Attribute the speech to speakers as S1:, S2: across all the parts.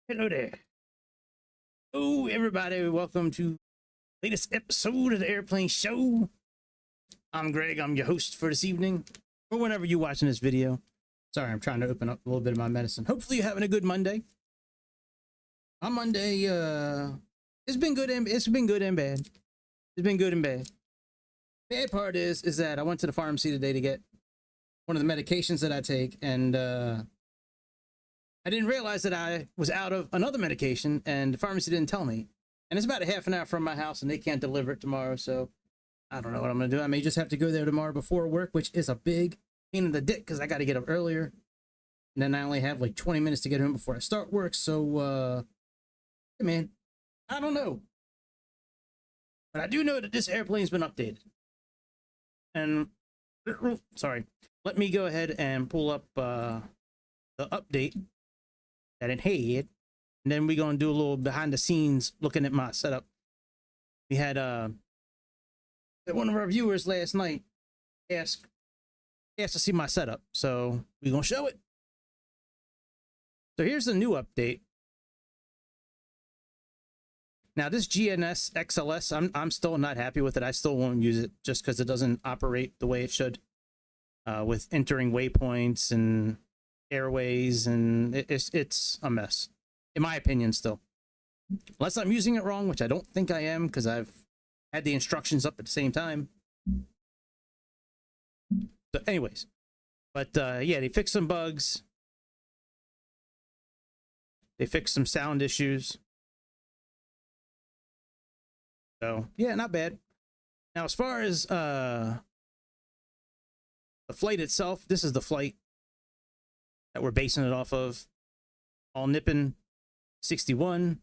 S1: Hello there. Oh, everybody, welcome to the latest episode of the Airplane Show. I'm Greg. I'm your host for this evening, or whenever you're watching this video. Sorry, I'm trying to open up a little bit of my medicine. Hopefully, you're having a good Monday. On Monday, it's been good and bad. It's been good and bad. Bad part is that I went to the pharmacy today to get one of the medications that I take, and I didn't realize that I was out of another medication, and the pharmacy didn't tell me. And it's about a half an hour from my house, and they can't deliver it tomorrow, so I don't know what I'm going to do. I may just have to go there tomorrow before work, which is a big pain in the dick because I got to get up earlier. And then I only have like 20 minutes to get home before I start work, so, hey man, I don't know. But I do know that this airplane's been updated. And, sorry, let me go ahead and pull up the update that it had, and then we're gonna do a little behind the scenes looking at my setup. We had one of our viewers last night asked to see my setup, so we're gonna show it. So here's the new update. Now this GNS-XLS, I'm still not happy with it. I still won't use it just because it doesn't operate the way it should, with entering waypoints and airways, and it's a mess in my opinion still, unless I'm using it wrong, which I don't think I am because I've had the instructions up at the same time. So anyways, but yeah, they fixed some bugs, they fixed some sound issues, so yeah, not bad. Now as far as the flight itself, this is the flight that we're basing it off of. All Nippon 61.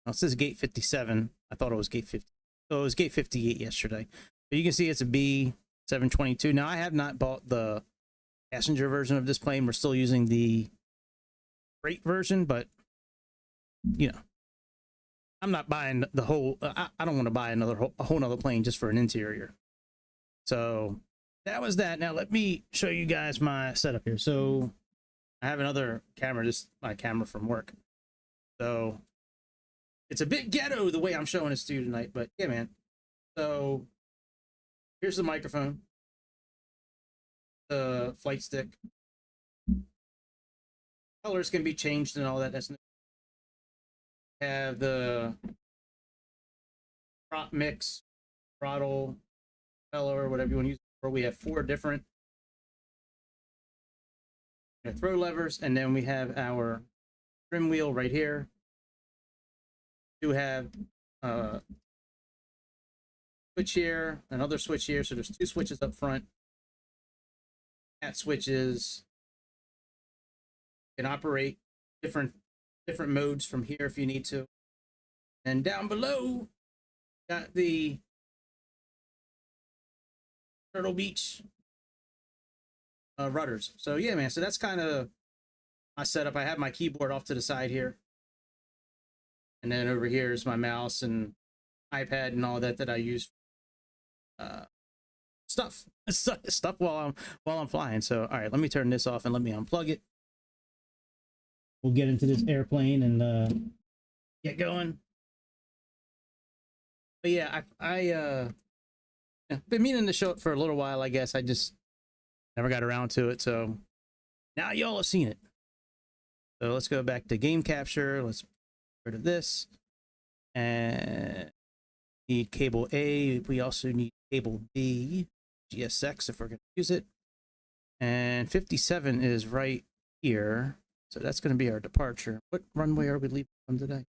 S1: Now it says gate 57. I thought it was gate 50. So it was gate 58 yesterday. But you can see it's a B722. Now I have not bought the passenger version of this plane. We're still using the freight version, but you know, I'm not buying the whole. I don't want to buy a whole nother plane just for an interior. So that was that. Now let me show you guys my setup here. So I have another camera, just my camera from work. So it's a bit ghetto the way I'm showing this to you tonight, but yeah, man. So here's the microphone, the flight stick. Colors can be changed and all that. That's have the prop mix, throttle, color, whatever you want to use. We have 4 different throw levers, and then we have our trim wheel right here. We do have a switch here, another switch here, so there's 2 switches up front. Hat switches. You can operate different modes from here if you need to. And down below, got the Turtle Beach rudders. So yeah, man, so that's kind of my setup. I have my keyboard off to the side here, and then over here is my mouse and iPad and all that I use stuff while I'm flying. So all right, let me turn this off and let me unplug it. We'll get into this airplane and get going. But yeah, I've been meaning to show it for a little while. I guess I just never got around to it, so now y'all have seen it. So let's go back to game capture. Let's get rid of this, and need cable A. We also need cable B, GSX if we're going to use it. And 57 is right here, so that's going to be our departure. What runway are we leaving on today?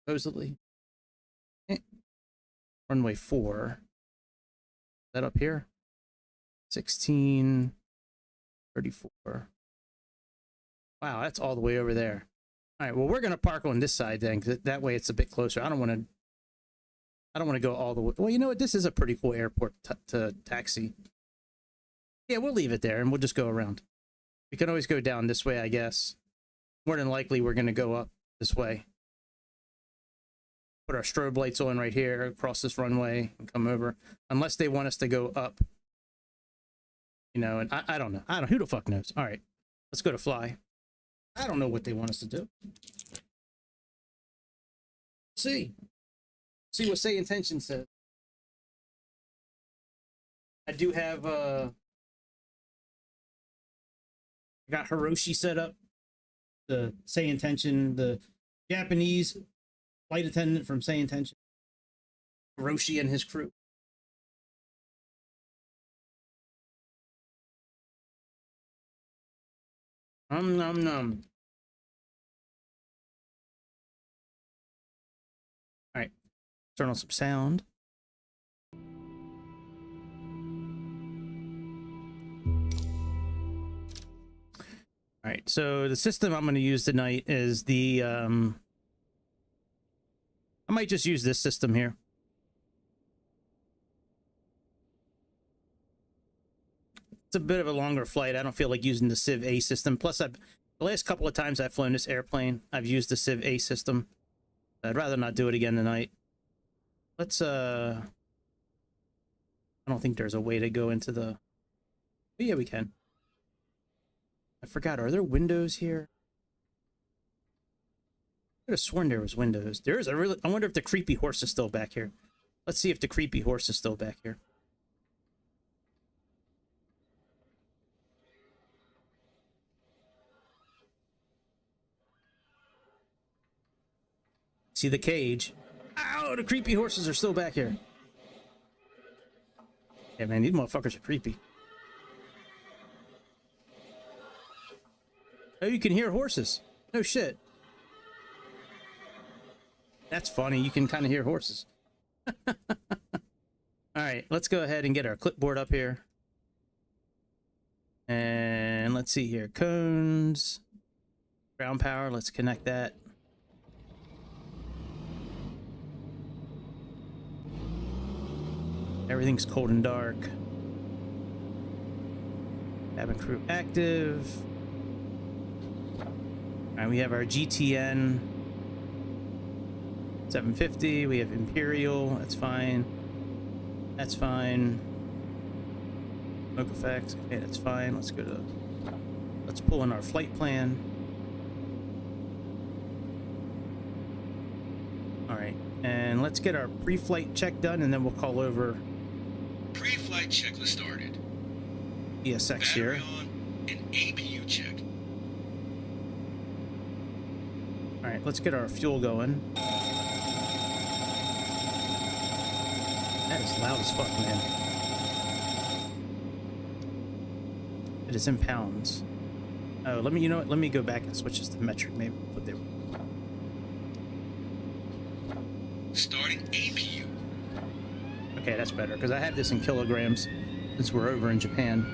S1: Supposedly runway 4. That up here, 1634. Wow, that's all the way over there. All right, well, we're gonna park on this side then, because that way it's a bit closer. I don't want to go all the way. Well, you know what? This is a pretty cool airport to taxi. Yeah, we'll leave it there and we'll just go around. We can always go down this way, I guess. More than likely, we're gonna go up this way. Put our strobe lights on right here across this runway and come over, unless they want us to go up, you know. And I don't know. Who the fuck knows? All right, let's go to fly. I don't know what they want us to do. See what say intention says. I do have I got Hiroshi set up, the say intention, the Japanese flight attendant from say intention, Hiroshi and his crew. Nom nom. All right, turn on some sound. All right, so the system I'm going to use tonight is the I might just use this system here. It's a bit of a longer flight. I don't feel like using the Civ A system. Plus, the last couple of times I've flown this airplane, I've used the Civ A system. I'd rather not do it again tonight. Let's I don't think there's a way to go into the... Oh, yeah, we can. I forgot, are there windows here? I could have sworn there was windows. There is a really... I wonder if the creepy horse is still back here. Let's see if the creepy horse is still back here. See the cage. Ow, the creepy horses are still back here. Yeah, man, these motherfuckers are creepy. Oh, you can hear horses. No shit. That's funny. You can kind of hear horses. All right, let's go ahead and get our clipboard up here. And let's see here. Cones. Ground power. Let's connect that. Everything's cold and dark. Cabin crew active. Alright, we have our GTN 750. We have Imperial. That's fine. That's fine. Smoke effects. Okay, that's fine. Let's go to... Let's pull in our flight plan. Alright, and let's get our pre-flight check done, and then we'll call over...
S2: Pre-flight checklist started.
S1: ESX here.
S2: Battery on and APU checked.
S1: All right, let's get our fuel going. That is loud as fuck, man. It is in pounds. Oh, let me, you know what? Let me go back and switch this to metric, maybe what they were.
S2: Starting APU.
S1: Okay, that's better, because I have this in kilograms since we're over in Japan.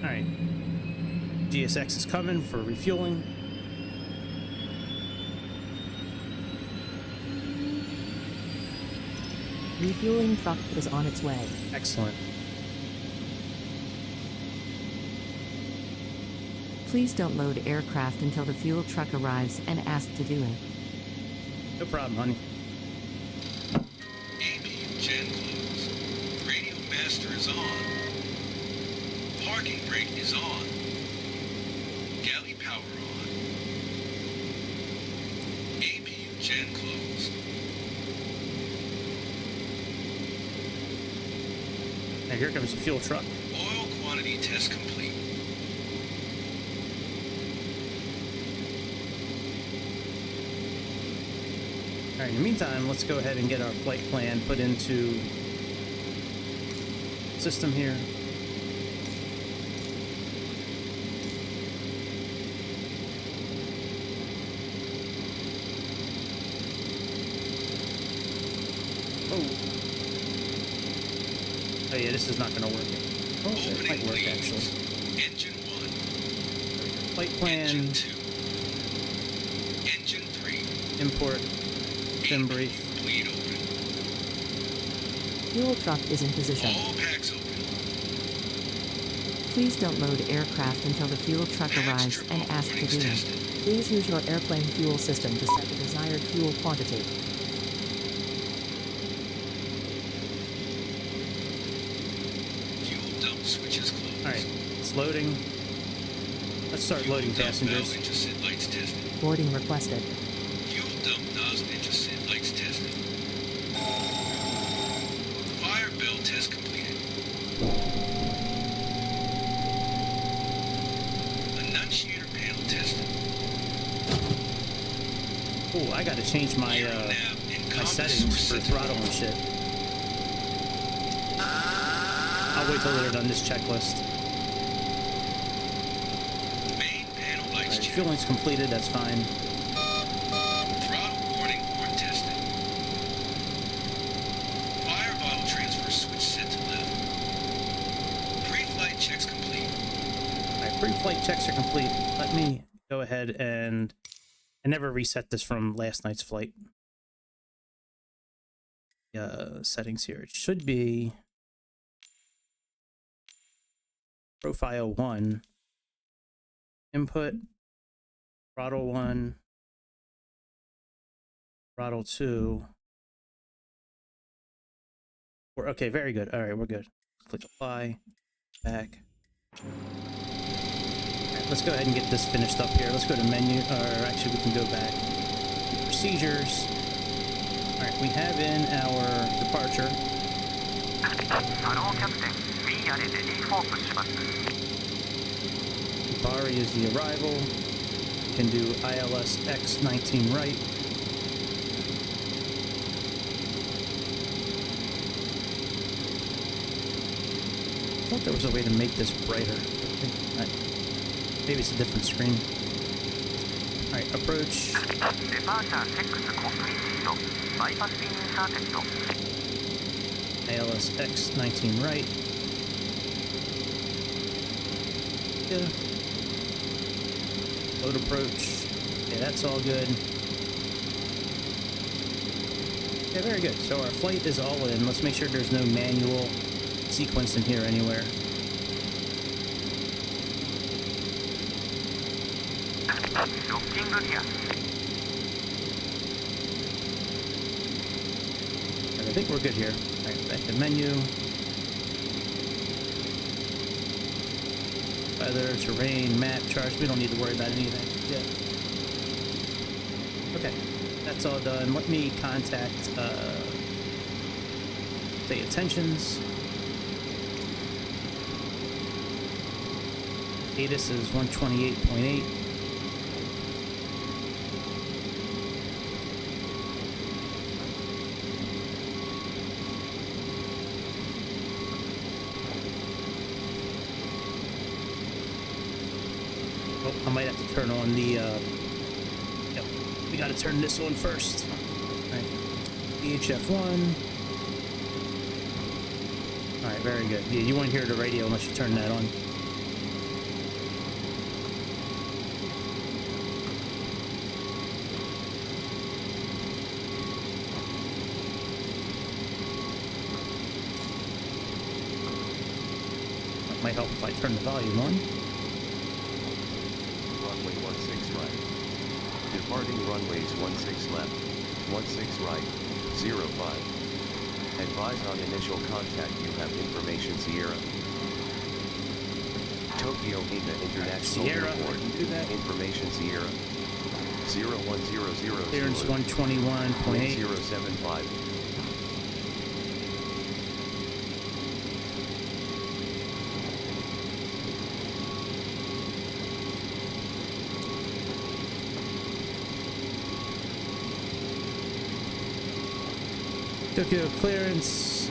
S1: Alright. GSX is coming for refueling.
S3: Refueling truck is on its way.
S1: Excellent.
S3: Please don't load aircraft until the fuel truck arrives and ask to do it.
S1: No problem, honey.
S2: APU gen close. Radio master is on. Parking brake is on. Galley power on. APU gen close.
S1: Now here comes the fuel truck.
S2: Oil quantity test complete.
S1: All right, in the meantime, let's go ahead and get our flight plan put into system here. Oh yeah, this is not going to work. Oh, it might work actually.
S2: Engine 1.
S1: Flight plan.
S2: Engine 2. Engine 3.
S1: Import. Sim brief.
S2: Bleed open.
S3: Fuel truck is in position.
S2: All packs open.
S3: Please don't load aircraft until the fuel truck arrives and ask to do it. Please use your airplane fuel system to set the desired fuel quantity.
S1: Alright, it's loading. Let's start loading passengers.
S2: Intercept lights tested.
S3: Boarding requested.
S2: Fuel dump nozzle intercept lights tested. Fire bell test completed. Annunciator panel tested.
S1: Oh, I gotta change my my settings for throttle and shit. I'll wait till they're done this checklist.
S2: Main panel lights
S1: Right,
S2: checked.
S1: fueling's completed, that's fine.
S2: Throttle warning horn tested. Fire bottle transfer switch set to left. Pre-flight checks complete.
S1: Alright, pre-flight checks are complete. Let me go ahead and I never reset this from last night's flight. Settings here. It should be profile 1, input, throttle 1, throttle 2. Okay, very good. All right, we're good. Click apply, back. All right, let's go ahead and get this finished up here. Let's go to menu, or actually we can go back to procedures. All right, we have in our departure. Bari is the arrival. We can do ILS-X19 right. I thought there was a way to make this brighter. Maybe it's a different screen. Alright, approach. ILS-X19 right. Yeah. Load approach. Yeah, that's all good. Yeah, very good. So our flight is all in. Let's make sure there's no manual sequence in here anywhere. And I think we're good here. Alright, back to menu. Weather, terrain, map, charts. We don't need to worry about any of that yet. Okay, that's all done. Let me contact, say, attentions. ATIS is 128.8. Oh, I might have to turn on the, yep, we gotta turn this on first. Alright, VHF1. Alright, very good. Yeah, you won't hear the radio unless you turn that on. That might help if I turn the volume on.
S4: Runway 16 right. Departing runways 16 left, 16 right, 05. Advise on initial contact you have information Sierra. Tokyo Hina International
S1: Sierra,
S4: Airport.
S1: I can do that.
S4: Information Sierra. 01000.
S1: Clearance 121.8.
S4: 075.
S1: Tokyo clearance,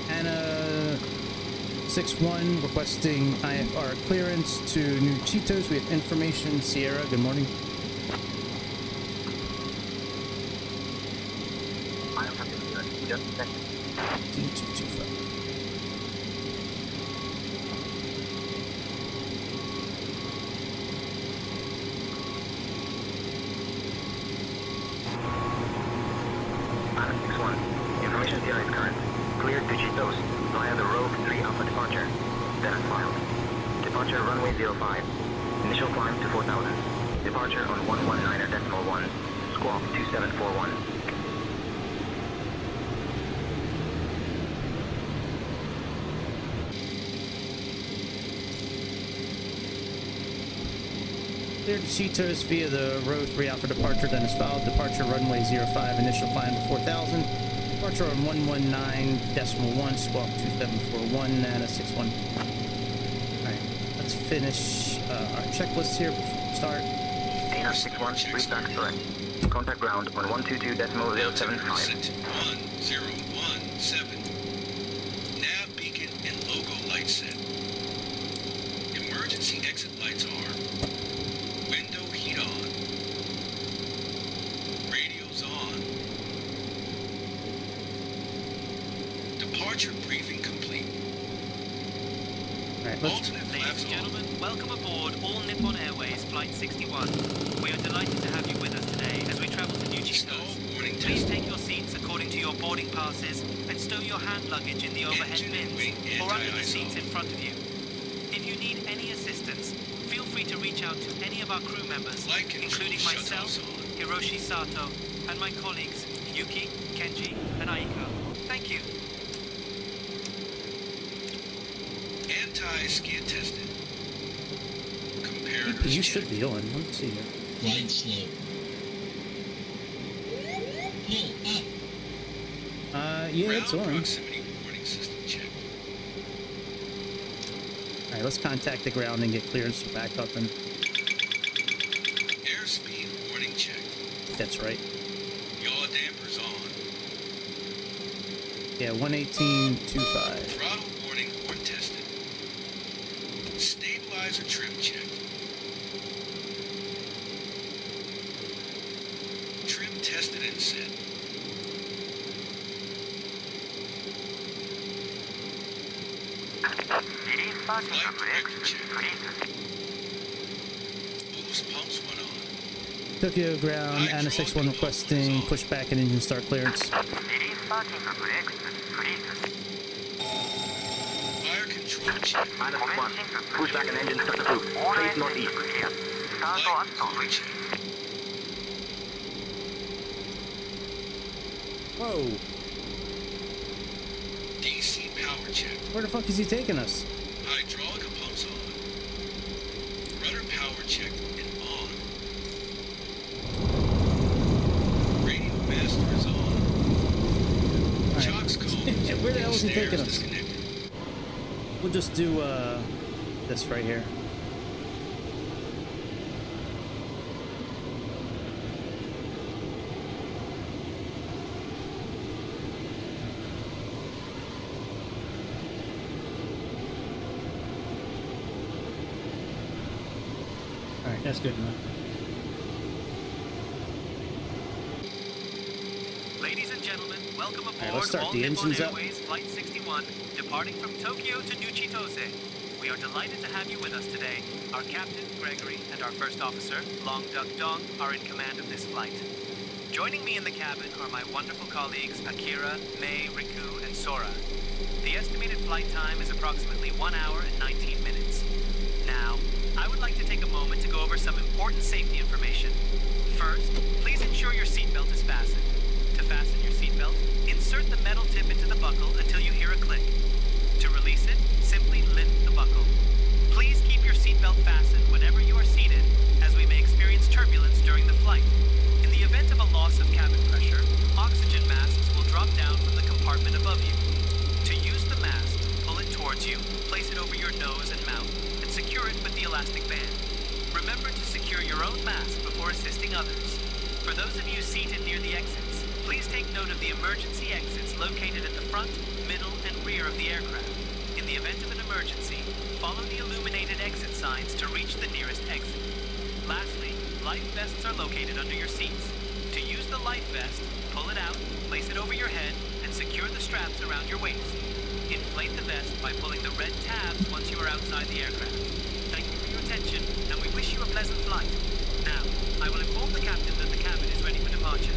S1: ANA61 requesting IFR clearance to New Chitose. We have information. Sierra, good morning. D225.
S5: ANA61. Information Sierra is current. Cleared to Chitose via the Rogue 3 Alpha departure. Status filed. Departure runway 05. Initial climb to 4000. Departure on 119.1. Squawk 2741.
S1: Cleared to Chitose via the road 3 out for departure, then is followed. Departure runway 05, initial climb to 4,000. Departure on 119.1, squawk 2741, ANA61. Alright, let's finish our checklist here before we start.
S5: ANA61, reach back correct. Contact ground on 122.075.
S2: Set to 1017. Nav beacon and logo light set. Emergency exit lights are window heat on. Radio's on. Departure briefing complete.
S1: Alright, let's
S2: Alternate
S6: Ladies
S2: flaps
S6: and
S2: on.
S6: gentlemen, welcome aboard All Nippon Airways Flight 61. We are delighted to have you with us today as we travel to New
S2: Stall
S6: Chitose.
S2: warning
S6: Please
S2: test.
S6: take your seats according to your boarding passes and stow your hand luggage in the overhead
S2: Engine and wing
S6: bins or under the
S2: anti-ice
S6: seats
S2: off.
S6: in front of you. If you need any assistance, feel free to reach out to any of our crew members,
S2: Light control
S6: including myself,
S2: shutoffs on.
S6: Hiroshi Sato, and my colleagues Yuki, Kenji, and Aiko. Thank you.
S2: Anti-skid tested. Comparators
S1: you
S2: checked.
S1: should be on. Let's see here.
S7: Glide slope. Pull up.
S1: Yeah, it's
S2: Ground
S1: on.
S2: proximity warning system checked.
S1: Alright, let's contact the ground and get clearance to back up, and
S2: Airspeed warning checked.
S1: that's right.
S2: Yaw dampers on.
S1: Yeah, 118.25.
S2: Throttle warning horn tested. Stabilizer trim checked. Trim tested and set. Flight director checked. Boost pumps went on.
S1: Tokyo ground, ANA61 requesting pushback and engine start clearance.
S2: Fire control checked.
S5: ANA61, push back and engine start approved. Face northeast.
S2: Flight control checked.
S1: Whoa,
S2: DC power checked.
S1: where the fuck is he taking us?
S2: Hydraulic pumps on. Rudder power checked and on. Radio master is on.
S1: Alright.
S2: Chocks cones.
S1: Where the hell is he
S2: Stairs
S1: taking us?
S2: disconnected.
S1: We'll just do this right here. Alright, that's good enough.
S6: Ladies and gentlemen, welcome aboard
S1: let's start
S6: All
S1: the
S6: Nippon
S1: engines up.
S6: Airways Flight 61, departing from Tokyo to New Chitose. We are delighted to have you with us today. Our captain, Gregory, and our first officer, Long Duck Dong, are in command of this flight. Joining me in the cabin are my wonderful colleagues Akira, Mei, Riku, and Sora. The estimated flight time is approximately 1 hour and 19 minutes. Now, I would like to take a moment to go over some important safety information. First, please ensure your seatbelt is fastened. To fasten your seatbelt, insert the metal tip into the buckle until you hear a click. To release it, simply lift the buckle. Please keep your seatbelt fastened whenever you are seated, as we may experience turbulence during the flight. In the event of a loss of cabin pressure, oxygen masks will drop down from the compartment above you. To use the mask, pull it towards you, place it over your nose and mouth, and secure it with the elastic band. Remember to secure your own mask before assisting others. For those of you seated near the exits, please take note of the emergency exits located at the front, middle, and rear of the aircraft. In the event of an emergency, follow the illuminated exit signs to reach the nearest exit. Lastly, life vests are located under your seats. To use the life vest, pull it out, place it over your head, and secure the straps around your waist. Inflate the vest by pulling the red tabs once you are outside the aircraft. Thank you for your attention, and we wish you a pleasant flight. Now, I will inform the captain that the cabin is ready for departure.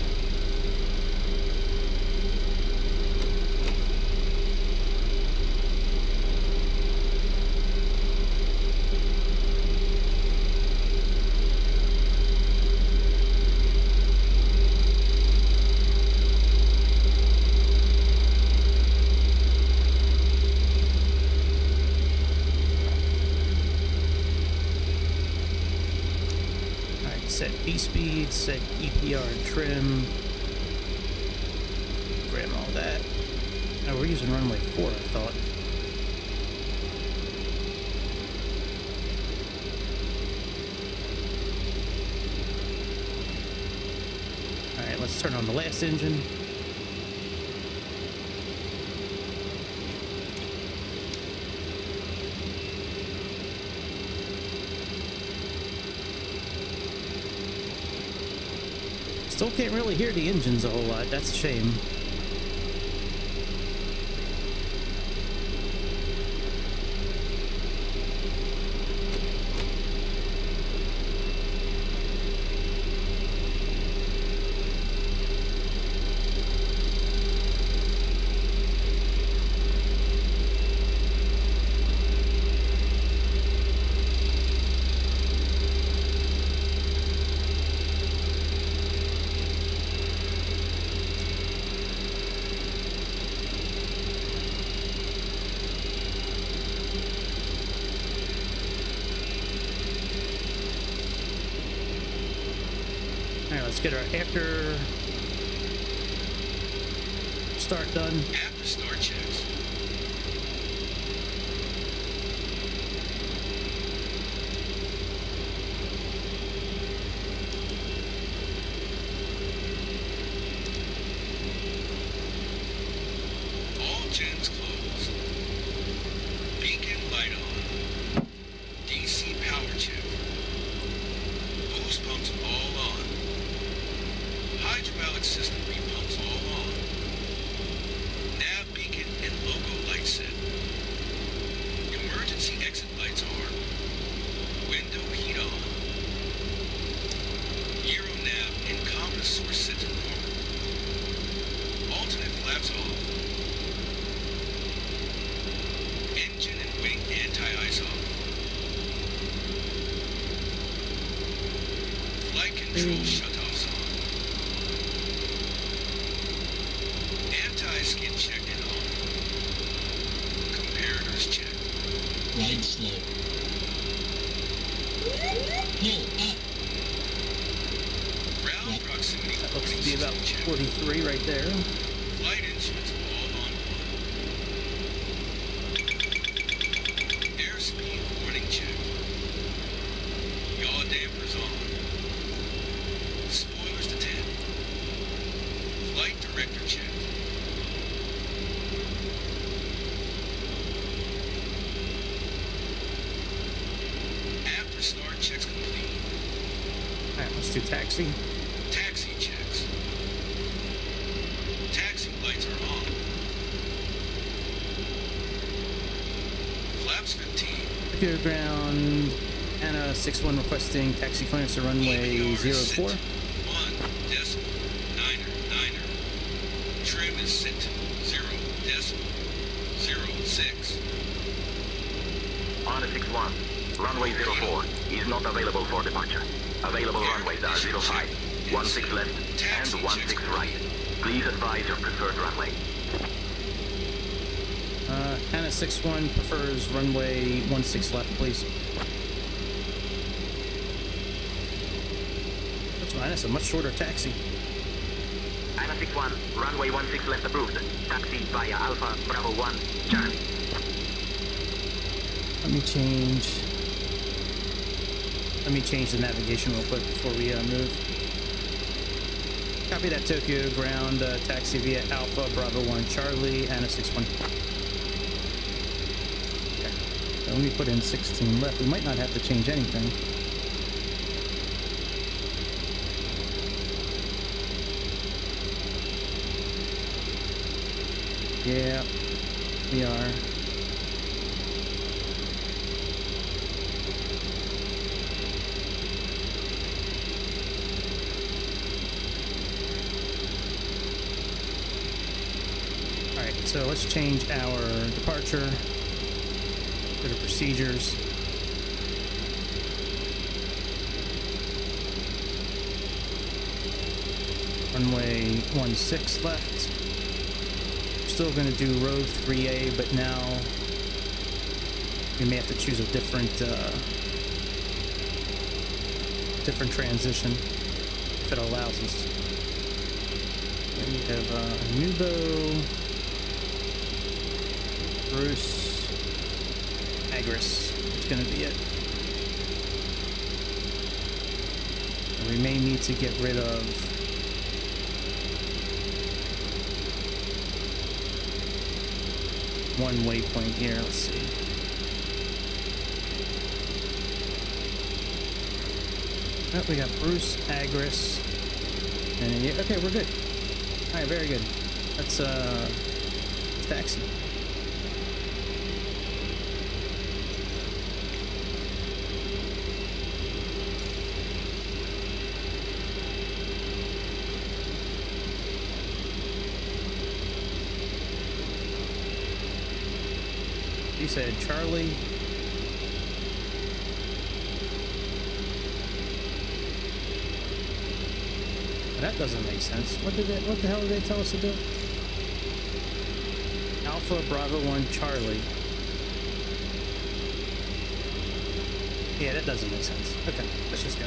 S1: B-speed, set EPR trim. Grab all that. Oh, we're using runway 4, I thought. Alright, let's turn on the last engine. Still can't really hear the engines a whole lot. That's a shame. Alright, let's get our after start done.
S2: After start checks. All gens closed. Beacon light on. DC power check. Boost pumps all on. Hydraulic system repumps all on. Nav beacon and logo light set. Emergency exit lights are. Window heat on. Euro nav and compass source set to normal. Alternate flaps off. Engine and wing anti-ice off. Flight control shutoffs on. Anti-skid check and off. Comparators check.
S7: Right slope. Pull up.
S2: Ground proximity
S1: That looks to
S2: warning
S1: be about
S2: system check.
S1: 43 right there.
S2: Flight instruments all on one. Airspeed warning check. Yaw dampers on. Spoilers to 10. Flight director check. After start checks complete.
S1: Alright, let's do taxi.
S2: Taxi checks. Taxi lights are on. Flaps 15.
S1: Secure ground. ANA61 requesting taxi clearance to runway
S2: EPR is
S1: 04.
S2: set. 1 decimal. Niner. Trim is set. 0 decimal. 06.
S5: ANA61, runway 04 is not available for departure. Available runways are 05, 16 left, and 16 right. Please advise your preferred runway.
S1: ANA61 prefers runway 16 left, please. That's fine. That's a much shorter taxi.
S5: ANA61, runway 16 left approved. Taxi via Alpha Bravo 1, Charlie.
S1: Let me change the navigation real quick before we move. Copy that, Tokyo ground taxi via Alpha Bravo 1 Charlie ANA61. Okay. So let me put in 16 left. We might not have to change anything. Yeah, we are. Alright, so let's change our departure. Go to procedures. Runway 16 left. Still going to do road 3A, but now we may have to choose a different different transition if it allows us to. And we have Nubo, Bruce, Agris. It's going to be it. And we may need to get rid of one waypoint here. Let's see. Oh, we got Bruce, Agris, and then, yeah, okay, we're good. All right, very good. Let's taxi. You said Charlie. That doesn't make sense. What the hell did they tell us to do? Alpha Bravo 1 Charlie. Yeah, that doesn't make sense. Okay, let's just go.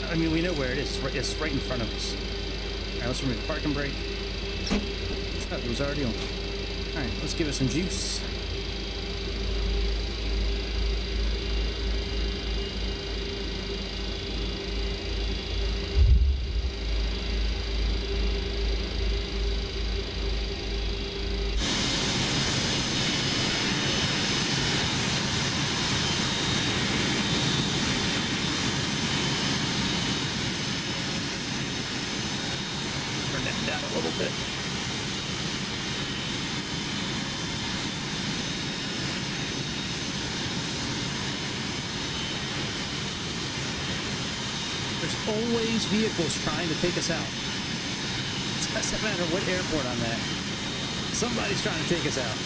S1: I mean, we know where it is. It's right in front of us. Alright, let's remove the parking brake. Oh, it was already on. Alright, let's give it some juice. Turn that down a little bit. Always vehicles trying to take us out. It doesn't matter what airport I'm at. Somebody's trying to take us out.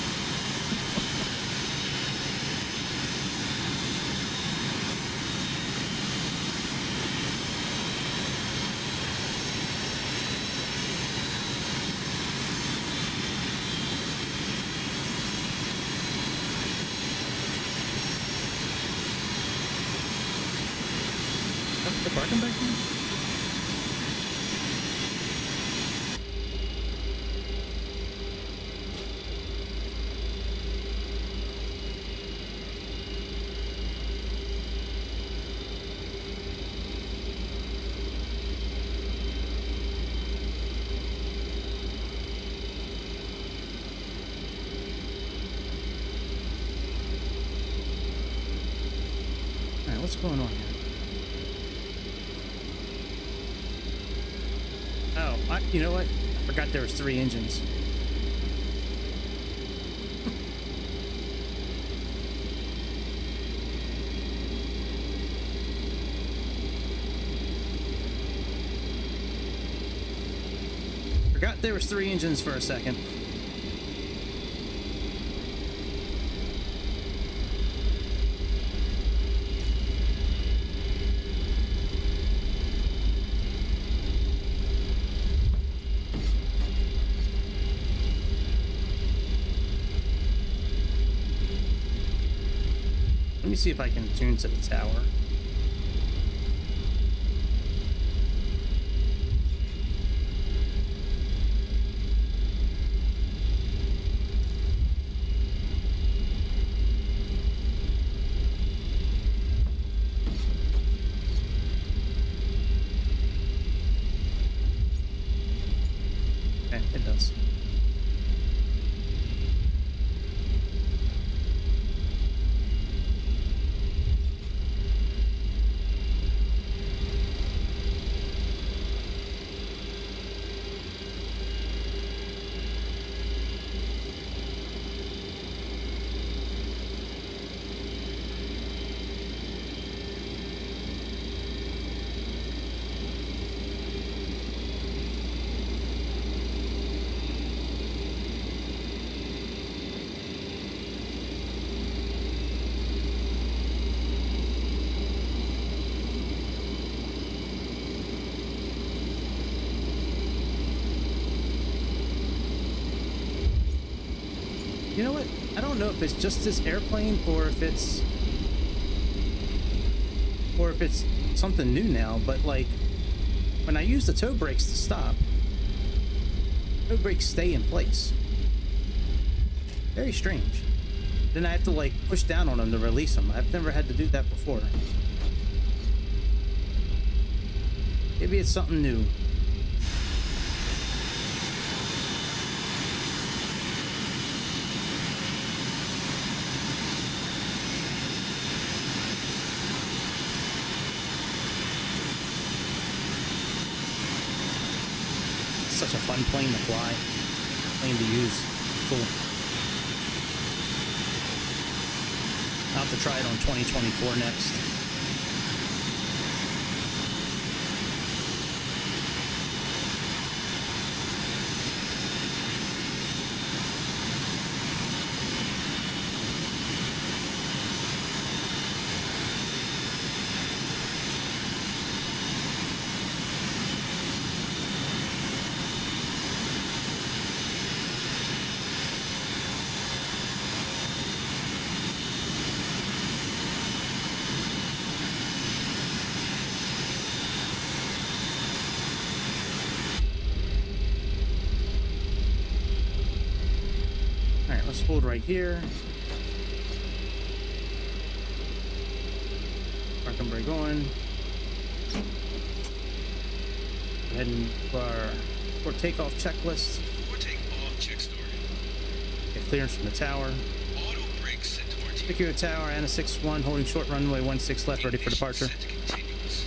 S1: The parking back there? All right, what's going on here? Oh, you know what? I forgot there was 3 engines. Forgot there was 3 engines for a second. Let me see if I can tune to the tower. Okay, it does. You know what? I don't know if it's just this airplane or if it's or if it's something new now, but like when I use the toe brakes to stop, toe brakes stay in place. Very strange. Then I have to like push down on them to release them. I've never had to do that before. Maybe it's something new. Such a fun plane to fly, plane to use. Cool. I'll have to try it on 2024 next. Let's hold right here. Park and brake on. Go ahead and do our port takeoff checklist.
S2: Before takeoff, check started.
S1: Get clearance from the tower.
S2: Auto brakes set to RT.
S1: Secure tower, ANA61, holding short runway 16 left, ready for departure.
S2: Set to continuous.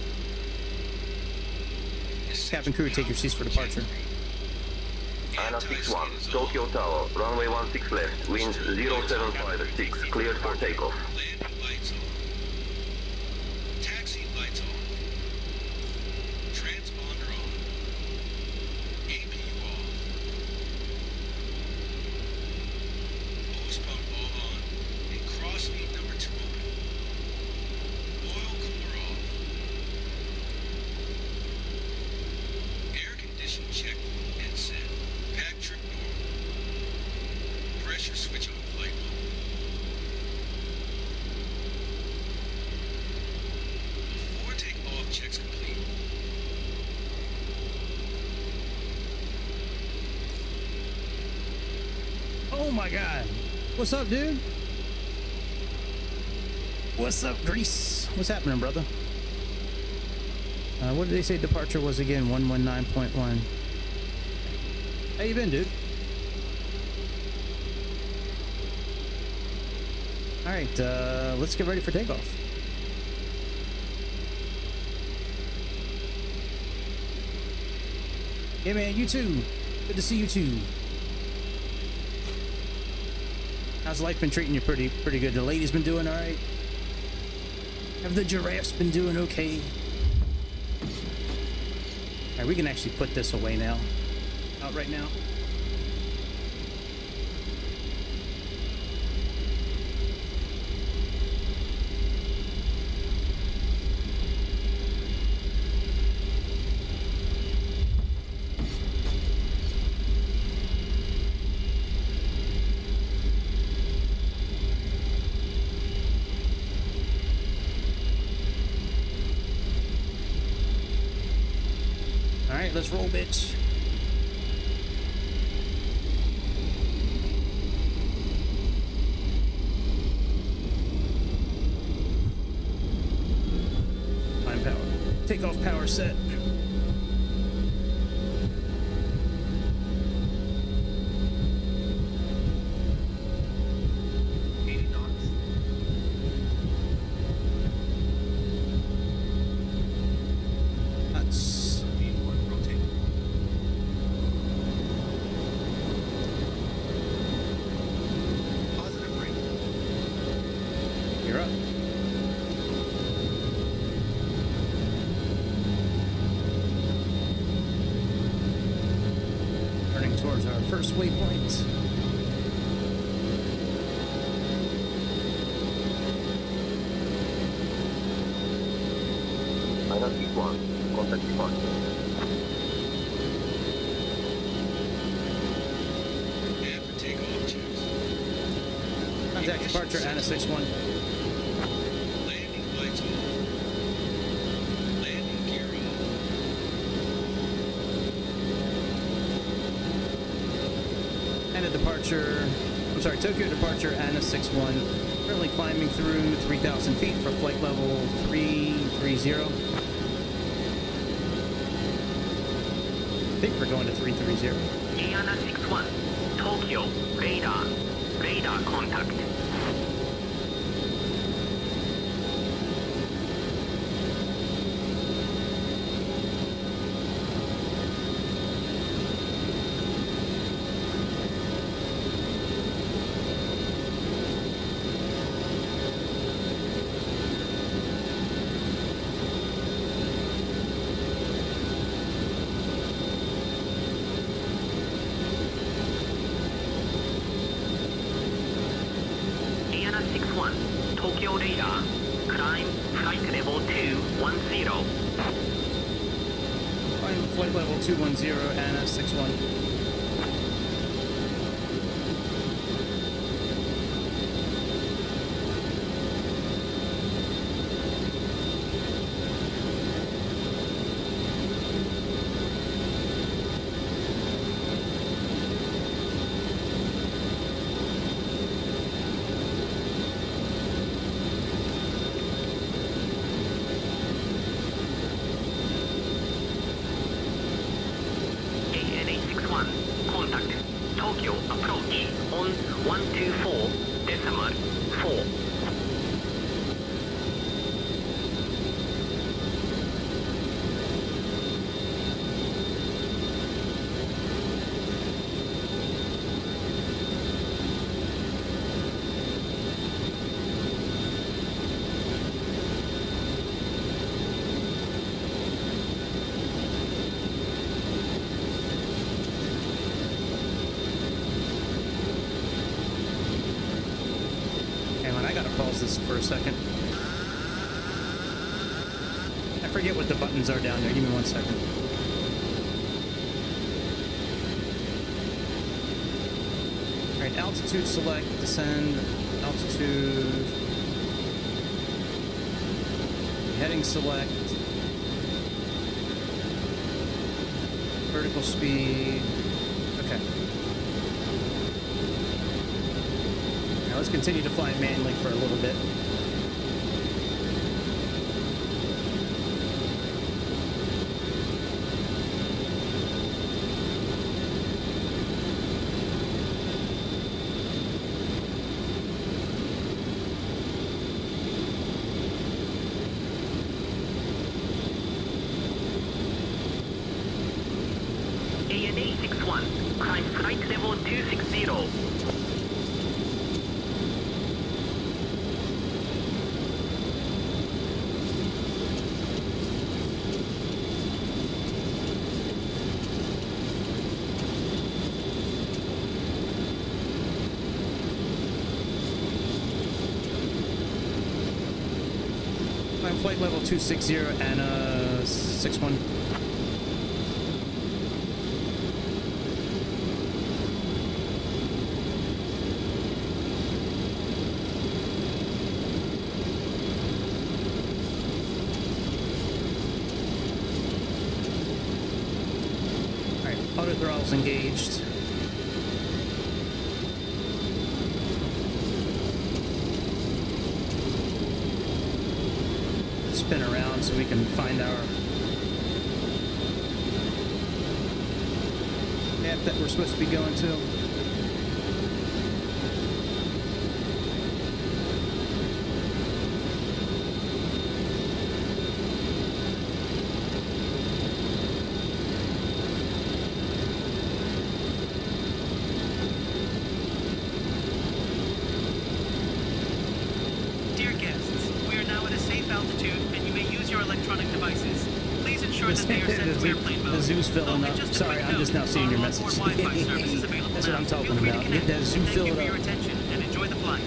S1: Captain crew, take your seats for departure.
S5: ANA61, Tokyo Tower, runway 16 left, wind 0756, cleared for takeoff.
S2: Landing lights on. Taxi lights on. Transponder on. APU off. Hose pump all on. And cross feed number 2 open. Oil cooler off. Air condition checked and set. Pack trip normal. Pressure switch on flight mode. Before takeoff, checks complete.
S1: Oh my god. What's up, dude? What's up, Grease? What's happening, brother? What did they say departure was again? 119.1. How you been, dude? Alright, let's get ready for takeoff. Yeah, man, you too. Good to see you too. How's life been treating you? Pretty good. The ladies been doing alright? Have the giraffes been doing okay? Alright, we can actually put this away now. Out right now. Alright, let's roll, bitch. Fine power. Takeoff power set. You're up. Turning towards our first waypoint.
S5: ANA61, contact departure.
S2: After takeoff checks.
S1: Contact departure, ANA61.
S2: Landing lights on.
S1: departure. I'm sorry, Tokyo departure, ANA61. Currently climbing through 3,000 feet for flight level 330. I think we're going to 330.
S5: ANA61, Tokyo, radar. Radar contact. ANA61, Tokyo radar. Climb flight level 210.
S1: Climb flight level 210, ANA61.
S5: ANA61, contact. Tokyo approach on 124.4.
S1: Hang on, I gotta pause this for a second. I forget what the buttons are down there. Give me 1 second. Alright, altitude select, descend, altitude, heading select, vertical speed, okay. Now let's continue to fly manually for a little bit.
S5: ANA61, climb flight level 260.
S1: Climb flight level 260 and 61. Auto throttle's engaged. Spin around so we can find our path that we're supposed to be going to.
S6: Dear guests, we are now at a safe altitude, and you may use your electronic devices. Please ensure that they are set to airplane mode.
S1: The zoo's filling
S6: Okay,
S1: up.
S6: just a
S1: Sorry,
S6: quick
S1: I'm just
S6: note,
S1: now seeing your
S6: our
S1: message.
S6: onboard Wi-Fi service is available
S1: That's what
S6: now.
S1: I'm talking
S6: Feel free to
S1: about.
S6: connect.
S1: Get that zoo
S6: Thank
S1: filled
S6: you for
S1: up.
S6: your attention, and enjoy the flight.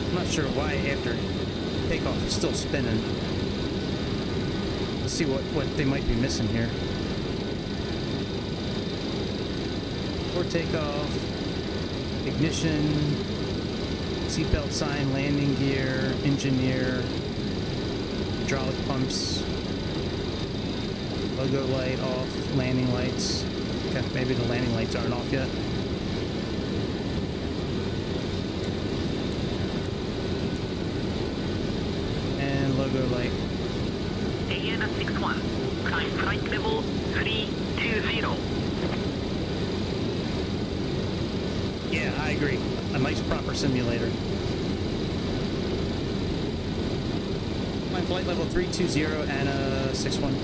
S1: I'm not sure why after takeoff it's still spinning. Let's see what they might be missing here. for takeoff, ignition, seatbelt sign, landing gear, engineer, hydraulic pumps, logo light off, landing lights. Okay, maybe the landing lights aren't off yet. And logo light.
S5: ANA61, climb flight level 320.
S1: Yeah, I agree. A nice proper simulator. Climb flight level 320, ANA61.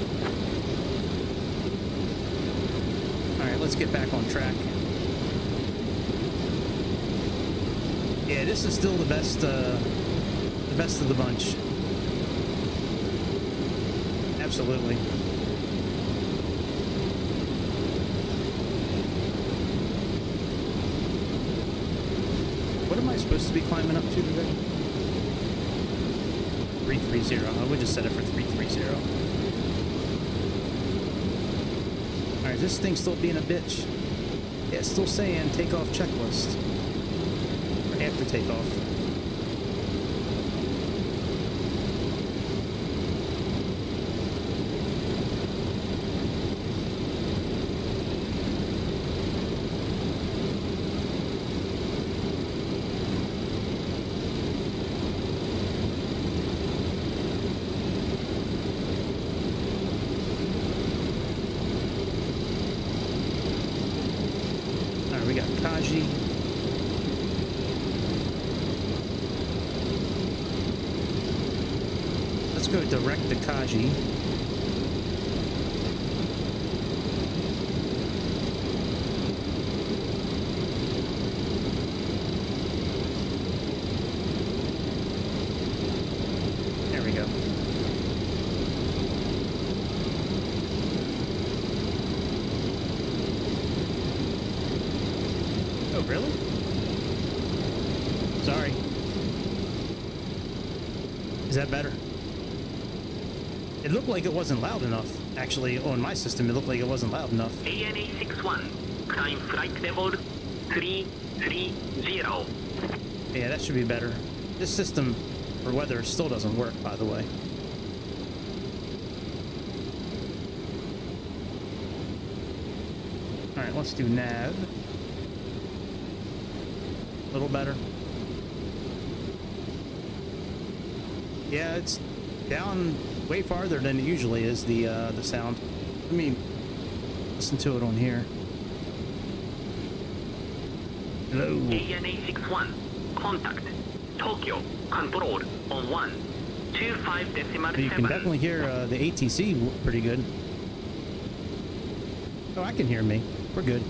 S1: Alright, let's get back on track. Yeah, this is still the best of the bunch. Absolutely. What am I supposed to be climbing up to today? 330. I would just set it for 330. Alright, this thing's still being a bitch. Yeah, it's still saying takeoff checklist. Or after takeoff. We got Kaji. Let's go direct to Kaji. There we go. Oh, really? Sorry. Is that better? It looked like it wasn't loud enough. Actually, on my system, it looked like it wasn't loud enough.
S5: ANA61, climb flight level 330.
S1: Yeah, that should be better. This system for weather still doesn't work, by the way. Alright, let's do nav. A little better. Yeah, it's down way farther than it usually is, the sound. Let me listen to it on here. Hello.
S5: ANA61, contact Tokyo, control on 125.7.
S1: You can definitely hear the ATC pretty good. Oh, I can hear me. We're good.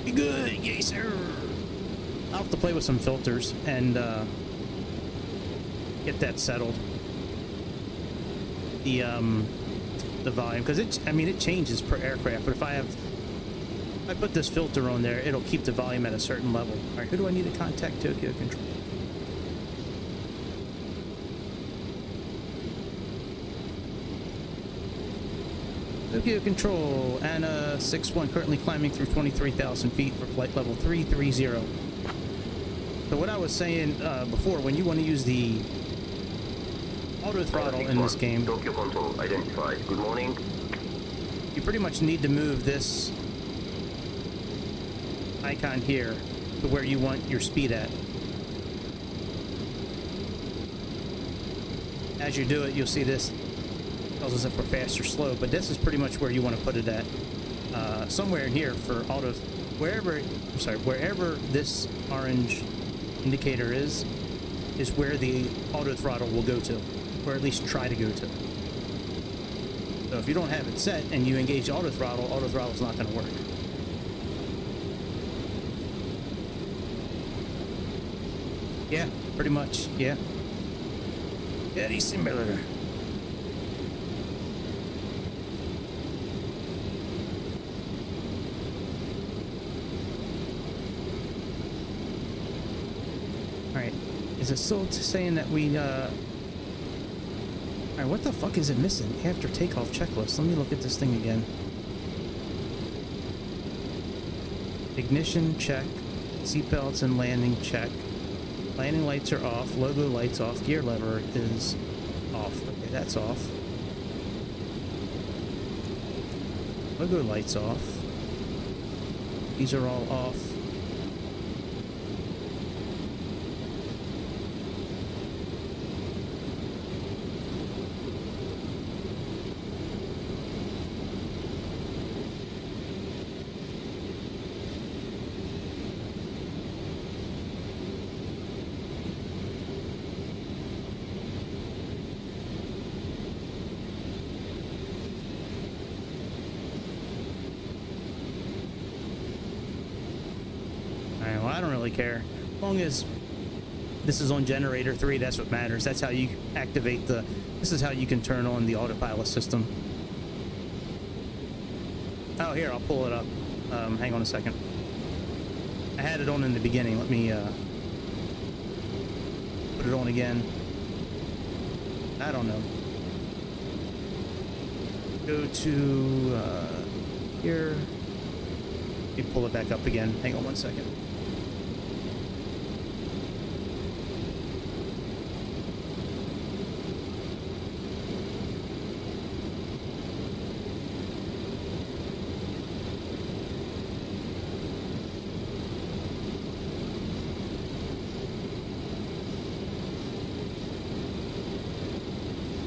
S1: Be good, yes sir. I'll have to play with some filters and get that settled. The volume, because it changes per aircraft. But if I put this filter on there, it'll keep the volume at a certain level. All right, who do I need to contact? Tokyo Control. Tokyo Control, ANA61 currently climbing through 23,000 feet for flight level 330. So what I was saying before, when you want to use the auto throttle in this game,
S5: Tokyo Control identified. Good morning.
S1: you pretty much need to move this icon here to where you want your speed at. As you do it, you'll see this tells us if we're fast or slow, but this is pretty much where you want to put it at. Somewhere in here for auto, wherever this orange indicator is where the auto throttle will go to, or at least try to go to. So if you don't have it set and you engage auto throttle is not going to work. Yeah, pretty much, yeah. Very similar. Alright, is it still saying that we, Alright, what the fuck is it missing? After takeoff checklist. Let me look at this thing again. Ignition check. Seatbelts and landing check. Landing lights are off. Logo lights off. Gear lever is off. Okay, that's off. Logo lights off. These are all off. I don't really care. As long as this is on generator 3, that's what matters. That's how you activate the... This is how you can turn on the autopilot system. Oh, here, I'll pull it up. Hang on a second. I had it on in the beginning. Let me put it on again. I don't know. Go to here. Let me pull it back up again. Hang on one second.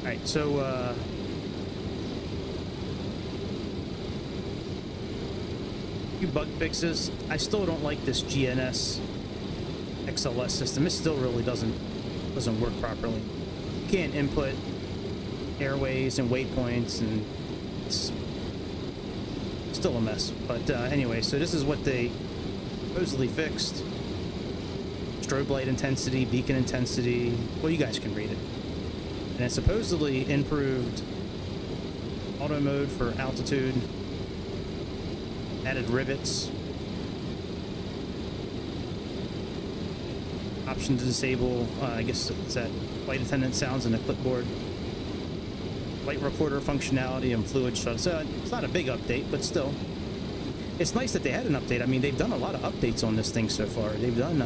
S1: Alright, so few bug fixes. I still don't like this GNS-XLS system. It still really doesn't work properly. You can't input airways and waypoints, and it's still a mess. But anyway, so this is what they supposedly fixed. Strobe light intensity, beacon intensity. Well, you guys can read it. And it supposedly improved auto mode for altitude, added rivets, option to disable, I guess it's that flight attendant sounds in the clipboard, flight recorder functionality, and fluid shut. So it's not a big update, but still, it's nice that they had an update. I mean, they've done a lot of updates on this thing so far. They've done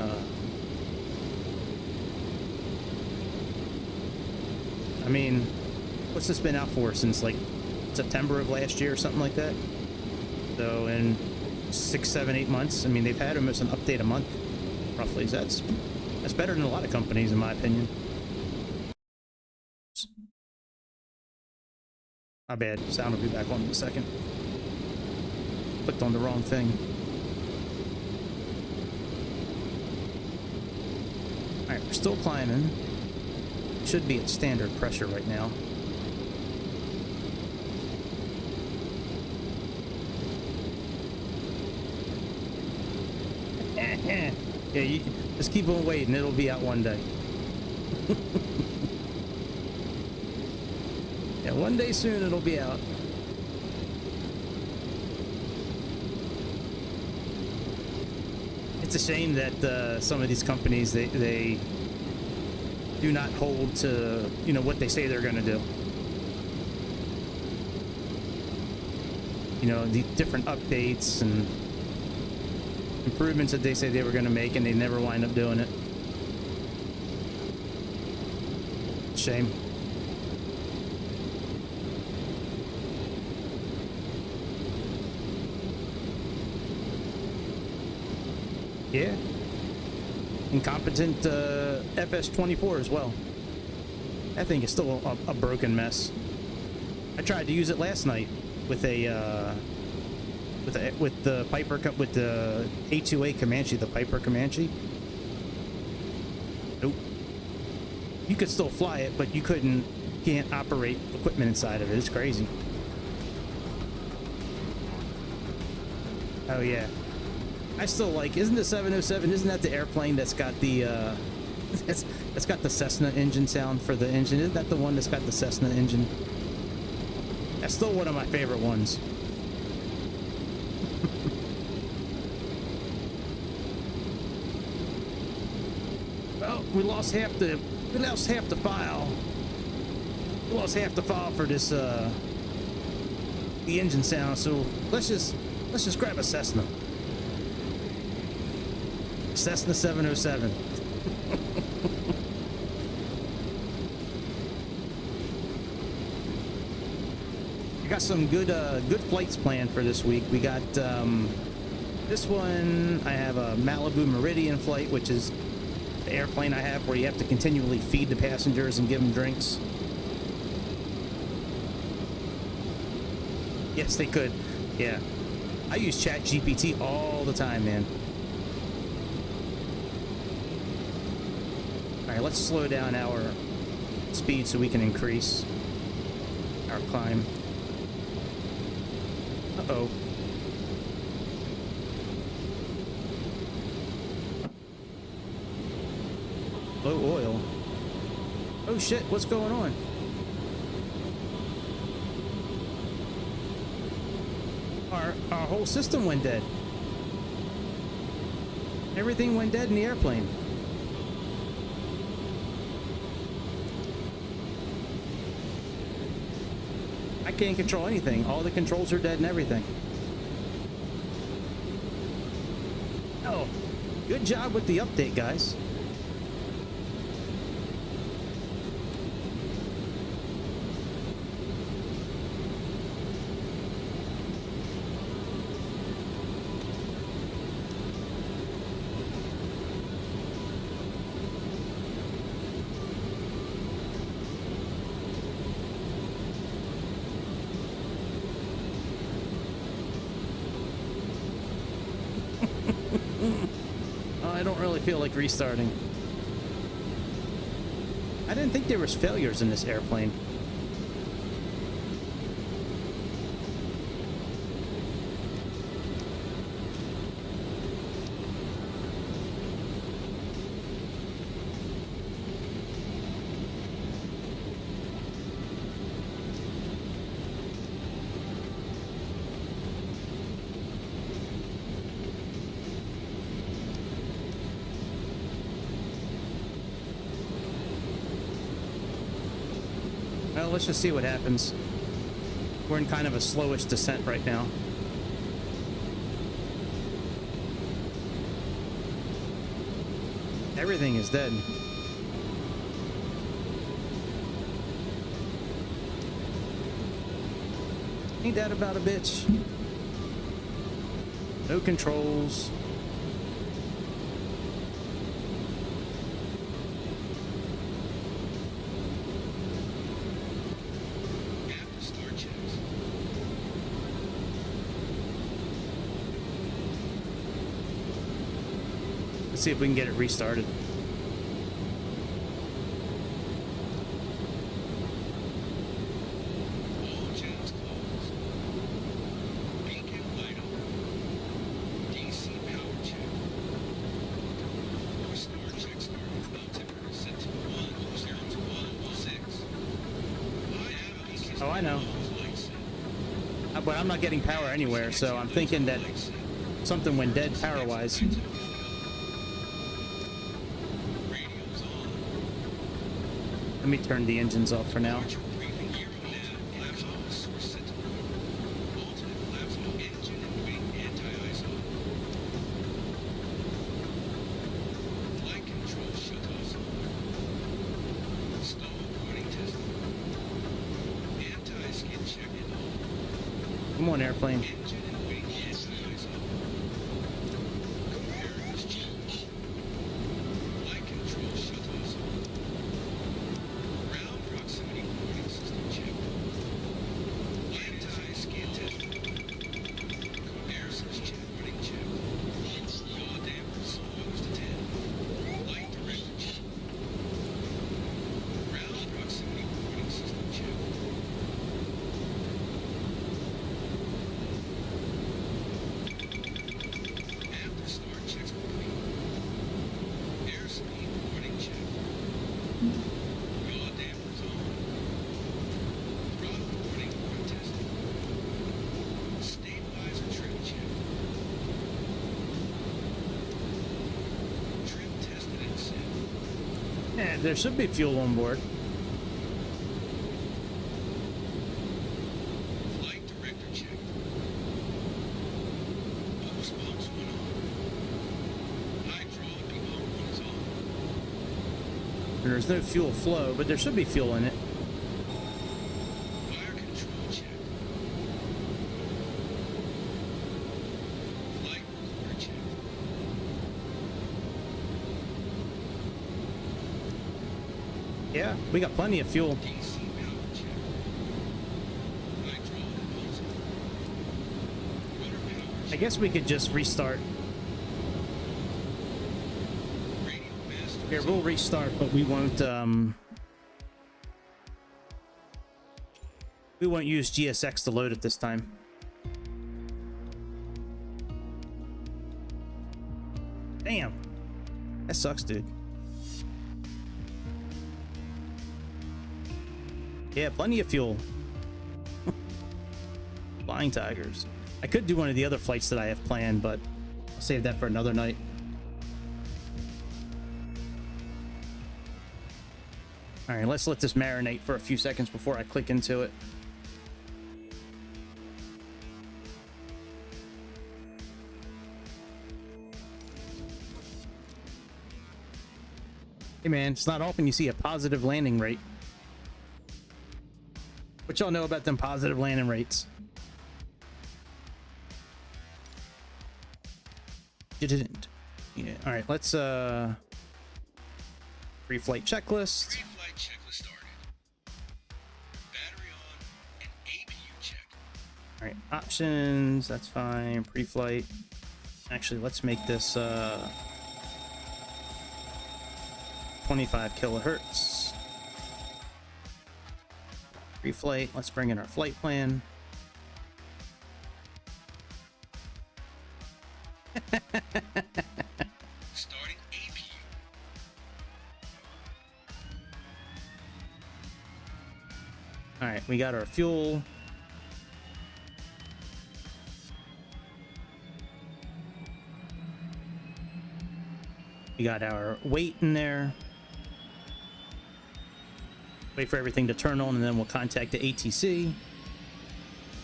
S1: I mean, what's this been out for since like September of last year or something like that? So in 6, 7, 8 months, I mean, they've had almost an update a month, roughly. So that's better than a lot of companies, in my opinion. My bad. Sound will be back on in a second. Clicked on the wrong thing. Alright, we're still climbing. Should be at standard pressure right now. Yeah, you just keep on waiting. It'll be out one day. Yeah, one day soon it'll be out. It's a shame that some of these companies they do not hold to, you know, what they say they're going to do. You know, the different updates and improvements that they say they were going to make, and they never wind up doing it. Shame. Yeah. Incompetent FS24 as well. That thing is still a broken mess. I tried to use it last night with with the Piper with the A2A Comanche, the Piper Comanche. Nope. You could still fly it, but you can't operate equipment inside of it. It's crazy. Oh yeah. I still like, isn't the 707, isn't that the airplane that's got the that's got the Cessna engine sound for the engine? Isn't that the one that's got the Cessna engine? That's still one of my favorite ones. Well, we lost half the file. We lost half the file for this the engine sound, so let's just grab a Cessna. Cessna 707. We got some good flights planned for this week. We got this one. I have a Malibu Meridian flight, which is the airplane I have where you have to continually feed the passengers and give them drinks. Yes, they could. Yeah. I use ChatGPT all the time, man. All right, let's slow down our speed so we can increase our climb. Uh-oh. Low oil. Oh shit, what's going on? Our whole system went dead. Everything went dead in the airplane. I can't control anything. All the controls are dead and everything. Oh, good job with the update, guys. I don't really feel like restarting. I didn't think there was failures in this airplane. Well, let's just see what happens. We're in kind of a slowish descent right now. Everything is dead. Ain't that about a bitch? No controls. Let's see if we can get it restarted.
S2: All channels closed. Beacon light on. DC power check. 4-star check starting. Altimeter set to 102116.
S1: Oh, I know. But I'm not getting power anywhere, so I'm thinking that something went dead power-wise. Let me turn the engines off for now. Come on, airplane. Yeah, there should be fuel on board.
S2: Flight director checked. Hose pumps went on. Hydraulics
S1: There's no fuel flow, but there should be fuel in it.
S2: Fire control check. Flight recorder check.
S1: Yeah, we got plenty of fuel.
S2: DC power check. Hydraulic pulse. Rudder power
S1: I guess we could just restart.
S2: check. Radio master.
S1: Here, we'll restart, but we won't use GSX to load it this time. Damn. That sucks, dude. Yeah, plenty of fuel. Flying Tigers. I could do one of the other flights that I have planned, but I'll save that for another night. All right, let's let this marinate for a few seconds before I click into it. Hey man, it's not often you see a positive landing rate. What y'all know about them positive landing rates? You didn't. Yeah. All right, let's pre-flight checklist.
S2: Pre-flight checklist started. Battery on and APU check.
S1: All right, options, that's fine. Pre-flight. Actually, let's make this 25 kilohertz. Pre-flight, let's bring in our flight plan.
S2: Starting APU.
S1: All right, we got our fuel. We got our weight in there. Wait for everything to turn on and then we'll contact the ATC.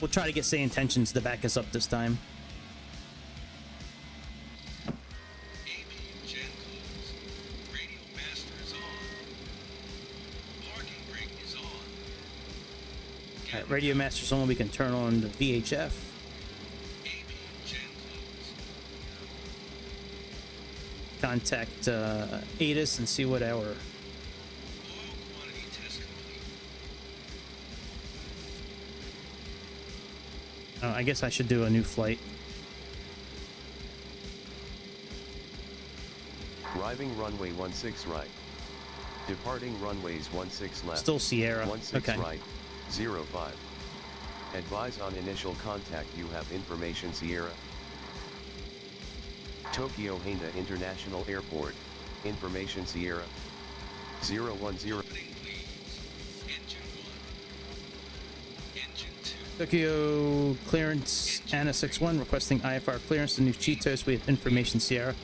S1: We'll try to get say intentions to back us up this time.
S2: APU gen codes. Radio master is on. Parking brake is on.
S1: All right, radio master's on. We can turn on the VHF.
S2: APU gen codes.
S1: Contact ATIS and see what our
S2: Oil quantity test complete.
S1: I guess I should do a new flight.
S4: Arriving runway 16 right. Departing runways 16 left.
S1: Still Sierra.
S4: 16
S1: Okay.
S4: right. 05. Advise on initial contact you have information Sierra. Tokyo Haneda International Airport. Information Sierra. 010.
S2: Opening please. Engine 1. Engine 2.
S1: Tokyo clearance ANA61 requesting IFR clearance to New Chitose. We have information Sierra.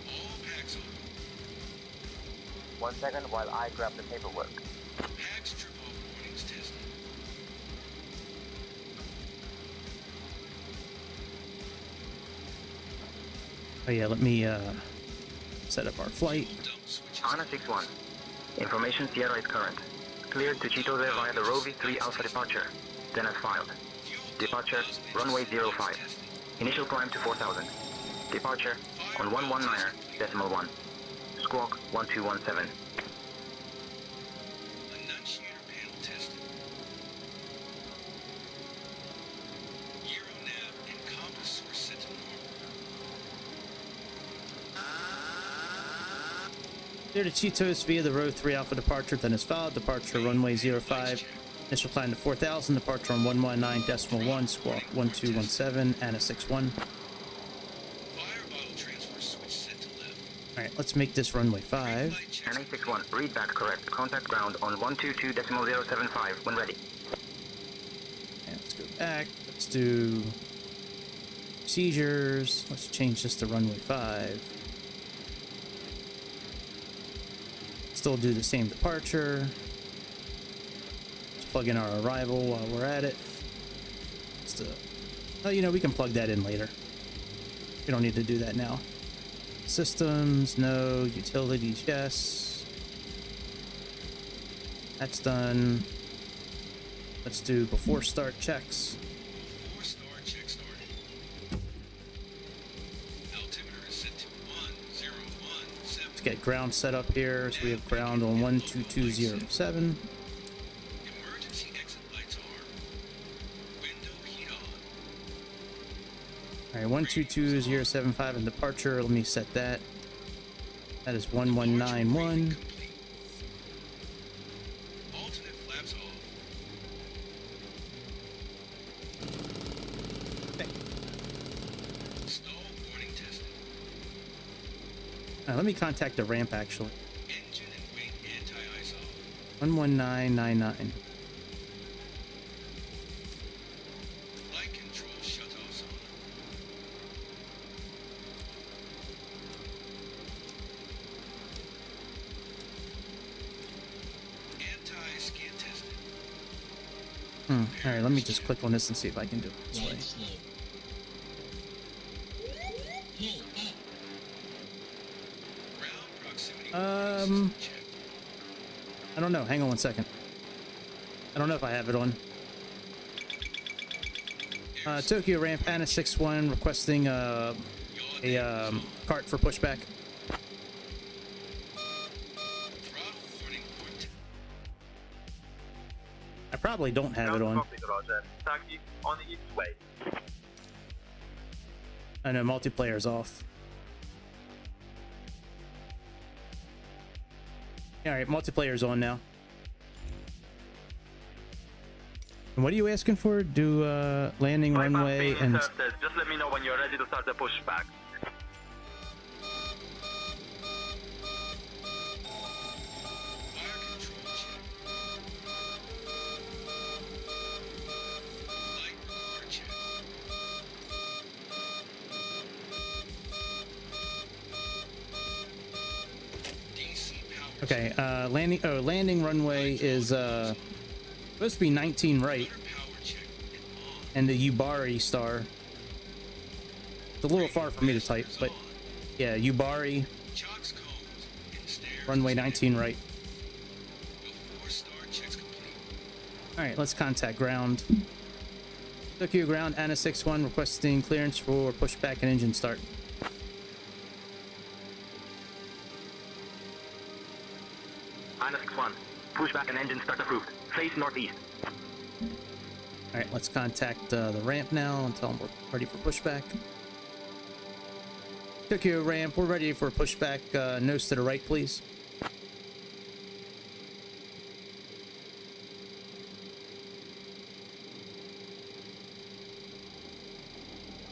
S2: All packs open.
S5: 1 second while I grab the paperwork.
S2: Packs trip off warnings tested.
S1: Oh yeah, let me set up our flight.
S2: Dump switches.
S5: ANA61. Information Sierra is current. Cleared to Chitose via the Rovi 3 Alpha departure. Then as filed.
S2: Fuel
S5: Departure,
S2: dump
S5: runway
S2: flights
S5: 05.
S2: tested.
S5: Initial climb to 4000. Departure on 119.1. Squawk 1217.
S2: Annunciator panel tested. Euronav and compass source set to normal.
S1: Clear to Chitose via the row 3 Alpha departure, then as filed. Departure runway 05. Initial climb to 4000. Departure on 119.1. Squawk 1217. ANA61.
S2: Fire bottle transfer switch set to left.
S1: All right, let's make this runway 5.
S2: Flight checks.
S5: ANA61, read back correct. Contact ground on 122.075 when ready.
S1: And let's go back. Let's do procedures. Let's change this to runway 5. Still do the same departure. Let's plug in our arrival while we're at it. Oh, you know, we can plug that in later. We don't need to do that now. Systems, no. Utilities, yes. That's done. Let's do before start checks.
S2: Before start check started. Altimeter is set to 1017.
S1: Let's get ground set up here. So we have ground on 12207.
S2: Emergency exit lights are window heat on.
S1: All right, 122.075 and departure. Let me set that. That is 1191.
S2: Complete. Alternate flaps off. Stall warning tested.
S1: Let me contact the ramp actually.
S2: Engine and wing anti-ice off.
S1: 11999.
S2: Flight control shutoffs on. Anti-skid tested.
S1: All right, let me just click on this and see if I can do it this way.
S7: Right slope. Pull up.
S2: Ground proximity
S1: Um,
S2: checked.
S1: I don't know. Hang on one second. I don't know if I have it on. Tokyo ramp ANA61 requesting a cart for pushback.
S2: Throttle warning port.
S1: I probably don't have it on.
S8: Roger. Taxi on its way.
S1: I know multiplayer's off. All right, multiplayer's on now. And what are you asking for? Do landing runway and
S8: Just let me know when you're ready to start the pushback.
S2: Fire control check. Light recorder check. DC power
S1: okay, landing runway is supposed to be 19 right,
S2: check. Power check and on.
S1: and the Ubari star. It's a little far for me to type, but yeah, Ubari
S2: Chocks cones and stairs.
S1: runway 19 right.
S2: Before start checks complete.
S1: All right, let's contact ground. Tokyo ground ANA61 requesting clearance for pushback and engine start.
S5: ANA61. Pushback and engine start approved. Face northeast.
S1: All right, let's contact the ramp now and tell them we're ready for pushback. Tokyo ramp, we're ready for pushback. Nose to the right, please.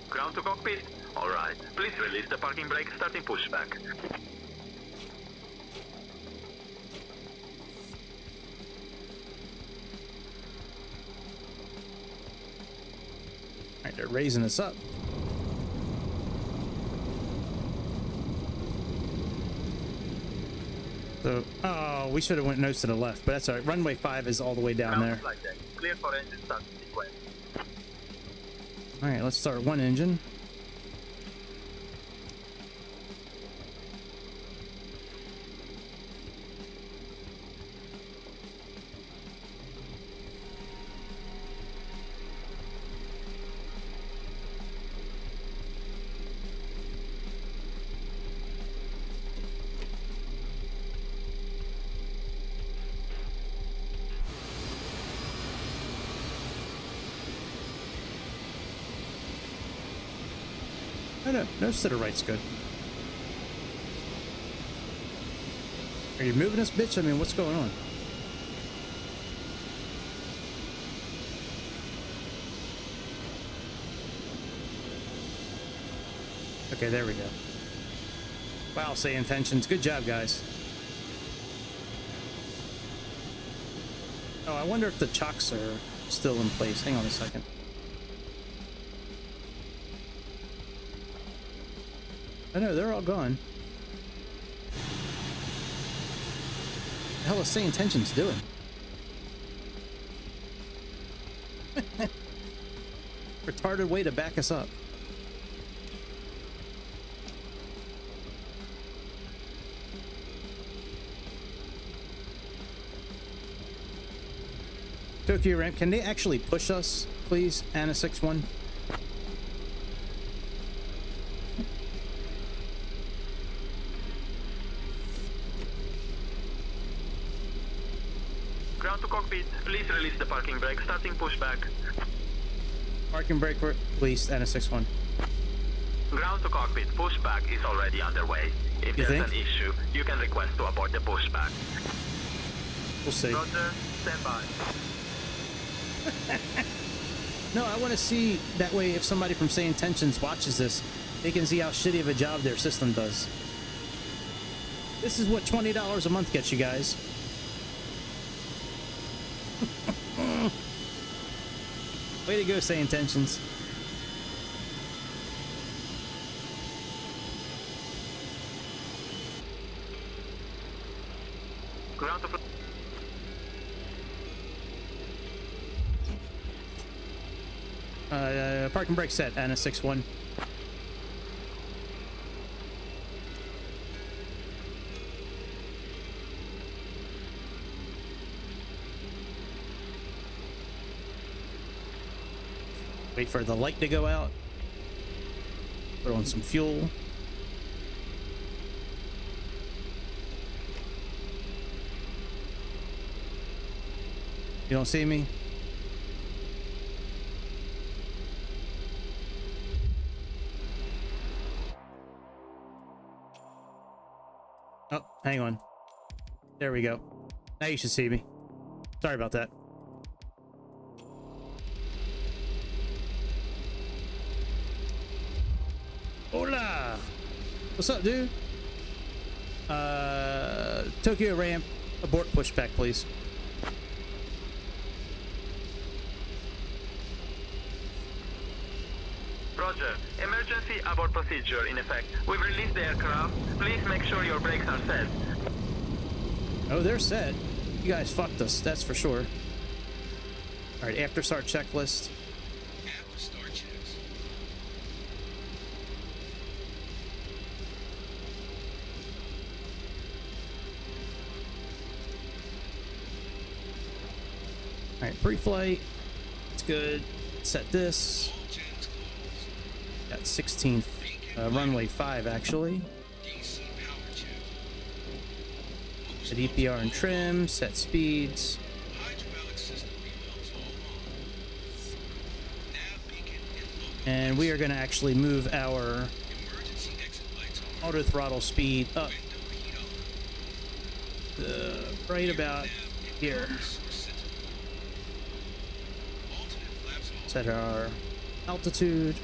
S8: Ground to cockpit. All right. Please release the parking brake starting pushback.
S1: All right, they're raising us up. So, oh, we should have went nose to the left, but that's all right. Runway 5 is all the way down
S8: Ground
S1: there.
S8: flight deck. Clear for engine start sequence.
S1: All right, let's start one engine. Oh, no, nose to the right's good. Are you moving us, bitch? I mean, what's going on? Okay, there we go. Wow, say intentions. Good job, guys. Oh, I wonder if the chocks are still in place. Hang on a second. Oh no, they're all gone. What the hell is Say Intentions doing? Retarded way to back us up. Tokyo ramp, can they actually push us, please? ANA61.
S8: Ground to cockpit, please release the parking brake, starting pushback.
S1: Parking brake released, ANA61.
S8: Ground to cockpit, pushback is already underway. If
S1: You
S8: there's
S1: think?
S8: an issue, you can request to abort the pushback.
S1: We'll see.
S8: Roger, stand by.
S1: No, I want to see, that way if somebody from Say Intentions watches this, they can see how shitty of a job their system does. This is what $20 a month gets you guys. Way to go, Say Intentions.
S8: Ground to
S1: Parking brake set, ANA61. Wait for the light to go out. Put on some fuel. You don't see me? Oh, hang on. There we go. Now you should see me. Sorry about that. Hola! What's up, dude? Tokyo ramp, abort pushback, please.
S8: Roger. Emergency abort procedure in effect. We've released the aircraft. Please make sure your brakes are set.
S1: Oh, they're set. You guys fucked us, that's for sure. Alright, after start checklist.
S2: After start checks.
S1: Alright, pre-flight. It's good. Set this.
S2: All gens closed.
S1: Got 16th. Runway 5, actually.
S2: DC power check.
S1: Set EPR and trim. Set speeds.
S2: Hydraulic system rebuilds all on. Nav beacon and low.
S1: And we are going to actually move our
S2: Emergency exit lights on.
S1: auto throttle speed up
S2: Window heat up.
S1: right about here.
S2: Alternate flaps off.
S1: Set our altitude.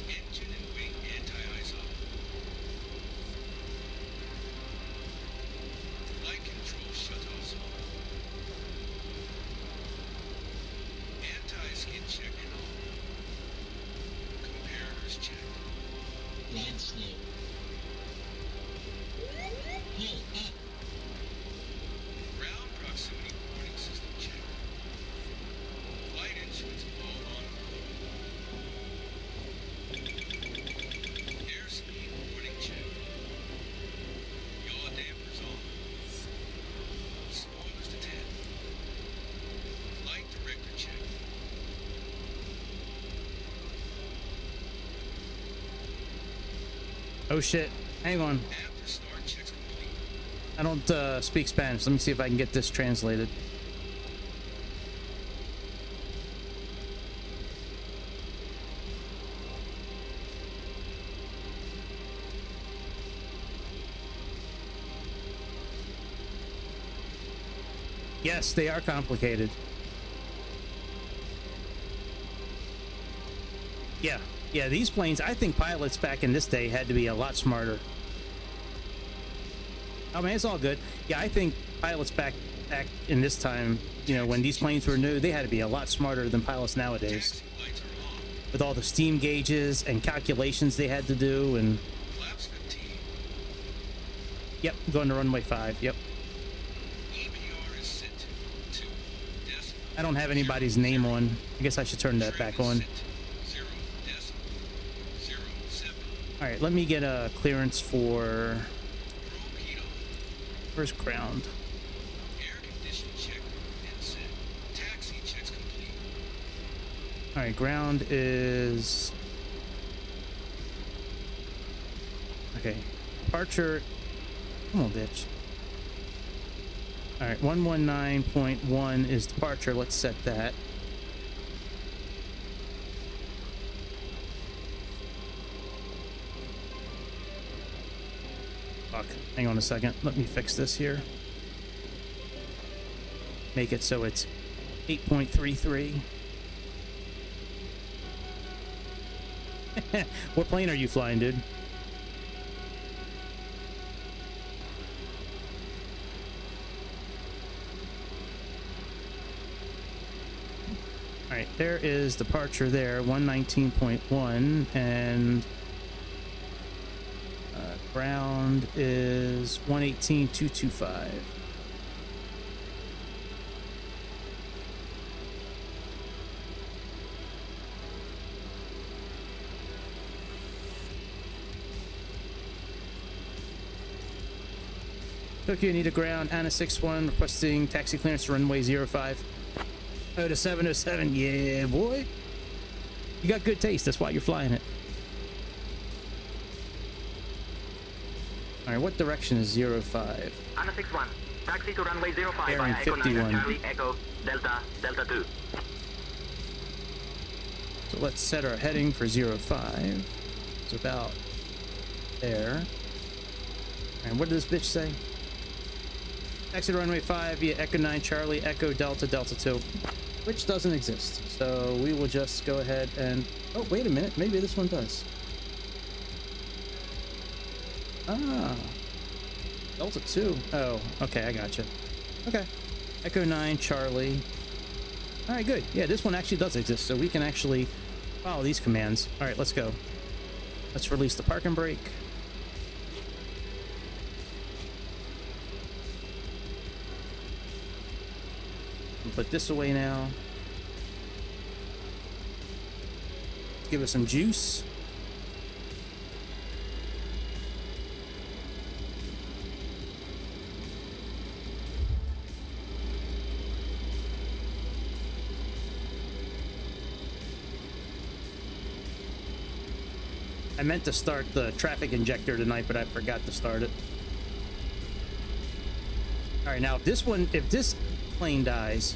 S2: Engine and wing anti-ice off. Flight control shutoffs on. Anti-skid check and on. Comparators checked.
S7: Line slow. Pull up.
S2: Ground proximity warning system check. Flight instruments all on. Airspeed warning check. Yaw dampers on. Spoilers to 10. Flight director check.
S1: Oh shit. Hang on.
S2: After start checks complete.
S1: I don't speak Spanish. Let me see if I can get this translated. Yes, they are complicated. Yeah, these planes, I think pilots back in this day had to be a lot smarter. I mean, it's all good. Yeah, I think pilots back in this time, you know, when these planes were new, they had to be a lot smarter than pilots nowadays.
S2: Taxi lights are on.
S1: With all the steam gauges and calculations they had to do, and
S2: Flaps 15.
S1: yep, going to runway 5. Yep.
S2: EPR is set to 2 decimal.
S1: I don't have anybody's name on. I guess I should turn that back on.
S2: 0 decimal 07.
S1: All right, let me get a clearance for
S2: Probe heat on.
S1: first ground.
S2: Air condition check and set.
S1: All right, ground is okay. Departure. Come on, bitch. All right, 119.1 is departure. Let's set that. Fuck. Hang on a second. Let me fix this here. Make it so it's 8.33. What plane are you flying, dude? All right, there is departure there, 119.1, and ground is 118.225. Tokyo, need a ground, ANA61, requesting taxi clearance to runway 05. Oh, to 707, yeah, boy. You got good taste, that's why you're flying it. All right, what direction is 05?
S5: ANA61, taxi to runway 05
S1: Bearing
S5: by Echo 9
S1: 51.
S5: Charlie Echo Delta Delta 2.
S1: So let's set our heading for 05. It's about there. And what did this bitch say? Taxi to runway 5 via Echo 9 Charlie Echo Delta Delta 2, which doesn't exist. So we will just go ahead and... Oh, wait a minute. Maybe this one does. Ah. Delta 2. Oh, okay. I gotcha. Okay. Echo 9 Charlie. All right, good. Yeah, this one actually does exist. So we can actually follow these commands. All right, let's go. Let's release the parking brake. Put this away now. Give us some juice. I meant to start the traffic injector tonight, but I forgot to start it. All right, now if this plane dies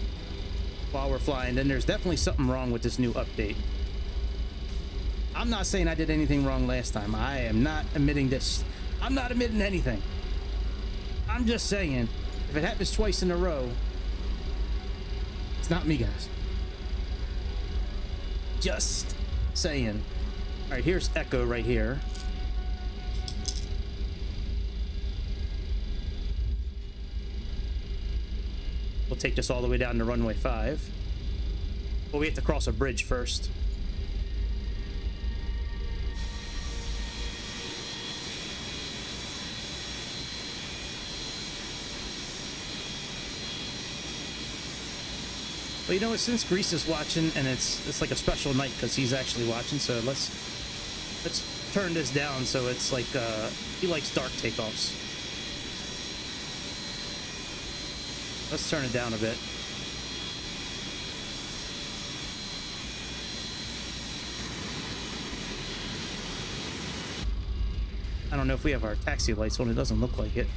S1: while we're flying, then there's definitely something wrong with this new update. I'm not saying I did anything wrong last time. I am not admitting this. I'm not admitting anything. I'm just saying, if it happens twice in a row, it's not me, guys. Just saying. All right, here's Echo right here. We'll take this all the way down to runway 5. But we have to cross a bridge first. Well, you know what? Since Grease is watching, and it's like a special night because he's actually watching, so let's turn this down so it's like he likes dark takeoffs. Let's turn it down a bit. I don't know if we have our taxi lights on. It doesn't look like it.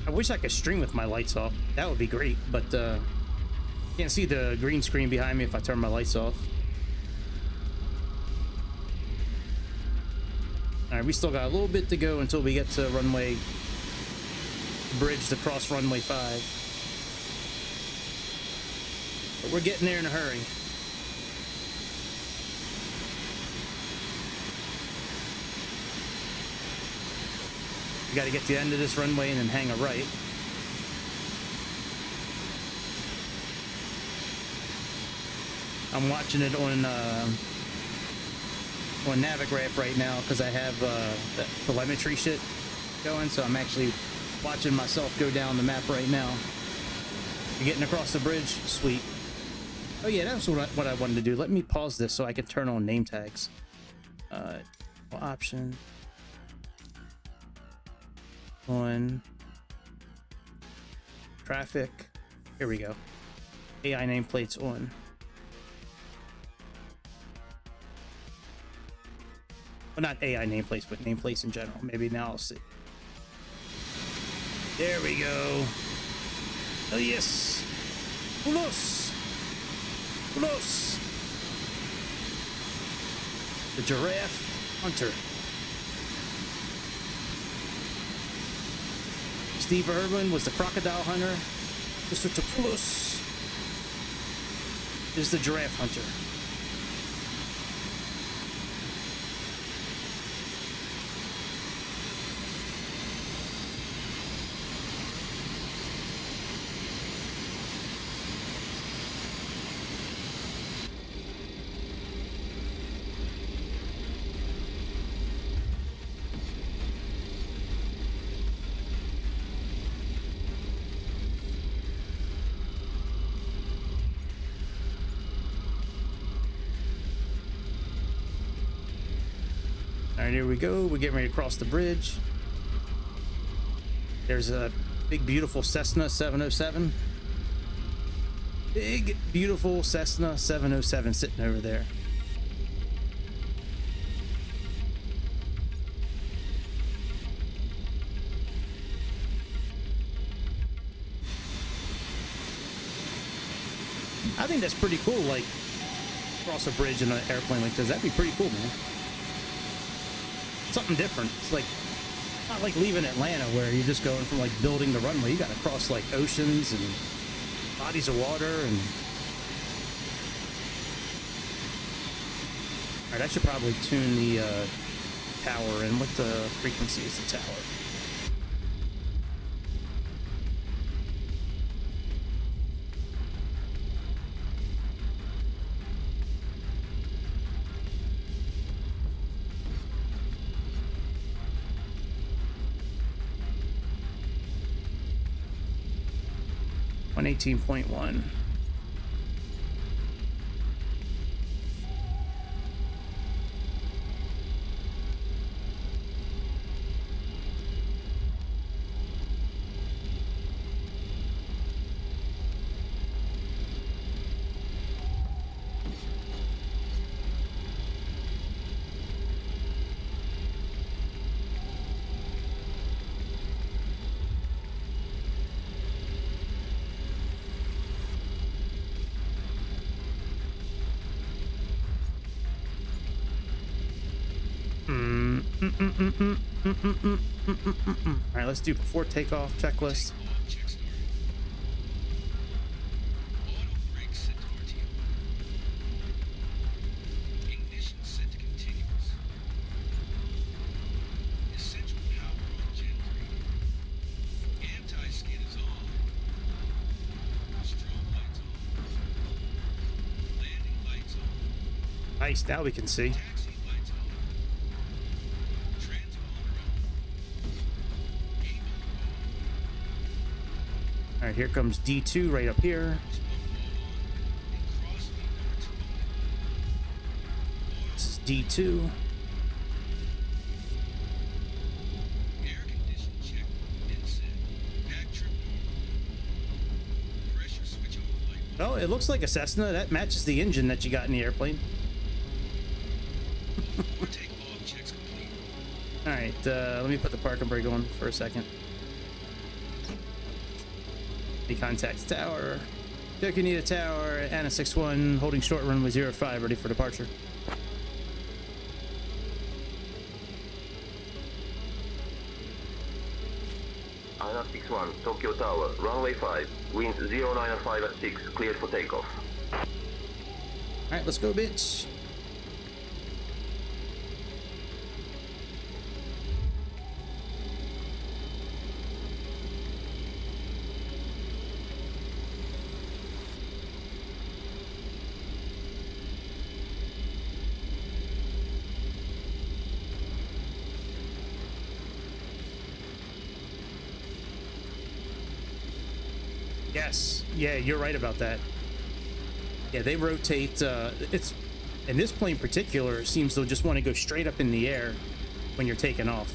S1: I wish I could stream with my lights off. That would be great, but can't see the green screen behind me if I turn my lights off. All right, we still got a little bit to go until we get to runway bridge to cross runway 5. But we're getting there in a hurry. We got to get to the end of this runway and then hang a right. I'm watching it on Navigraph right now because I have the telemetry shit going, so I'm actually watching myself go down the map right now. You're getting across the bridge? Sweet. Oh yeah, that's what I wanted to do. Let me pause this so I can turn on name tags. Option on traffic. Here we go. AI nameplates on. Well, not AI nameplates, but nameplates in general. Maybe now I'll see. There we go. Oh yes. Ulos. Ulos. The giraffe hunter. Steve Irwin was the crocodile hunter. Mr. Topoulos is the giraffe hunter. All right, here we go. We're getting ready to cross the bridge. There's a big, beautiful Cessna 707. Big, beautiful Cessna 707 sitting over there. I think that's pretty cool, like, cross a bridge in an airplane like this. That'd be pretty cool, man. Something different. It's like not like leaving Atlanta where you're just going from like building the runway. You got to cross like oceans and bodies of water and. All right, I should probably tune the tower and what the frequency is the tower. On 18.1. All right, let's do before takeoff checklist.
S2: Ignition set to continuous. Essential power on Gen 3. Anti-skid is on. Strobe lights on. Landing lights on.
S1: Nice, now we can see.
S2: Taxi lights on. Transponder on. Cable on.
S1: All right, here comes D2 right up here.
S2: Smoke wall on. And cross speed number 2 on.
S1: This is D2.
S2: Air condition check and set. Pack trip normal. Pressure switch on flight.
S1: Oh, it looks like a Cessna. That matches the engine that you got in the airplane.
S2: Before takeoff checks complete.
S1: All right, let me put the parking brake on for a second. He contacts tower. Tokyo Nita Tower, ANA61, holding short runway 05, ready for departure.
S5: ANA61, Tokyo Tower, runway 5, winds 095 at 6, cleared for takeoff.
S1: All right, let's go, bitch. Yes. Yeah, you're right about that. Yeah, they rotate. It's and this plane in particular seems to just want to go straight up in the air when you're taking off.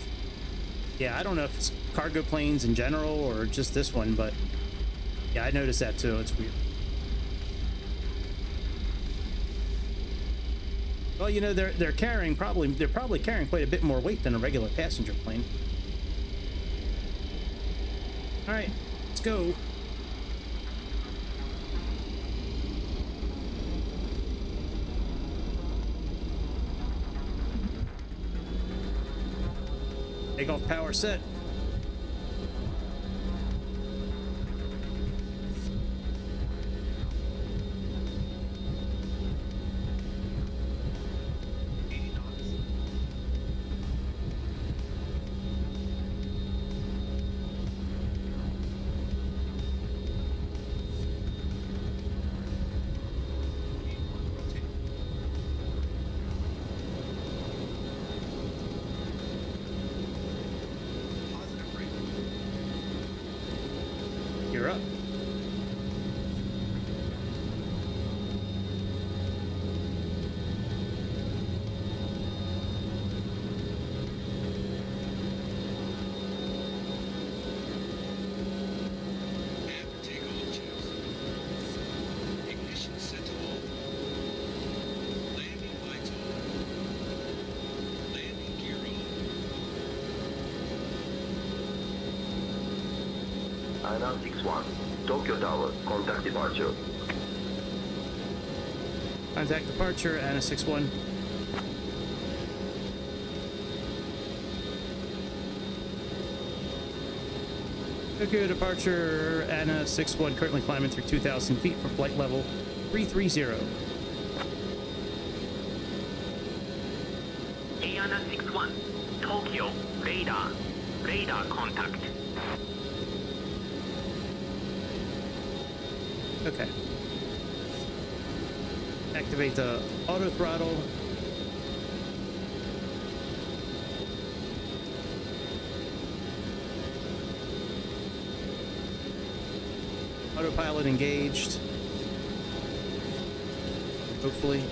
S1: Yeah, I don't know if it's cargo planes in general or just this one, but yeah, I noticed that too. It's weird. Well, you know, they're probably carrying quite a bit more weight than a regular passenger plane. All right, let's go. Takeoff power set. You're up.
S2: After takeoff checks. Ignition set to all. Landing lights on. Landing gear on.
S5: ANA61, Tokyo Tower, contact departure.
S1: Contact departure, ANA61. Tokyo departure, ANA61 currently climbing through 2,000 feet for flight level 330.
S5: ANA61, Tokyo, radar contact.
S1: Okay. Activate the auto throttle. Autopilot engaged. Hopefully.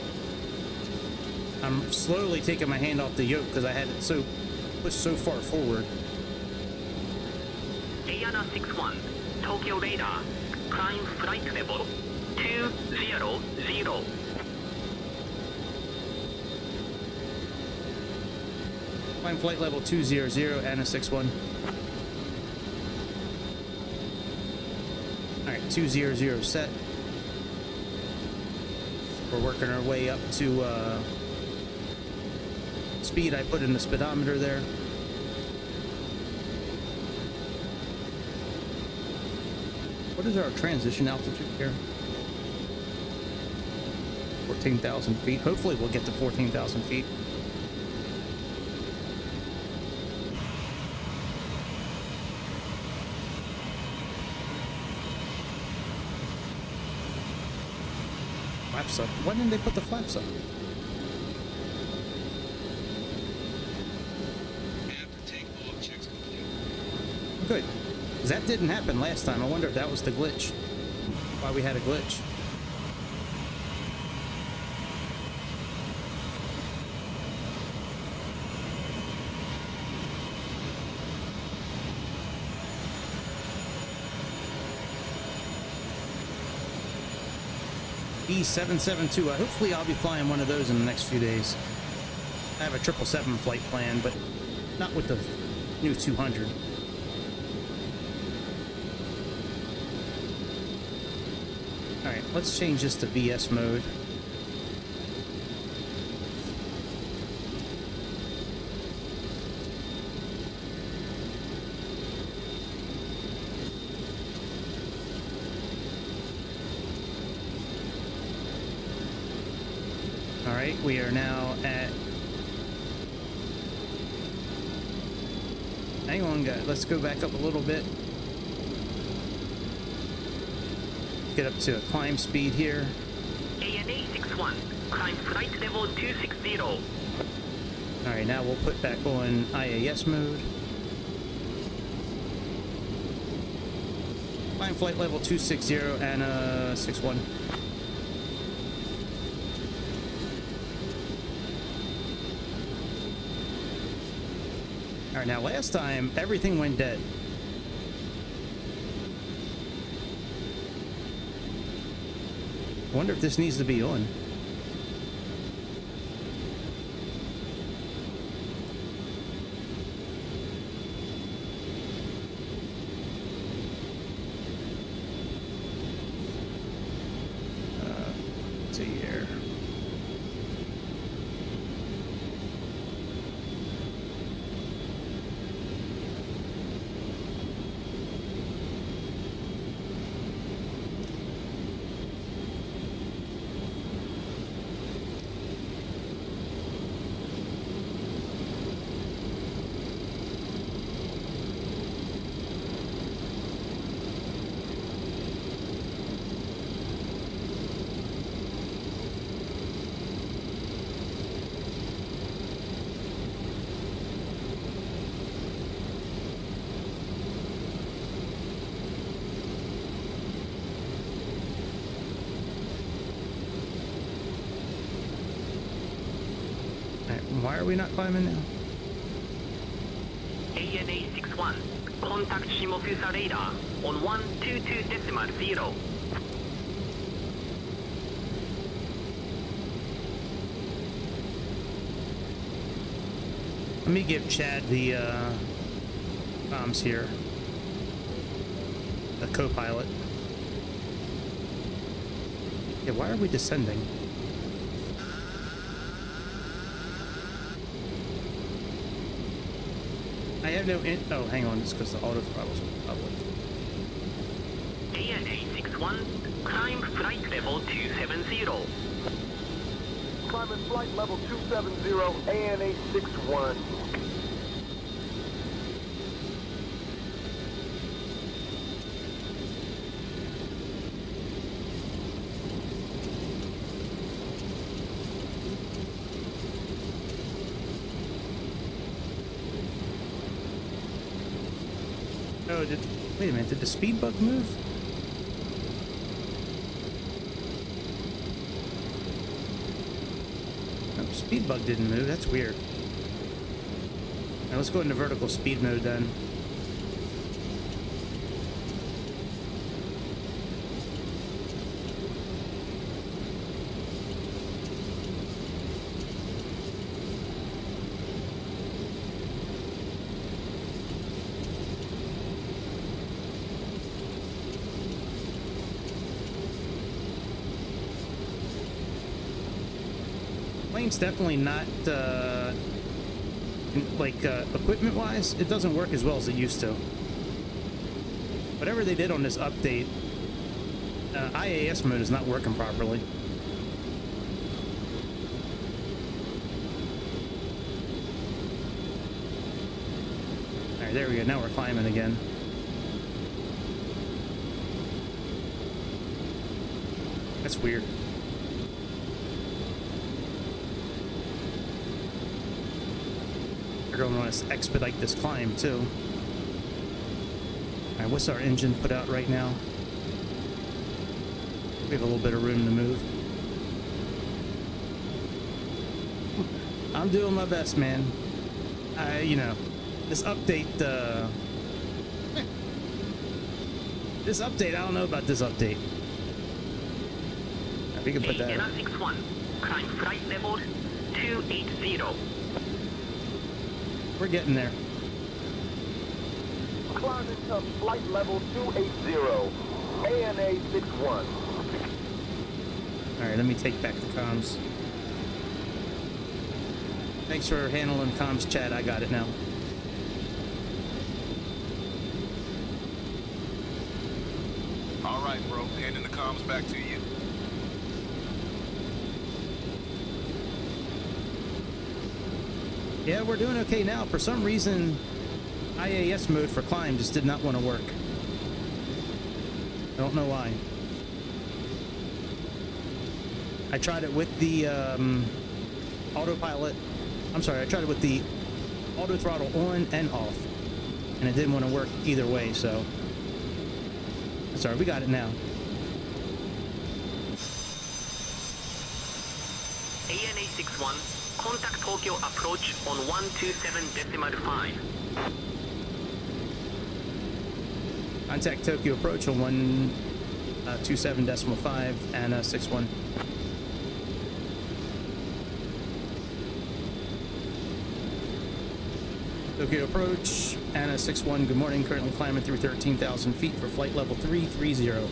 S1: I'm slowly taking my hand off the yoke because I had it pushed so far forward.
S5: ANA61, Tokyo radar, climb flight level 200.
S1: Climb flight level 200, ANA61. Alright, 200 set. We're working our way up to speed I put in the speedometer there. What is our transition altitude here? 14,000 feet. Hopefully we'll get to 14,000 feet. Flaps up. Why didn't they put the flaps up?
S2: After takeoff checks complete.
S1: Good. 'Cause that didn't happen last time. I wonder if that was the glitch. Why we had a glitch. B727-2. Hopefully I'll be flying one of those in the next few days. I have a 777 flight plan, but not with the new 200. Alright, let's change this to VS mode. Alright, we are now at... Hang on, guys. Let's go back up a little bit. Get up to a climb speed here.
S5: ANA61, climb flight level 260.
S1: Alright, now we'll put back on IAS mode. Climb flight level 260, ANA61. All right, now last time everything went dead. I wonder if this needs to be on. Let's see here. Why are we not climbing now?
S5: ANA61, contact Shimofusa radar on 122.0.
S1: Let me give Chad the comms here. The co-pilot. Yeah, why are we descending? I have no oh, hang on, it's because the auto throttle's public.
S5: ANA61, climb flight level 270.
S9: Climbing flight level 270, ANA61.
S1: Oh, wait a minute, did the speed bug move? No, speed bug didn't move, that's weird. Now let's go into vertical speed mode then. Plane's definitely not equipment wise, it doesn't work as well as it used to. Whatever they did on this update, IAS mode is not working properly. Alright, there we go, now we're climbing again. That's weird. We're going to want to expedite this climb too. Alright, what's our engine put out right now? We have a little bit of room to move. I'm doing my best, man. You know, this update, I don't know about this update. We can put that in.
S5: ANA61, climb flight level 280.
S1: We're getting there.
S9: Climbing to flight level 280, ANA61.
S1: Alright, let me take back the comms. Thanks for handling comms, Chad. I got it now.
S10: All right, bro. Handing the comms back to you.
S1: Yeah, we're doing okay now. For some reason, IAS mode for climb just did not want to work. I don't know why. I tried it with the autopilot. I'm sorry, I tried it with the auto throttle on and off, and it didn't want to work either way, so that's start. We got it now.
S5: ANA61, contact Tokyo approach on 127.5.
S1: Contact Tokyo approach on 127.5, ANA61. Tokyo approach, ANA61, good morning. Currently climbing through 13,000 feet for flight level 330.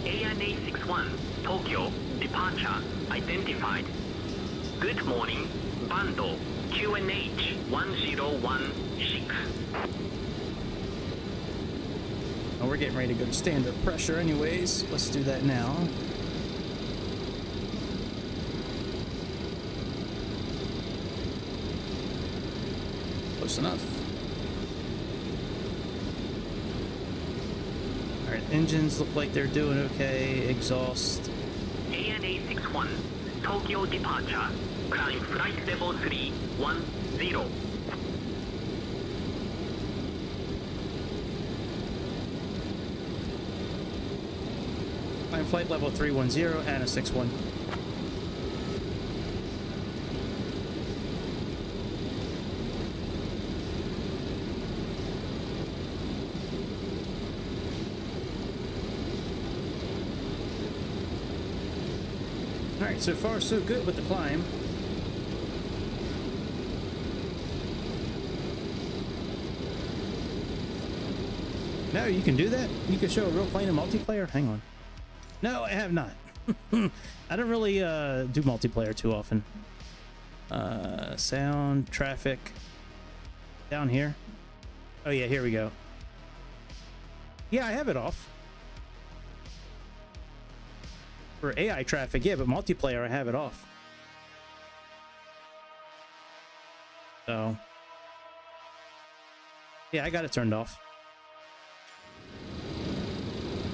S5: ANA61, Tokyo, departure, identified. Good morning, Bando, QNH 1016.
S1: Oh, we're getting ready to go to standard pressure anyways. Let's do that now. Close enough. All right, engines look like they're doing okay. Exhaust.
S5: ANA61, Tokyo departure, climb flight level 310.
S1: Climb flight level 310, ANA61. Alright, so far so good with the climb. No, you can do that? You can show a real plane in multiplayer? Hang on. No, I have not. I don't really do multiplayer too often. Sound, traffic. Down here. Oh yeah, here we go. Yeah, I have it off. For AI traffic, yeah, but multiplayer, I have it off. So, yeah, I got it turned off.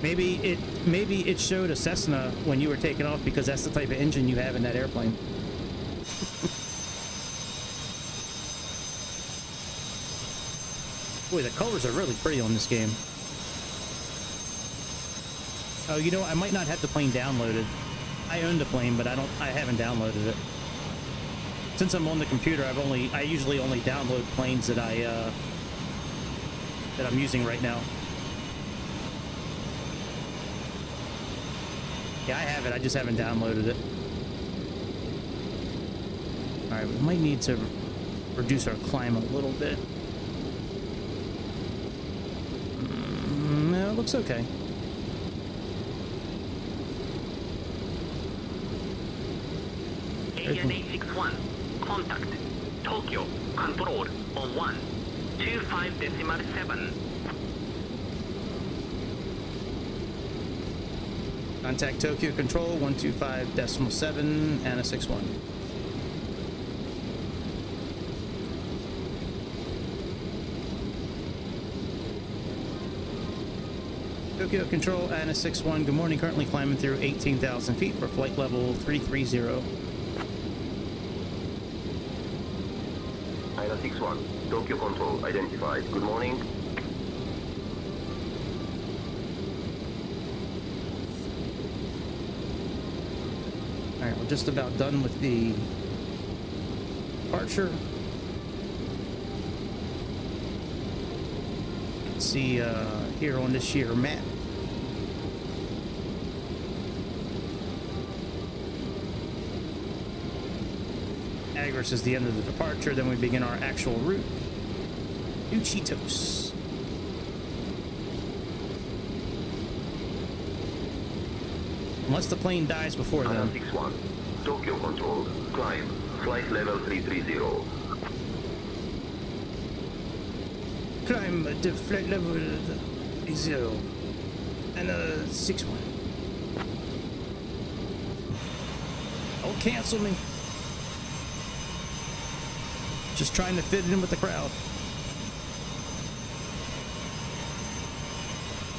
S1: Maybe it showed a Cessna when you were taking off because that's the type of engine you have in that airplane. Boy, the colors are really pretty on this game. Oh, you know, I might not have the plane downloaded. I own the plane, but I haven't downloaded it. Since I'm on the computer, I usually only download planes that I'm using right now. Yeah, I have it. I just haven't downloaded it. All right, we might need to reduce our climb a little bit. No, it looks okay.
S5: ANA61, contact Tokyo, control on 125.7.
S1: Contact Tokyo Control 125.7, ANA61. Tokyo Control, ANA61, good morning. Currently climbing through 18,000 feet for flight level 330.
S9: ANA61, Tokyo Control identified. Good morning.
S1: All right, we're just about done with the departure. You can see here on this year map. Agris is the end of the departure, then we begin our actual route to Chitose. Unless the plane dies before then.
S9: ANA61, Tokyo Control, climb, flight level 330.
S1: Climb to flight level 0. ANA61. Don't cancel me. Just trying to fit it in with the crowd.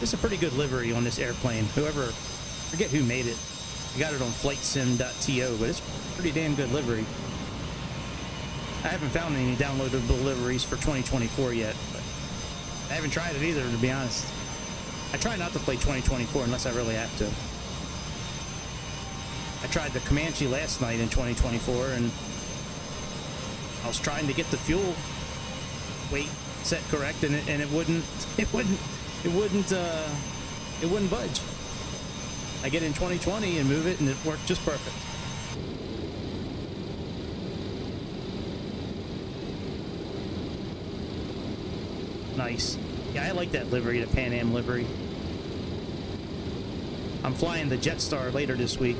S1: It's a pretty good livery on this airplane. Forget who made it. I got it on flightsim.to, but it's pretty damn good livery. I haven't found any downloadable liveries for 2024 yet, but I haven't tried it either, to be honest. I try not to play 2024 unless I really have to. I tried the Comanche last night in 2024, and I was trying to get the fuel weight set correct, and it wouldn't budge. I get in 2020 and move it, and it worked just perfect. Nice. Yeah, I like that livery, the Pan Am livery. I'm flying the Jetstar later this week,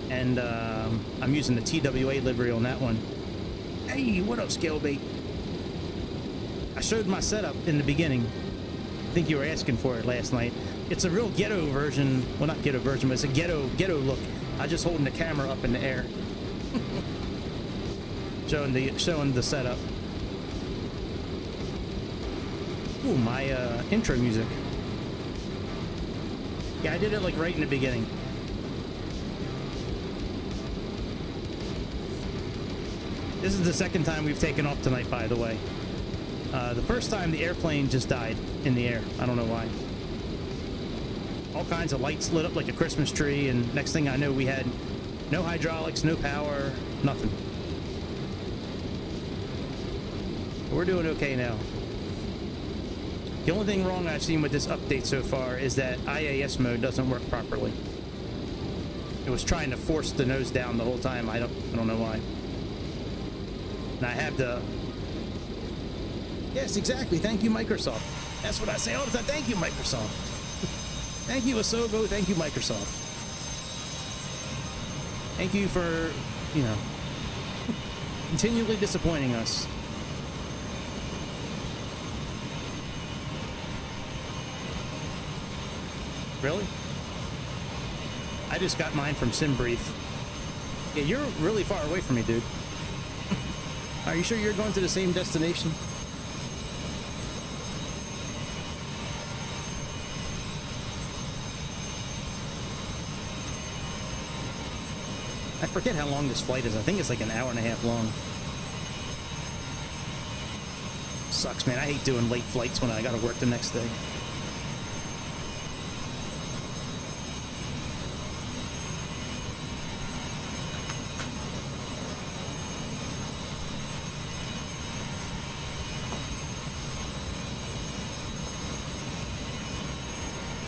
S1: and I'm using the TWA livery on that one. Hey, what up, Scalebait? I showed my setup in the beginning. I think you were asking for it last night. It's a real ghetto version. Well, not ghetto version, but it's a ghetto look. I'm just holding the camera up in the air, showing the setup. Ooh, my intro music. Yeah, I did it like right in the beginning. This is the second time we've taken off tonight, by the way. The first time the airplane just died in the air. I don't know why. All kinds of lights lit up like a Christmas tree, and next thing I know, we had no hydraulics, no power, nothing. We're doing okay now. The only thing wrong I've seen with this update so far is that IAS mode doesn't work properly. It was trying to force the nose down the whole time. I don't know why. And I have the... Yes, exactly. Thank you, Microsoft. That's what I say all the time. Thank you, Microsoft. Thank you, Asobo. Thank you, Microsoft. Thank you for, you know, continually disappointing us. Really? I just got mine from SimBrief. Yeah, you're really far away from me, dude. Are you sure you're going to the same destination? I forget how long this flight is. I think it's like an hour and a half long. Sucks, man. I hate doing late flights when I gotta work the next day.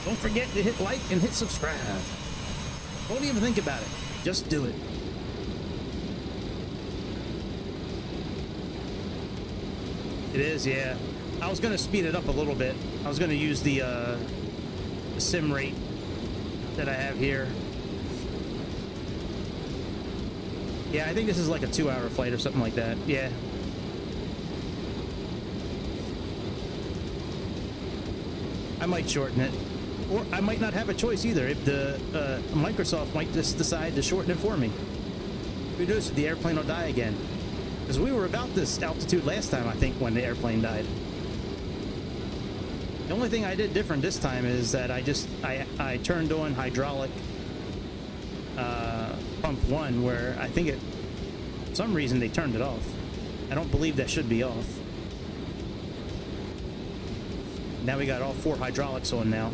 S1: Don't forget to hit like and hit subscribe. Don't even think about it. Just do it. It is, yeah. I was going to speed it up a little bit. I was going to use the sim rate that I have here. Yeah, I think this is like a 2-hour flight or something like that. Yeah. I might shorten it. Or I might not have a choice either. If the Microsoft might just decide to shorten it for me. Who knows if the airplane will die again? Because we were about this altitude last time, I think, when the airplane died. The only thing I did different this time is that I turned on hydraulic pump 1, where I think for some reason they turned it off. I don't believe that should be off. Now we got all 4 hydraulics on now.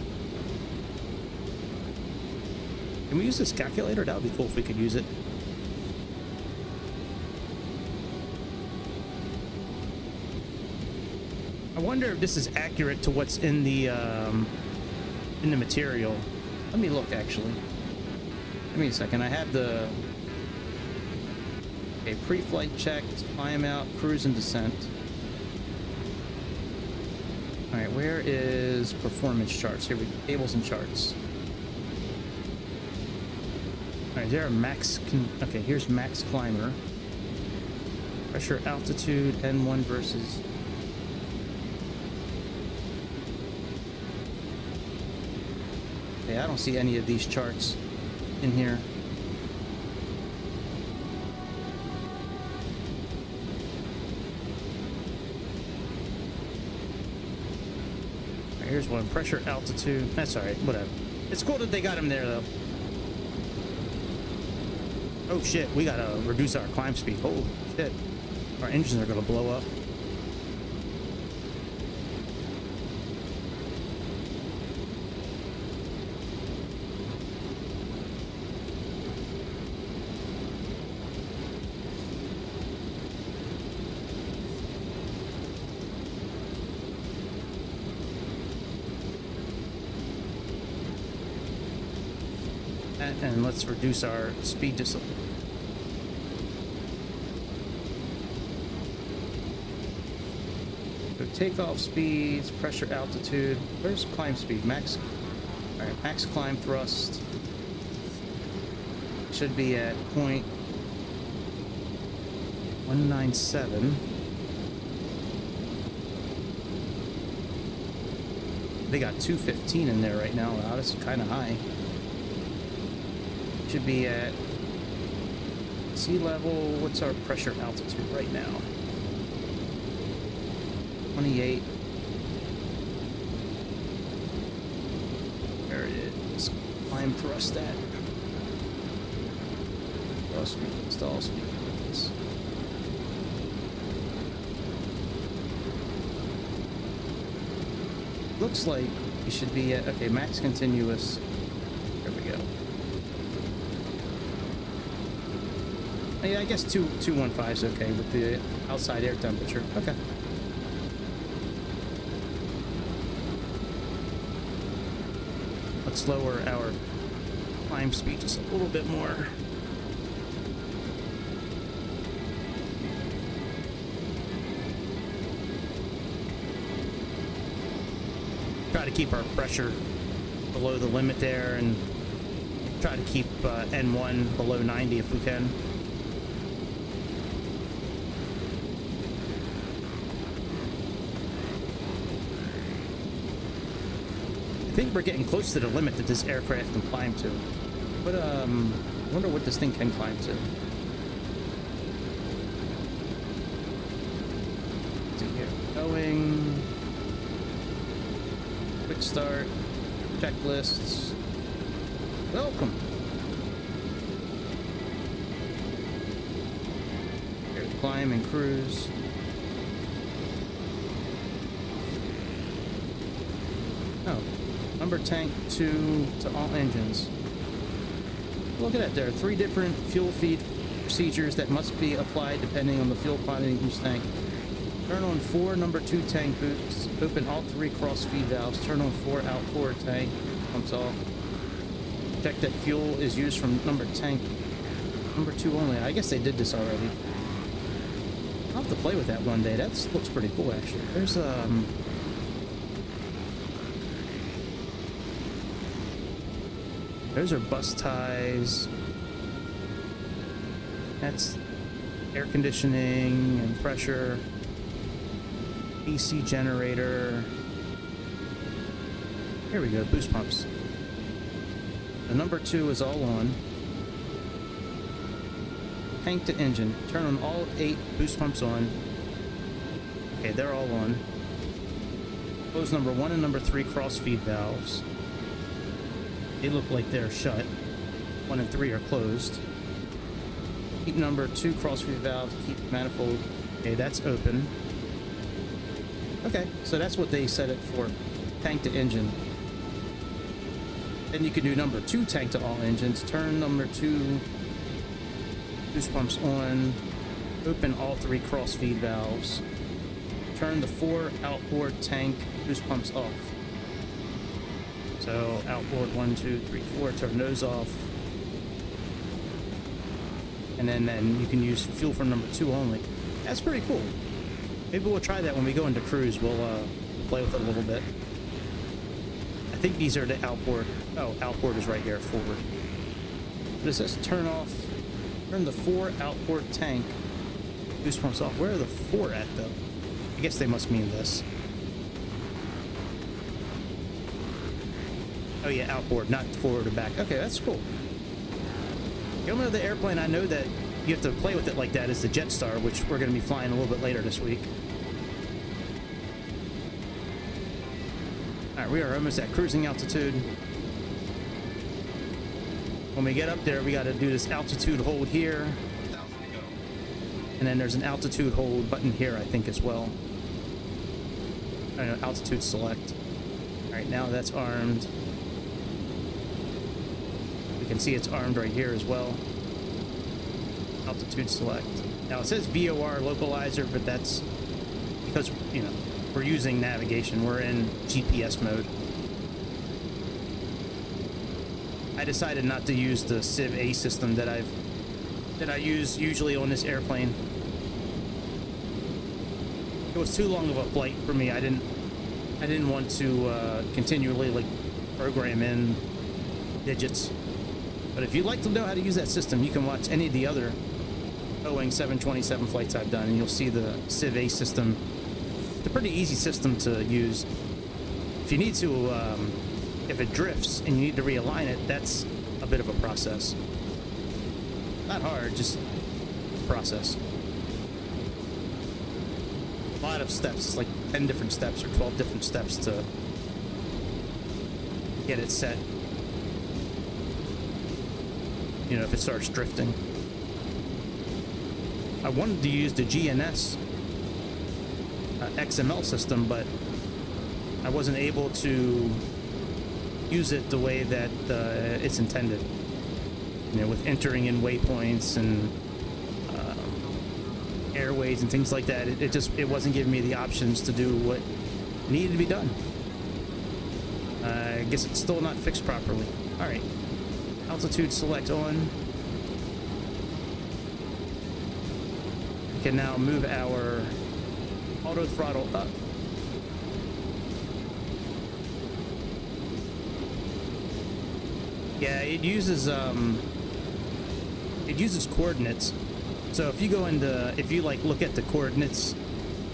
S1: Can we use this calculator? That would be cool if we could use it. I wonder if this is accurate to what's in the material. Let me look, actually. Give me a second. I have the... Okay, pre-flight checked, climb out, cruise and descent. Alright, where is performance charts? Here we go. Tables and charts. Alright, there are max... Okay, here's max climber. Pressure, altitude, N1 versus... Okay, I don't see any of these charts in here. Alright, here's one. Pressure, altitude. That's alright, whatever. It's cool that they got him there, though. Oh shit, we gotta reduce our climb speed. Holy shit. Our engines are going to blow up. And let's reduce our speed just a little. So takeoff speeds, pressure, altitude. Where's climb speed? Max. All right, max climb thrust should be at 0.197. They got 215 in there right now. Wow, that's kind of high. Should be at sea level. What's our pressure altitude right now? 28. There it is. Climb thrust at. Stall speed. Stall speed. Looks like we should be at, okay, max continuous. There we go. Yeah, I guess 215 is okay with the outside air temperature. Okay. Let's lower our climb speed just a little bit more. Try to keep our pressure below the limit there and try to keep N1 below 90 if we can. I think we're getting close to the limit that this aircraft can climb to. But I wonder what this thing can climb to. See here. Going. Quick start. Checklists. Welcome. Here, climb and cruise. Oh. Number tank 2 to all engines. Look at that, there are 3 different fuel feed procedures that must be applied depending on the fuel quantity in each tank. Turn on 4 number 2 tank boots. Open all 3 cross feed valves. Turn on 4 outboard tank. Pumps off. Check that fuel is used from number tank number 2 only. I guess they did this already. I'll have to play with that one day. That looks pretty cool, actually. Those are bus ties. That's air conditioning and pressure. AC generator. Here we go, boost pumps. The number 2 is all on. Tank to engine. Turn on all 8 boost pumps on. Okay, they're all on. Close number 1 and number 3 cross feed valves. They look like they're shut. 1 and 3 are closed. Keep number 2 cross feed valve. Keep manifold. Okay, that's open. Okay, so that's what they set it for. Tank to engine. Then you can do number 2 tank to all engines. Turn number 2 boost pumps on. Open all 3 cross feed valves. Turn the 4 outboard tank boost pumps off. So outboard 1, 2, 3, 4, turn those off. And then you can use fuel for number 2 only. That's pretty cool. Maybe we'll try that when we go into cruise. We'll play with it a little bit. I think these are the outboard. Oh, outboard is right here, forward. What is this? Turn the 4 outboard tank boost pumps off. Where are the 4 at, though? I guess they must mean this. Oh yeah, outboard, not forward or back. Okay, that's cool. The only other airplane I know that you have to play with it like that is the Jetstar, which we're going to be flying a little bit later this week. Alright, we are almost at cruising altitude. When we get up there, we got to do this altitude hold here. And then there's an altitude hold button here, I think, as well. I don't know, altitude select. All right, now that's armed. We can see it's armed right here as well. Altitude select. Now it says VOR localizer, but that's because, you know, we're using navigation. We're in GPS mode. I decided not to use the Civ A system that I use usually on this airplane. It was too long of a flight for me. I didn't want to continually like program in digits. But if you'd like to know how to use that system, you can watch any of the other Boeing 727 flights I've done, and you'll see the Civ A system. It's a pretty easy system to use. If you need to, if it drifts and you need to realign it, that's a bit of a process. Not hard, just process. A lot of steps. It's like 10 different steps or 12 different steps to get it set. You know, if it starts drifting. I wanted to use the GNS XML system, but I wasn't able to use it the way that it's intended. You know, with entering in waypoints and airways and things like that, it wasn't giving me the options to do what needed to be done. I guess it's still not fixed properly. All right, altitude select on. We can now move our auto throttle up. Yeah, it uses coordinates. So if you go if you like look at the coordinates,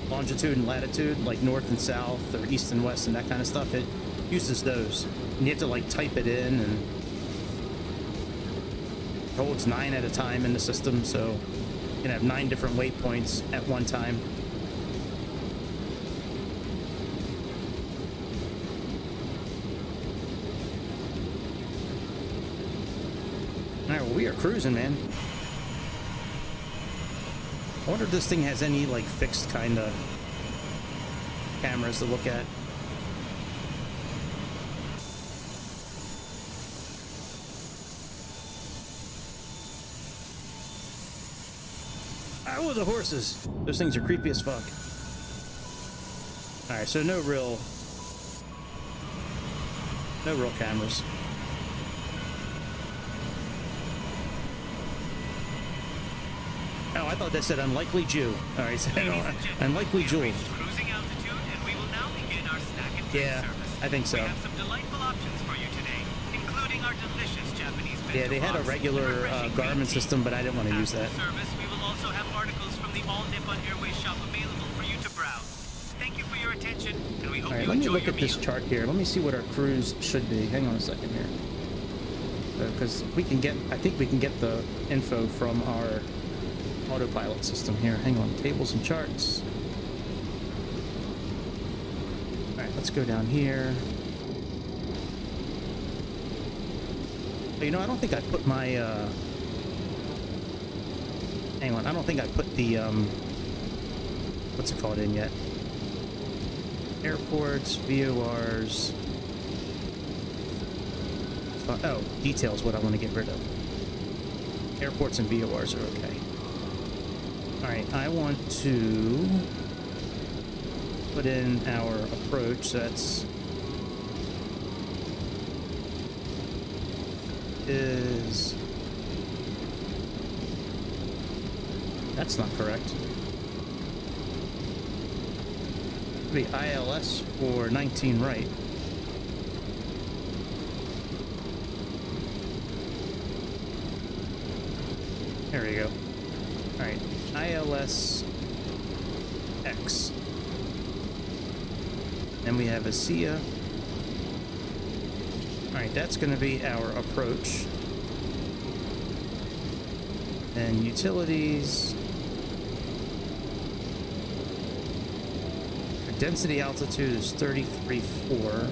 S1: longitude and latitude, like north and south or east and west and that kind of stuff, it uses those. And you have to like type it in, and it holds 9 at a time in the system, so you can have 9 different waypoints at one time. All right, well, we are cruising, man. I wonder if this thing has any like fixed kind of cameras to look at. Oh, the horses. Those things are creepy as fuck. All right, so no real cameras. Oh, I thought that said unlikely Jew. All right, so unlikely Jew.
S6: Cruising altitude, and we will now begin our snack and drink
S1: Yeah,
S6: service.
S1: I think so.
S6: We have some delightful options for you today, including our delicious Japanese bento
S1: Yeah, they had a
S6: box,
S1: regular
S6: refreshing
S1: Garmin
S6: green tea.
S1: system, but I didn't want to use
S6: After
S1: that.
S6: the service, we will also have articles from the All Nippon Airways shop available for you to browse. Thank you for your attention, and we hope
S1: All right,
S6: you
S1: let me
S6: enjoy
S1: look
S6: your
S1: at this
S6: meal.
S1: chart here. Let me see what our cruise should be. Hang on a second here. Because I think we can get the info from our autopilot system here. Hang on, tables and charts. All right, let's go down here. Oh, you know, I don't think I put my, hang on, I don't think I put the, what's it called in yet? Airports, VORs. Oh, details, what I want to get rid of. Airports and VORs are okay. Alright, I want to put in our approach, so that's not correct. It'll be ILS for 19 right. There we go. Alright, ILS X. Then we have ASIA. Alright, that's going to be our approach. And utilities. Our density altitude is 33.4.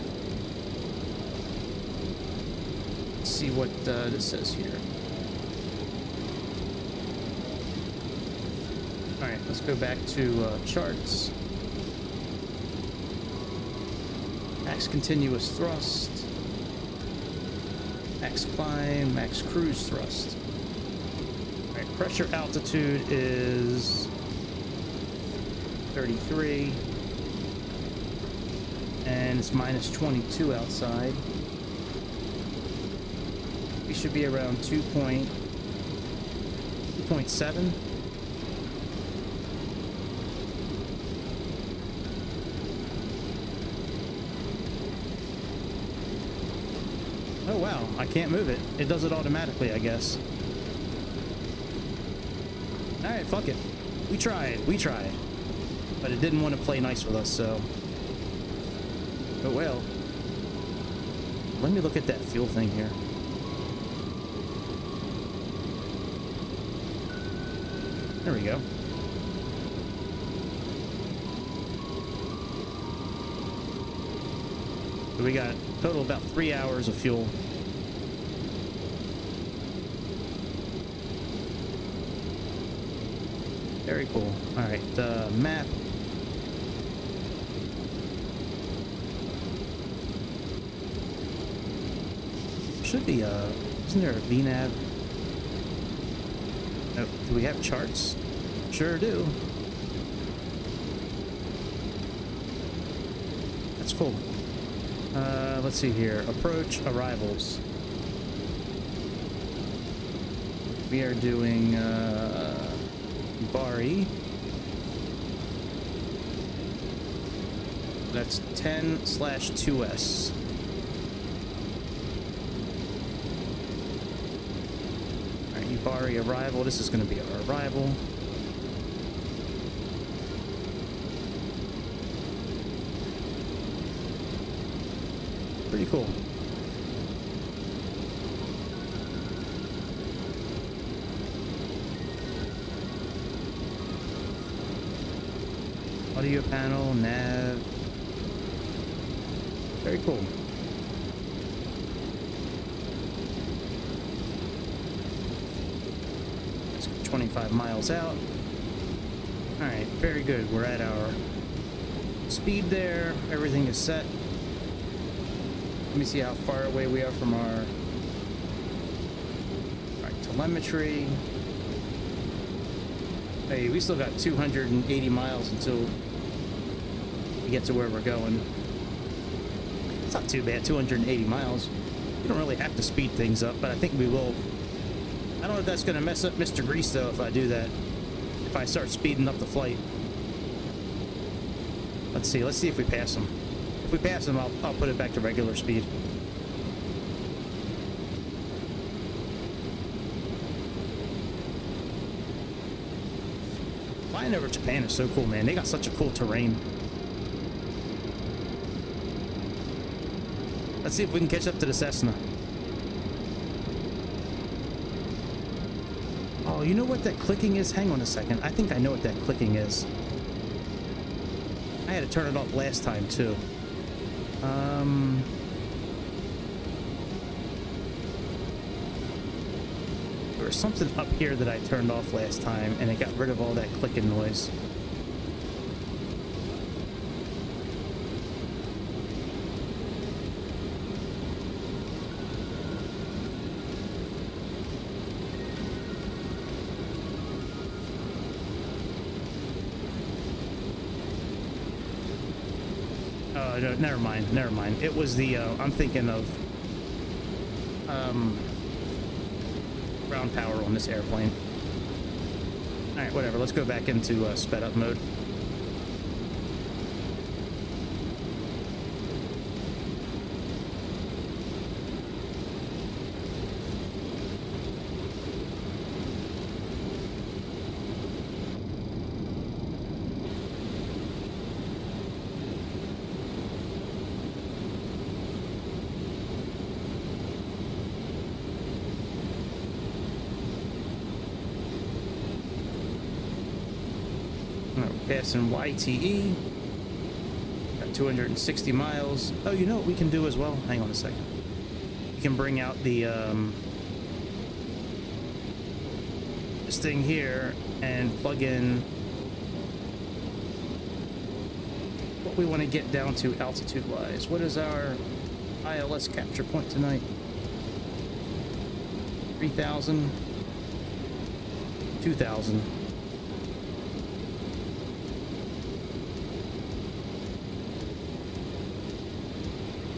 S1: Let's see what this says here. let's go back to charts. Max continuous thrust. Max climb, max cruise thrust. Alright, pressure altitude is 33. And it's minus 22 outside. We should be around 2.7. Oh wow, I can't move it. It does it automatically, I guess. Alright, fuck it. We tried. But it didn't want to play nice with us, so... Oh well. Let me look at that fuel thing here. There we go. So we got total about 3 hours of fuel. Very cool. All right, the map. Should be isn't there a VNAV? Oh, do we have charts? Sure do. That's cool. Let's see here. Approach arrivals. We are doing Bari. That's 10/2S. Alright, Bari arrival. This is going to be our arrival. Pretty cool. Audio panel, nav. Very cool. Let's go 25 miles out. Alright, very good. We're at our speed there. Everything is set. Let me see how far away we are from our telemetry. Hey, we still got 280 miles until we get to where we're going. It's not too bad, 280 miles. You don't really have to speed things up, but I think we will. I don't know if that's going to mess up Mr. Grease, though, if I do that. If I start speeding up the flight. Let's see if we pass him. If we pass him, I'll put it back to regular speed. Flying over Japan is so cool, man. They got such a cool terrain. Let's see if we can catch up to the Cessna. Oh, you know what that clicking is? Hang on a second. I think I know what that clicking is. I had to turn it off last time, too. There was something up here that I turned off last time, and it got rid of all that clicking noise. No, never mind. It was the, I'm thinking of, ground power on this airplane. Alright, whatever, let's go back into, sped up mode. Passing YTE. Got 260 miles. Oh, you know what we can do as well? Hang on a second. We can bring out the this thing here and plug in we want to get down to altitude wise. What is our ILS capture point tonight? 3,000, 2,000.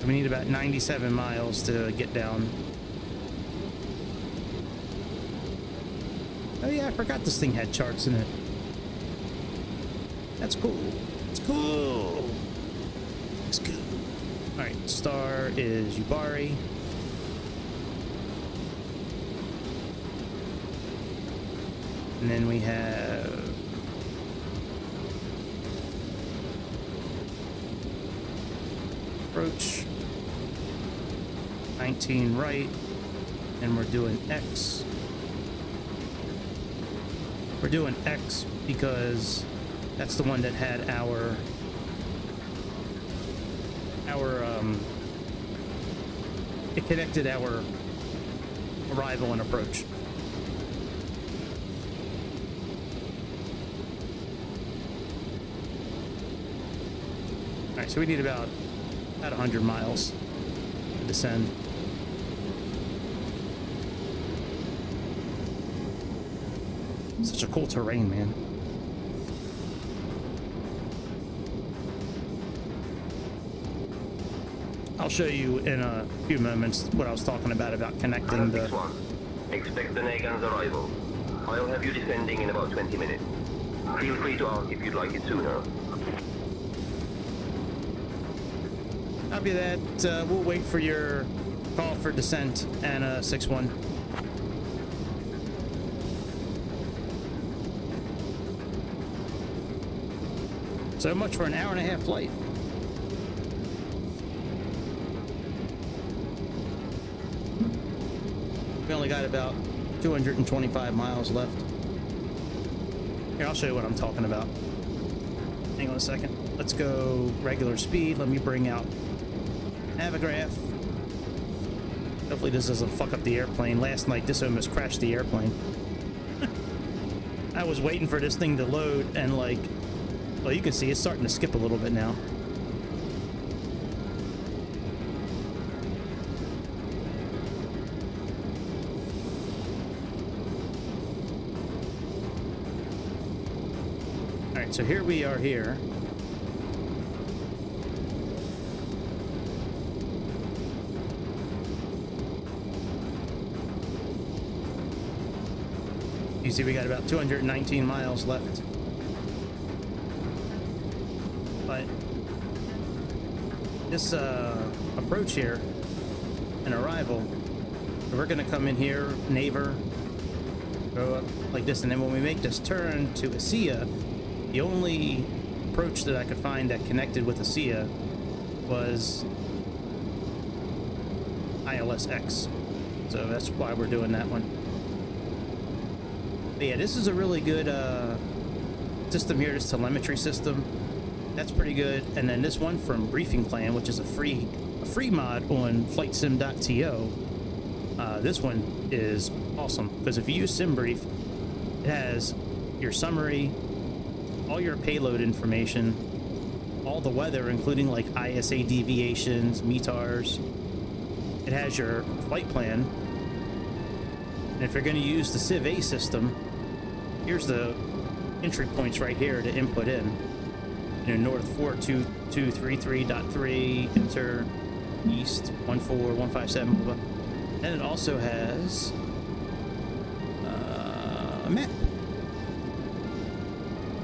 S1: We need about 97 miles to get down. Oh yeah, I forgot this thing had charts in it. That's cool. It's cool. It's cool. All right, star is Yubari. And then we have approach 19 right, and we're doing X. We're doing X because that's the one that had our it connected our arrival and approach. All right, so we need about 100 miles to descend. Such a cool terrain, man. I'll show you in a few moments what I was talking about connecting the...
S5: Expect the Nagan's arrival. I'll have you descending in about 20 minutes. Feel free to ask if you'd like it sooner.
S1: Copy that. We'll wait for your call for descent, ANA61. So much for an hour-and-a-half flight. We only got about 225 miles left. Here, I'll show you what I'm talking about. Hang on a second. Let's go regular speed. Let me bring out Navigraph. Hopefully this doesn't fuck up the airplane. Last night, this almost crashed the airplane. I was waiting for this thing to load, and like, well, you can see it's starting to skip a little bit now. All right, so here we are here. You see we got about 219 miles left. But this approach here and arrival, we're gonna come in here, Naver, go up like this, and then when we make this turn to ASIA, the only approach that I could find that connected with ASIA was ILS-X. So that's why we're doing that one. But yeah, this is a really good system here, this telemetry system. That's pretty good. And then this one from Briefing Plan, which is a free mod on flightsim.to. This one is awesome because if you use SimBrief, it has your summary, all your payload information, all the weather, including like ISA deviations, METARs. It has your flight plan. And if you're going to use the Civ A system, here's the entry points right here to input in. You know, north 42233.3, enter east 14157, blah, blah. And it also has a map.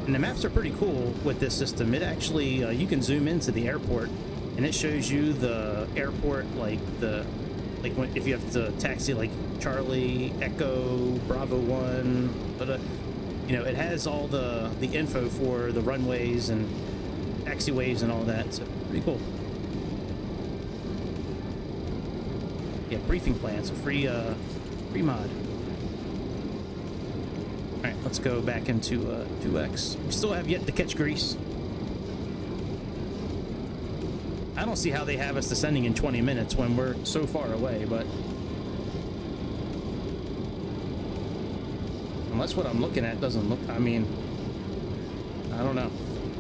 S1: And the maps are pretty cool with this system. It actually, you can zoom into the airport, and it shows you the airport, like if you have to taxi, like Charlie, Echo, Bravo 1, but you know, it has all the info for the runways and taxiways and all that. So pretty cool. Yeah, Briefing Plan. It's a free mod. All right, let's go back into 2X. We still have yet to catch grease. I don't see how they have us descending in 20 minutes when we're so far away, but unless what I'm looking at doesn't look, I mean, I don't know.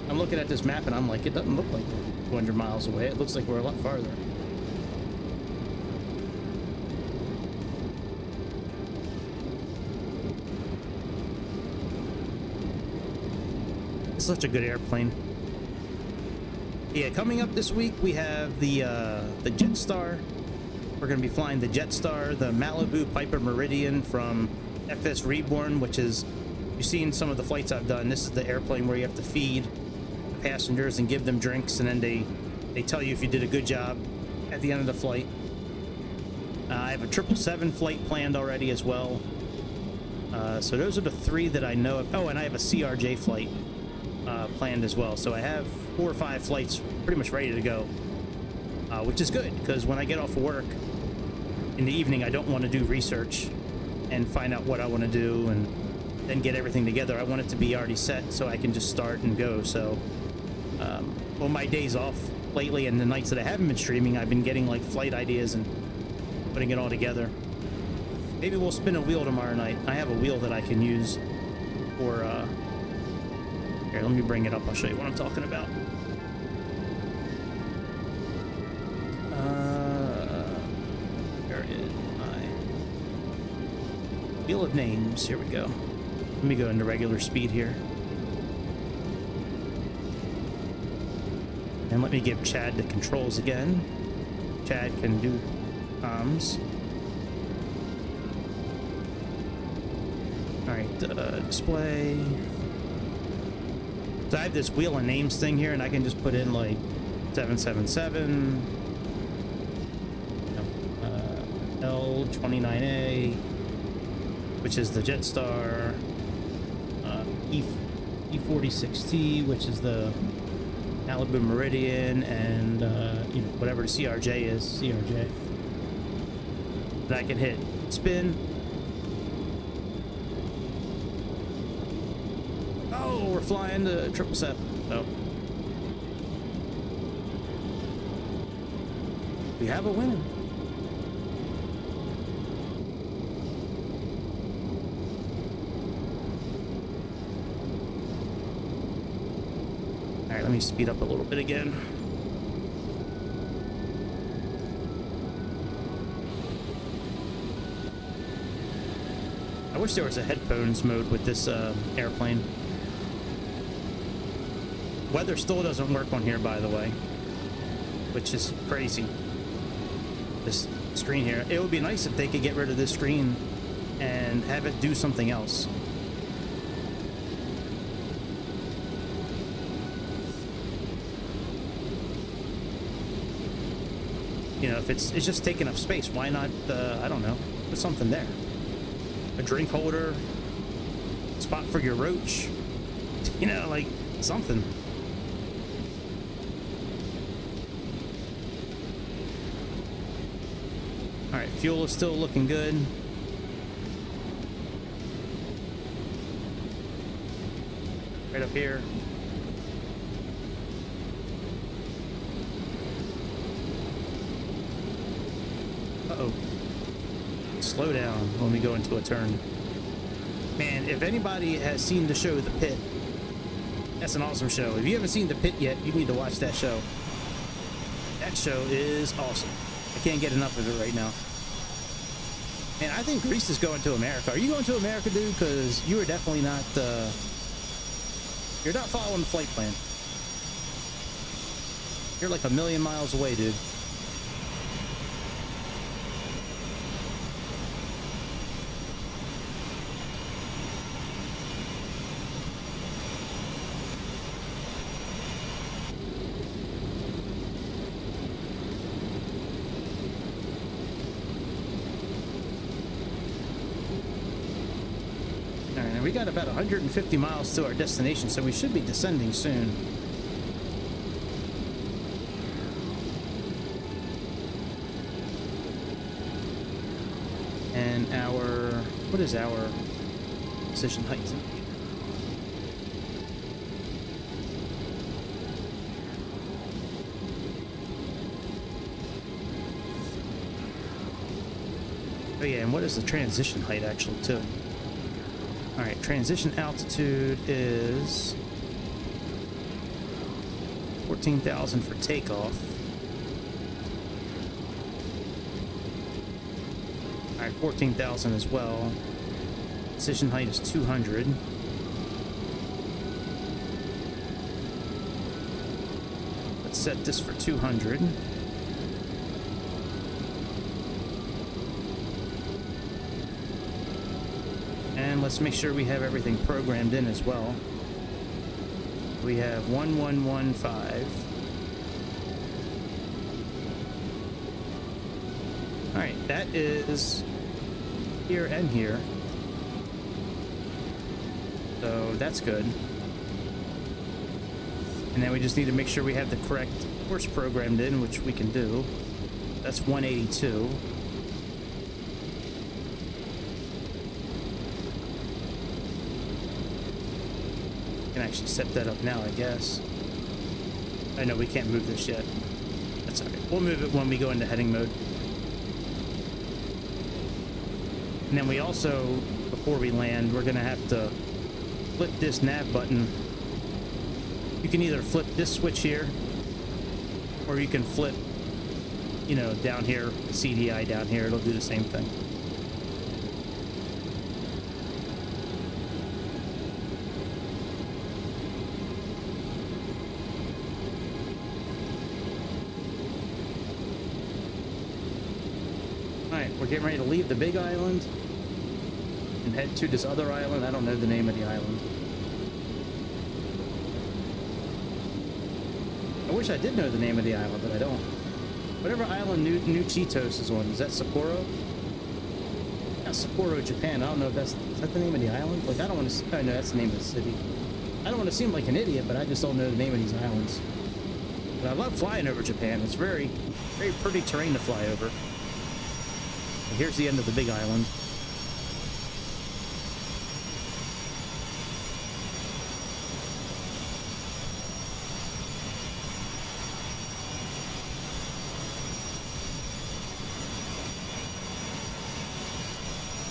S1: I'm looking at this map and I'm like, it doesn't look like we're 200 miles away. It looks like we're a lot farther. It's such a good airplane. Yeah, coming up this week we have the Jetstar. We're going to be flying the Jetstar, the Malibu Piper Meridian from FS Reborn, which is, you've seen some of the flights I've done. This is the airplane where you have to feed the passengers and give them drinks, and then they tell you if you did a good job at the end of the flight. I have a 777 flight planned already as well. So those are the three that I know of. Oh, and I have a CRJ flight planned as well. So I have 4 or 5 flights pretty much ready to go, which is good because when I get off of work in the evening, I don't want to do research and find out what I want to do and then get everything together. I want it to be already set so I can just start and go. So on my days off lately and the nights that I haven't been streaming, I've been getting like flight ideas and putting it all together. Maybe we'll spin a wheel tomorrow night. I have a wheel that I can use for here, let me bring it up. I'll show you what I'm talking about. Where is my wheel of names? Here we go. Let me go into regular speed here. And let me give Chad the controls again. Chad can do comms. Alright, display. So I have this wheel of names thing here, and I can just put in like 777, L29A, which is the Jetstar, E46T, which is the Malibu Meridian, and you know, whatever the CRJ is, CRJ. Then I can hit spin. Oh, we're flying the 777. So we have a winner. All right, let me speed up a little bit again. I wish there was a headphones mode with this airplane. Weather still doesn't work on here, by the way, which is crazy. This screen here. It would be nice if they could get rid of this screen and have it do something else. You know, if it's just taking up space, why not, I don't know, put something there. A drink holder, spot for your roach, you know, like something. All right, fuel is still looking good. Right up here. Uh-oh. Slow down when we go into a turn. Man, if anybody has seen the show The Pit, that's an awesome show. If you haven't seen The Pit yet, you need to watch that show. That show is awesome. I can't get enough of it right now. And I think Greece is going to America. Are you going to America, dude? Because you are definitely not, you're not following the flight plan. You're like a million miles away, dude. We got about 150 miles to our destination, so we should be descending soon. And what is our position height? Oh yeah, and what is the transition height actually too? All right, transition altitude is 14,000 for takeoff. All right, 14,000 as well. Decision height is 200. Let's set this for 200. And let's make sure we have everything programmed in as well. We have 1115. All right, that is here and here. So that's good. And then we just need to make sure we have the correct course programmed in, which we can do. That's 182. Can actually set that up now, I guess. I know we can't move this yet. That's all right. We'll move it when we go into heading mode. And then we also, before we land, we're going to have to flip this nav button. You can either flip this switch here, or you can flip, you know, down here, CDI down here. It'll do the same thing. Alright, we're getting ready to leave the big island and head to this other island. I don't know the name of the island. I wish I did know the name of the island, but I don't. Whatever island New Chitose is on, is that Sapporo? Not Sapporo, Japan. I don't know if is that the name of the island? Like, I don't want to, I know that's the name of the city. I don't want to seem like an idiot, but I just don't know the name of these islands. But I love flying over Japan. It's very, very pretty terrain to fly over. And here's the end of the big island.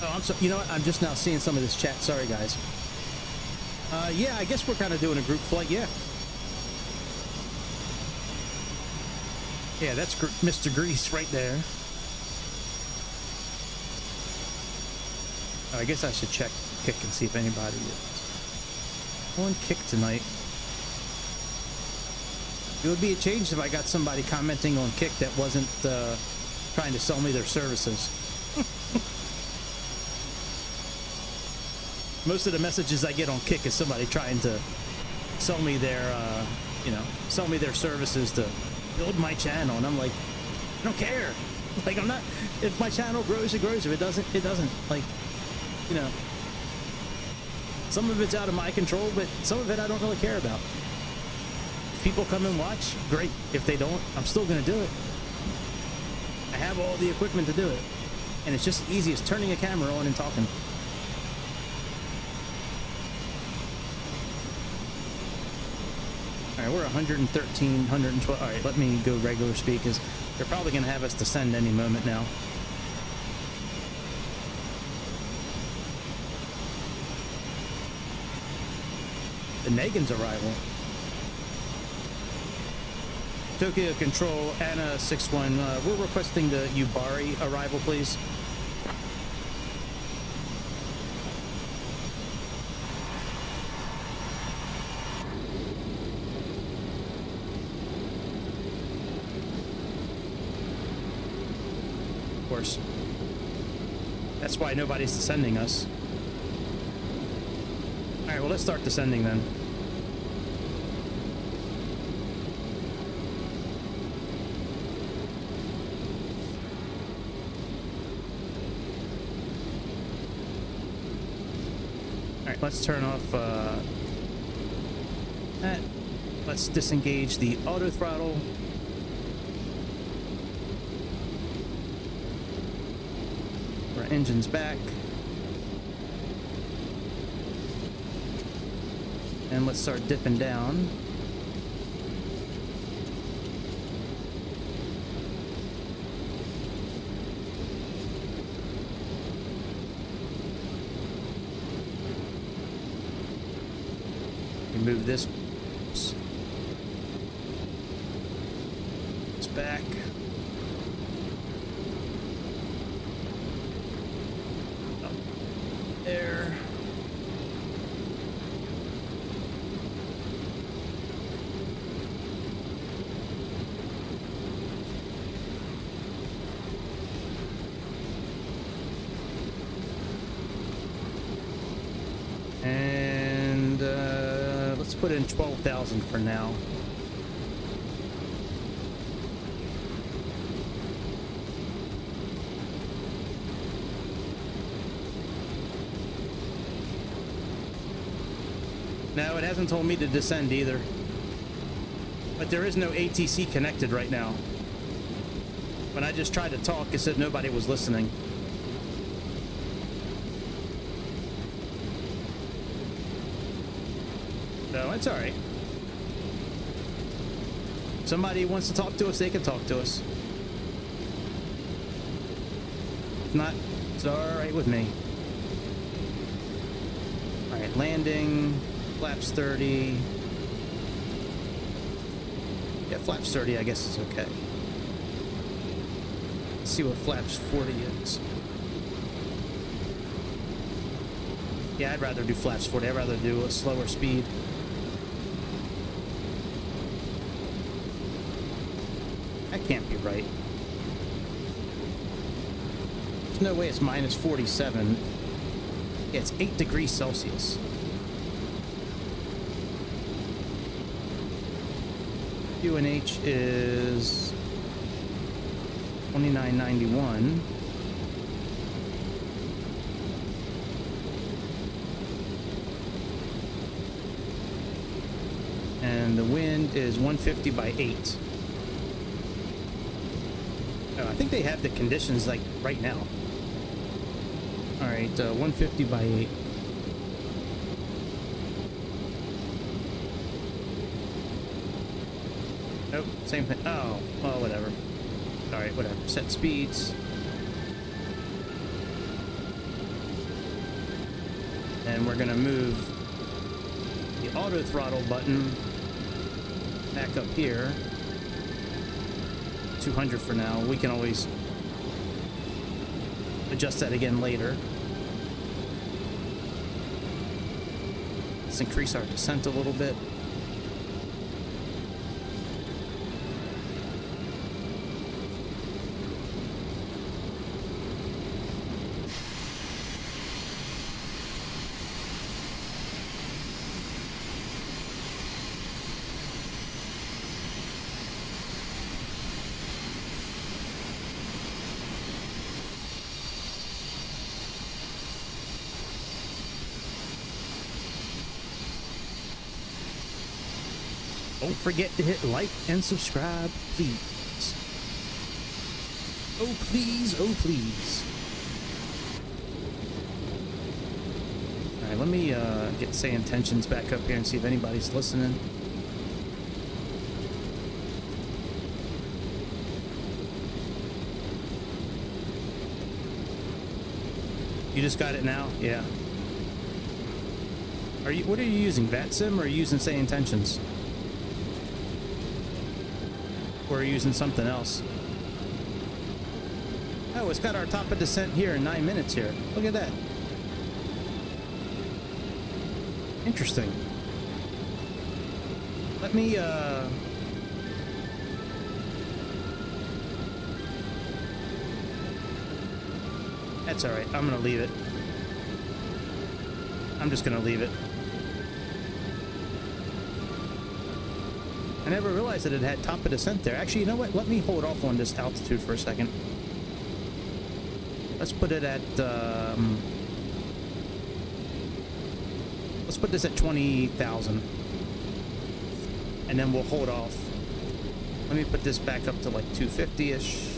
S1: Oh, I'm so, you know what? I'm just now seeing some of this chat. Sorry, guys. Yeah, I guess we're kind of doing a group flight. Yeah. Yeah, that's Mr. Grease right there. Oh, I guess I should check Kick and see if anybody is on Kick tonight. It would be a change if I got somebody commenting on Kick that wasn't trying to sell me their services. Most of the messages I get on Kick is somebody trying to sell me their, you know, sell me their services to build my channel, and I'm like, I don't care. Like, I'm not. If my channel grows, it grows. If it doesn't, it doesn't. Like, you know, some of it's out of my control, but some of it I don't really care about. If people come and watch, great. If they don't, I'm still gonna do it. I have all the equipment to do it, and it's just easy as turning a camera on and talking. All right, we're 113, 112. All right, let me go regular speed because they're probably going to have us descend any moment now. The Nagin's arrival. Tokyo Control, ANA61. We're requesting the Yubari arrival, please. Course. That's why nobody's descending us. Alright, well, let's start descending then. Alright, let's turn off that. Let's disengage the auto throttle. Engine's back, and let's start dipping down. We move this. back. Up there. And let's put in 12,000 for now. No, it hasn't told me to descend either. But there is no ATC connected right now. When I just tried to talk, it said nobody was listening. No, it's all right. Somebody wants to talk to us, they can talk to us. If not, it's all right with me. All right, landing, flaps 30. Yeah, flaps 30, I guess is okay. Let's see what flaps 40 is. Yeah, I'd rather do flaps 40. I'd rather do a slower speed. That can't be right. There's no way it's minus 47. Yeah, it's 8 degrees Celsius. UNH is 2991. And the wind is 150 by 8. Oh, I think they have the conditions like right now. All right, 150 by 8. Nope, same thing. Oh, well, whatever. All right, whatever. Set speeds. And we're gonna move the auto throttle button back up here. 200 for now. We can always adjust that again later. Let's increase our descent a little bit. Don't forget to hit like and subscribe, please. Oh, please. Oh, please. All right, let me get say intentions back up here and see if anybody's listening. You just got it now? Yeah. What are you using? VATSIM or are you using say intentions? Or are you using something else? Oh, it's got our top of descent here in 9 minutes here. Look at that. Interesting. Let me, That's alright. I'm gonna leave it. I'm just gonna leave it. I never realized that it had top of descent there. Actually, you know what? Let me hold off on this altitude for a second. Let's put it at, let's put this at 20,000. And then we'll hold off. Let me put this back up to like 250-ish.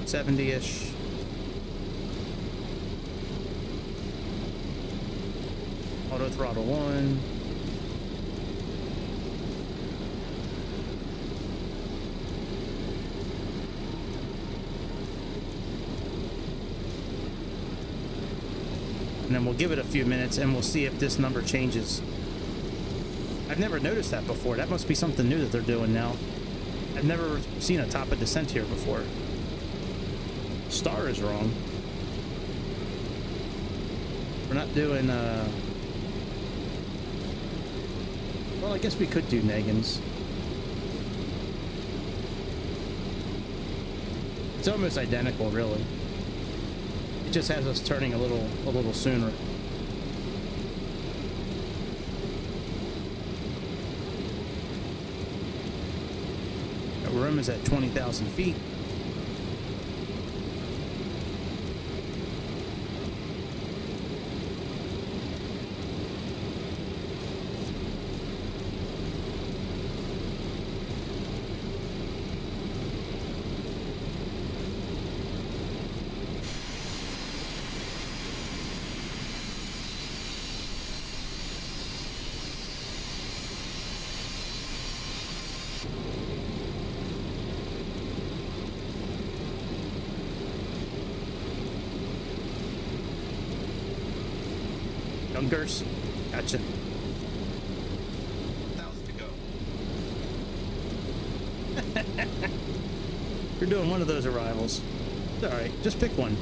S1: 70-ish. Auto throttle 1. And then we'll give it a few minutes and we'll see if this number changes. I've never noticed that before. That must be something new that they're doing now. I've never seen a top of descent here before. Star is wrong. We're not doing, well, I guess we could do Negans. It's almost identical, really. It just has us turning a little sooner. Our room is at 20,000 feet. Dunkers. Gotcha.
S10: 1,000 to go.
S1: You're doing one of those arrivals. It's all right. Just pick one.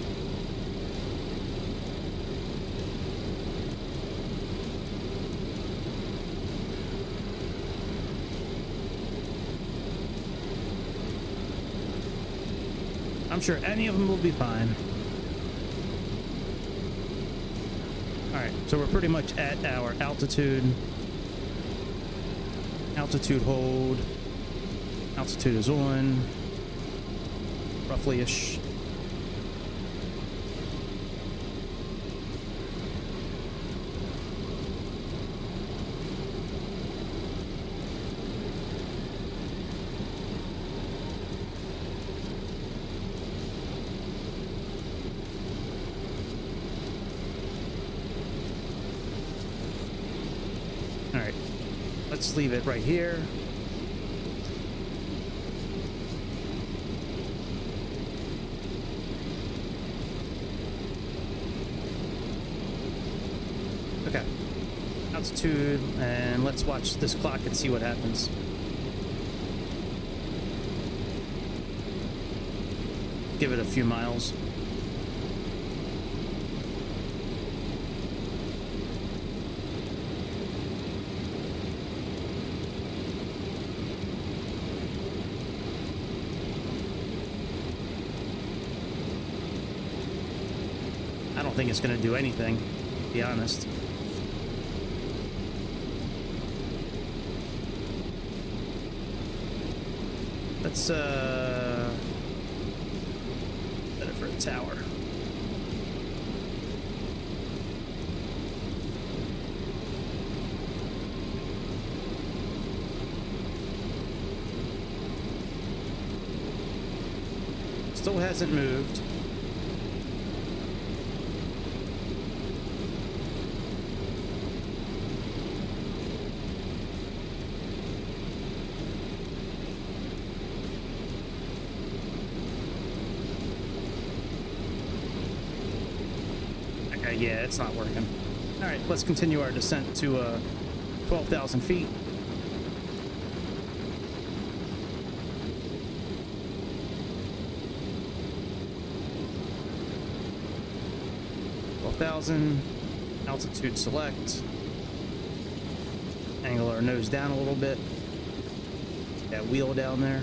S1: I'm sure any of them will be fine. Alright, so we're pretty much at our altitude. Altitude hold. Altitude is on. Roughly-ish. Alright, let's leave it right here. Okay, altitude, and let's watch this clock and see what happens. Give it a few miles. I don't think it's going to do anything, to be honest. Let's set it for a tower. Still hasn't moved. Yeah, it's not working. All right, let's continue our descent to 12,000 feet. Altitude select. Angle our nose down a little bit. That wheel down there.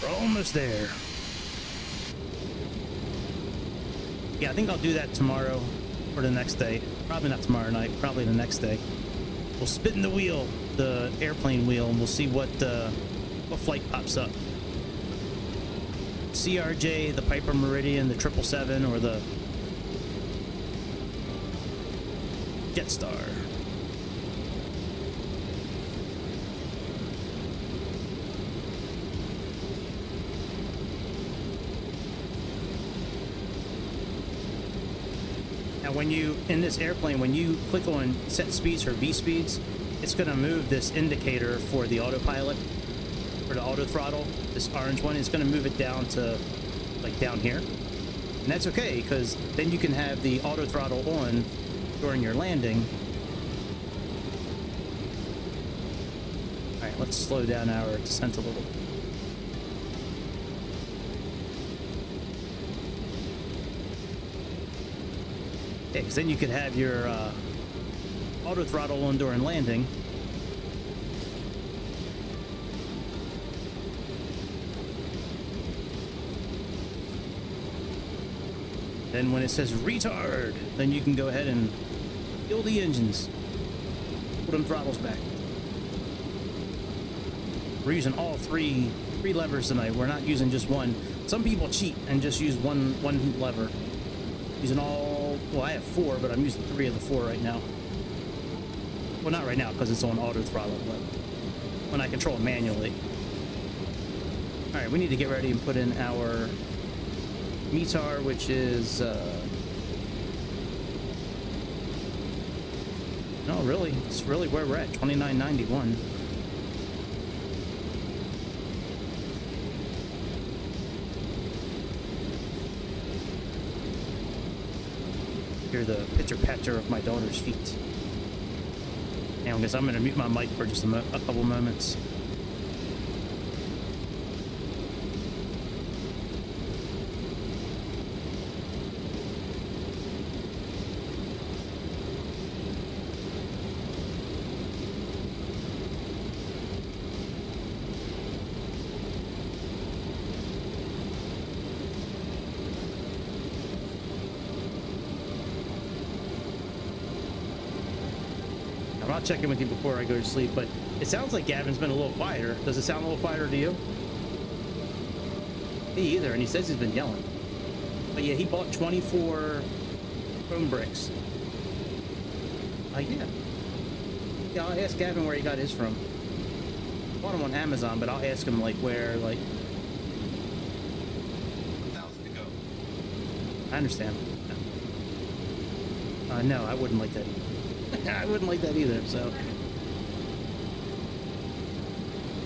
S1: We're almost there. Yeah, I think I'll do that tomorrow or the next day. Probably not tomorrow night, probably the next day. We'll spin the wheel, the airplane wheel, and we'll see what flight pops up. CRJ, the Piper Meridian, the 777, or the Jetstar. Now when you, in this airplane, when you click on set speeds or V speeds, it's going to move this indicator for the autopilot, for the auto throttle, this orange one. It's going to move it down to like down here. And that's okay, because then you can have the auto throttle on during your landing. All right, let's slow down our descent a little. Okay, because then you could have your auto throttle on during landing. Then when it says retard, then you can go ahead and kill the engines. Put them throttles back. We're using all three levers tonight. We're not using just one. Some people cheat and just use one lever. Using all, well, I have 4, but I'm using 3 of the 4 right now. Well, not right now because it's on auto throttle, but when I control it manually. All right, we need to get ready and put in our METAR, which is no, really, it's really where we're at, 2991. Hear the pitter-patter of my daughter's feet. Now, I guess I'm going to mute my mic for just a couple moments. I'll check in with you before I go to sleep, but it sounds like Gavin's been a little quieter. Does it sound a little quieter to you? Me either, and he says he's been yelling. But yeah, he bought 24 chrome bricks. Yeah. Yeah, I'll ask Gavin where he got his from. I bought them on Amazon, but I'll ask him like where, like.
S10: 1,000 to go.
S1: I understand. No, I wouldn't like that either. I wouldn't like that either, so.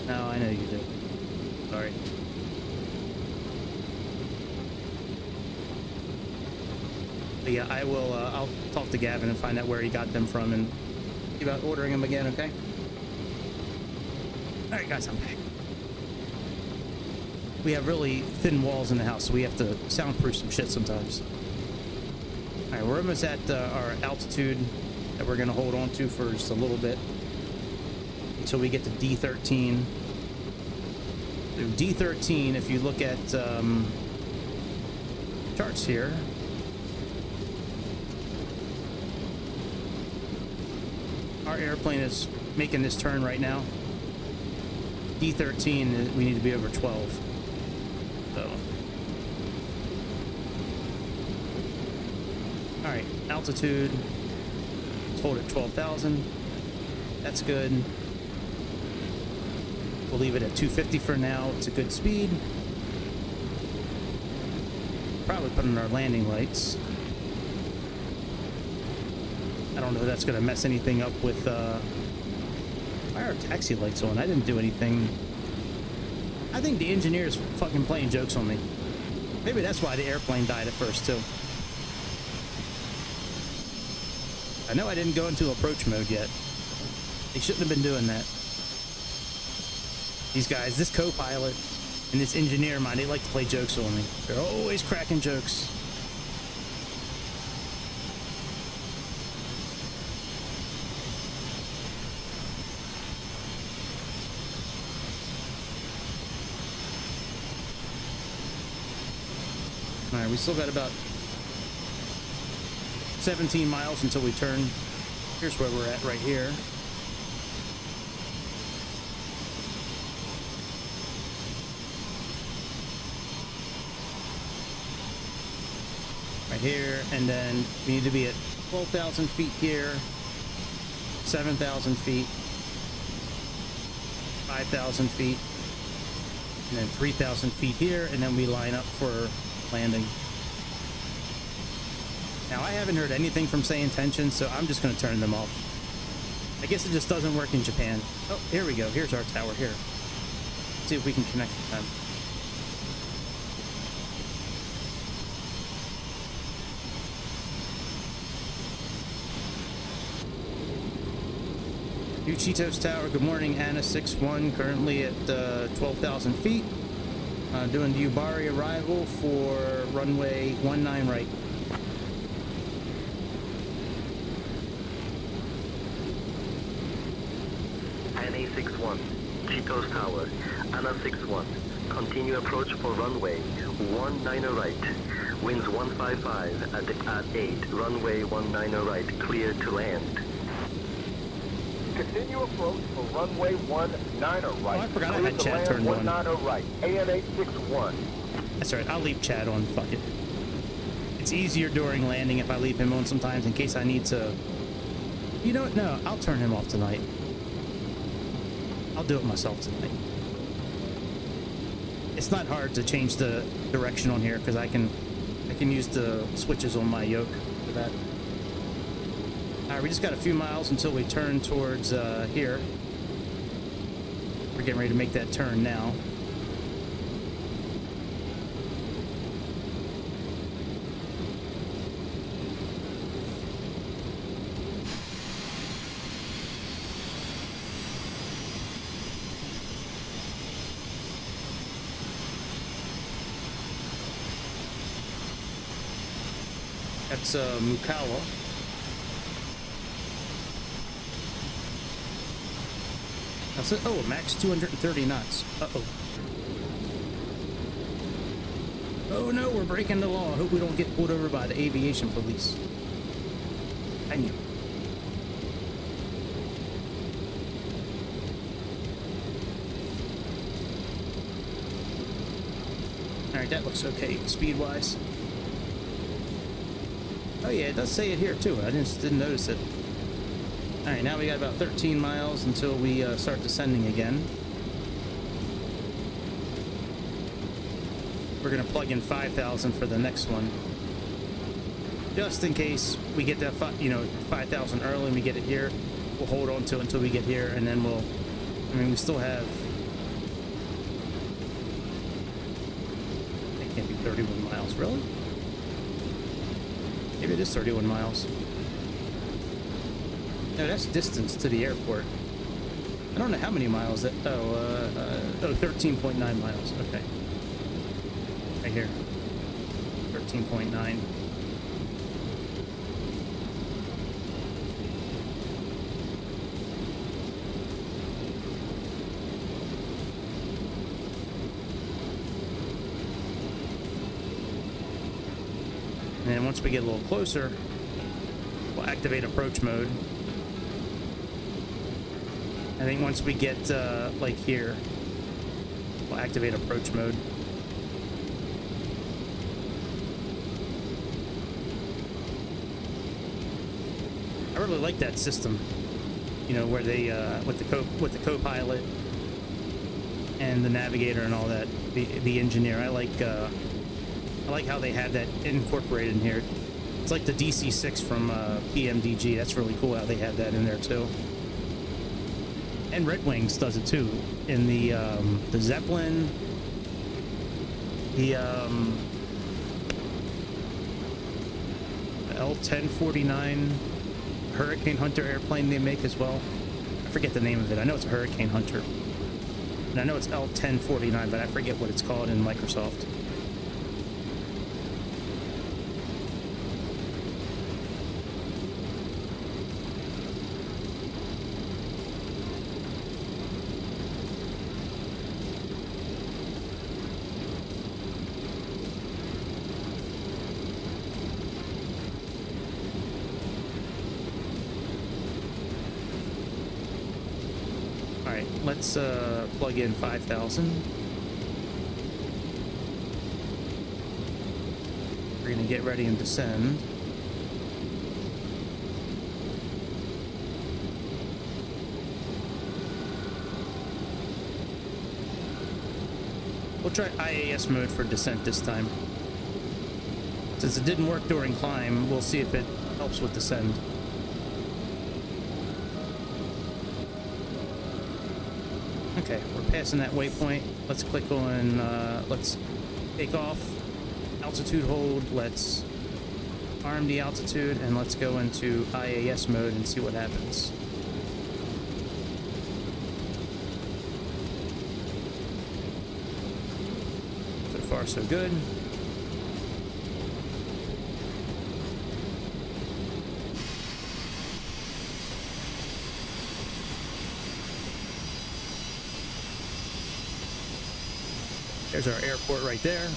S1: No, I know you do. Sorry. But yeah, I will, I'll talk to Gavin and find out where he got them from and see about ordering them again, okay? Alright guys, I'm back. We have really thin walls in the house, so we have to soundproof some shit sometimes. Alright, we're almost at our altitude that we're going to hold on to for just a little bit until we get to D13. So D13, if you look at charts here, our airplane is making this turn right now. D13, we need to be over 12. So, all right, altitude. Hold at 12,000. That's good. We'll leave it at 250 for now. It's a good speed. Probably put in our landing lights. I don't know if that's going to mess anything up with why are taxi lights on? I didn't do anything. I think the engineer's fucking playing jokes on me. Maybe that's why the airplane died at first too. I know I didn't go into approach mode yet. They shouldn't have been doing that. These guys, this co-pilot and this engineer of mine, they like to play jokes on me. They're always cracking jokes. All right, we still got about 17 miles until we turn. Here's where we're at right here. Right here, and then we need to be at 12,000 feet here. 7,000 feet, 5,000 feet, and then 3,000 feet here, and then we line up for landing. Now, I haven't heard anything from Say Intention, so I'm just going to turn them off. I guess it just doesn't work in Japan. Oh, here we go. Here's our tower here. Let's see if we can connect with them. New Chitose Tower, good morning. ANA61, currently at 12,000 feet. Doing the Yubari arrival for runway 19 right.
S5: ANA61, Chitose Tower, ANA61, continue approach for runway 19 right, winds 155 at 8, runway 19 right, clear to land.
S9: Continue approach for runway 19 right.
S1: Oh, I forgot I had chat turned on.
S9: 19 right, ANA61.
S1: That's right, I'll leave chat on, fuck it. It's easier during landing if I leave him on sometimes in case I need to... You know what, no, I'll turn him off tonight. I'll do it myself tonight. It's not hard to change the direction on here because I can use the switches on my yoke for that. Alright, we just got a few miles until we turn towards here. We're getting ready to make that turn now. That's Mukawa. That's it. Oh, max 230 knots. Uh-oh. Oh no, we're breaking the law. I hope we don't get pulled over by the aviation police. Dang. Alright, that looks okay, speed-wise. Oh yeah, it does say it here too. I just didn't notice it. Alright, now we got about 13 miles until we start descending again. We're going to plug in 5,000 for the next one. Just in case we get that 5,000 early and we get it here. We'll hold on to it until we get here, and then we'll... I mean, we still have... It can't be 31 miles, really? Maybe it is 31 miles. No, that's distance to the airport. I don't know how many miles that... 13.9 miles. Okay. Right here. 13.9. And then once we get a little closer, we'll activate approach mode. I think once we get like here, we'll activate approach mode. I really like that system, you know, where they with the co-pilot and the navigator and all that, the engineer. I like how they have that incorporated in here. It's like the DC-6 from PMDG. That's really cool how they have that in there too. And Red Wings does it too. In the Zeppelin, the L-1049 Hurricane Hunter airplane they make as well. I forget the name of it. I know it's a Hurricane Hunter. And I know it's L-1049, but I forget what it's called in Microsoft. Let's plug in 5,000. We're gonna get ready and descend. We'll try IAS mode for descent this time. Since it didn't work during climb, we'll see if it helps with descend. Okay, we're passing that waypoint. Let's click on, let's take off, altitude hold, let's arm the altitude, and let's go into IAS mode and see what happens. So far, so good. There's our airport right there.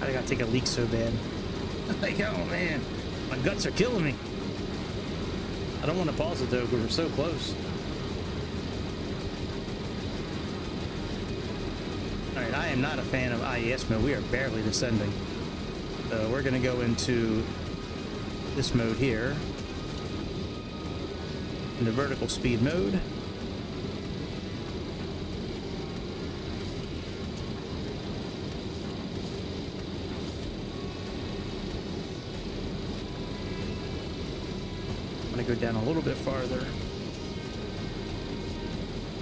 S1: I gotta take a leak so bad. Like, oh man, my guts are killing me. I don't want to pause it though, because we're so close. Alright, I am not a fan of IES mode. We are barely descending. So we're gonna go into this mode here. In the vertical speed mode. I'm going to go down a little bit farther.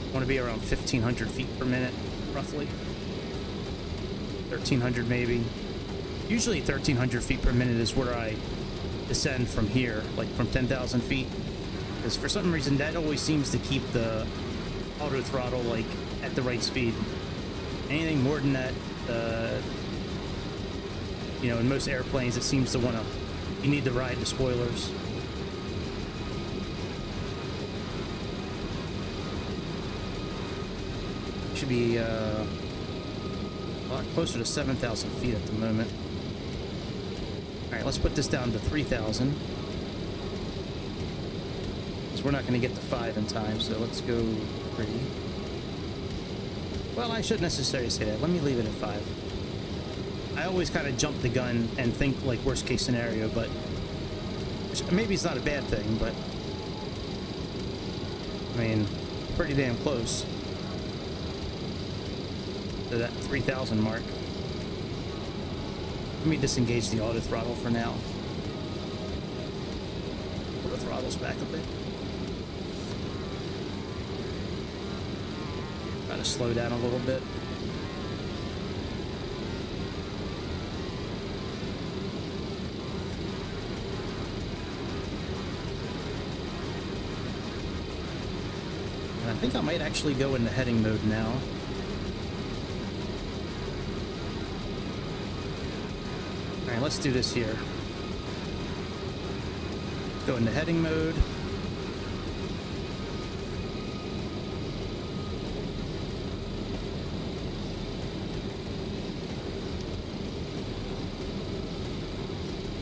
S1: I want to be around 1,500 feet per minute, roughly. 1,300 maybe. Usually 1,300 feet per minute is where I descend from here, like from 10,000 feet. Because for some reason that always seems to keep the auto throttle like at the right speed. Anything more than that, you know, in most airplanes it seems to want to, you need to ride the spoilers. Should be a lot closer to 7,000 feet at the moment. Alright, let's put this down to 3,000. We're not going to get to 5 in time, so let's go 3. Well, I shouldn't necessarily say that. Let me leave it at 5. I always kind of jump the gun and think like worst case scenario, but maybe it's not a bad thing, but I mean, pretty damn close to that 3,000 mark. Let me disengage the auto throttle for now. Pull the throttles back a bit. Try to slow down a little bit. And I think I might actually go into heading mode now. Alright, let's do this here. Go into heading mode.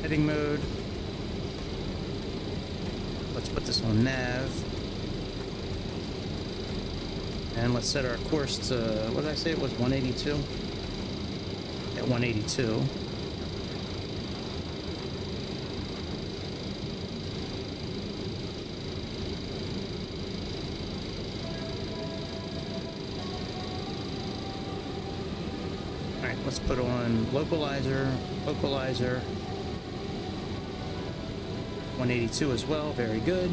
S1: Heading mode. Let's put this on nav. And let's set our course to, what did I say it was, 182? At 182. Alright, let's put on localizer, 182 as well, very good.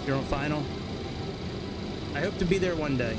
S1: You're on final? I hope to be there one day.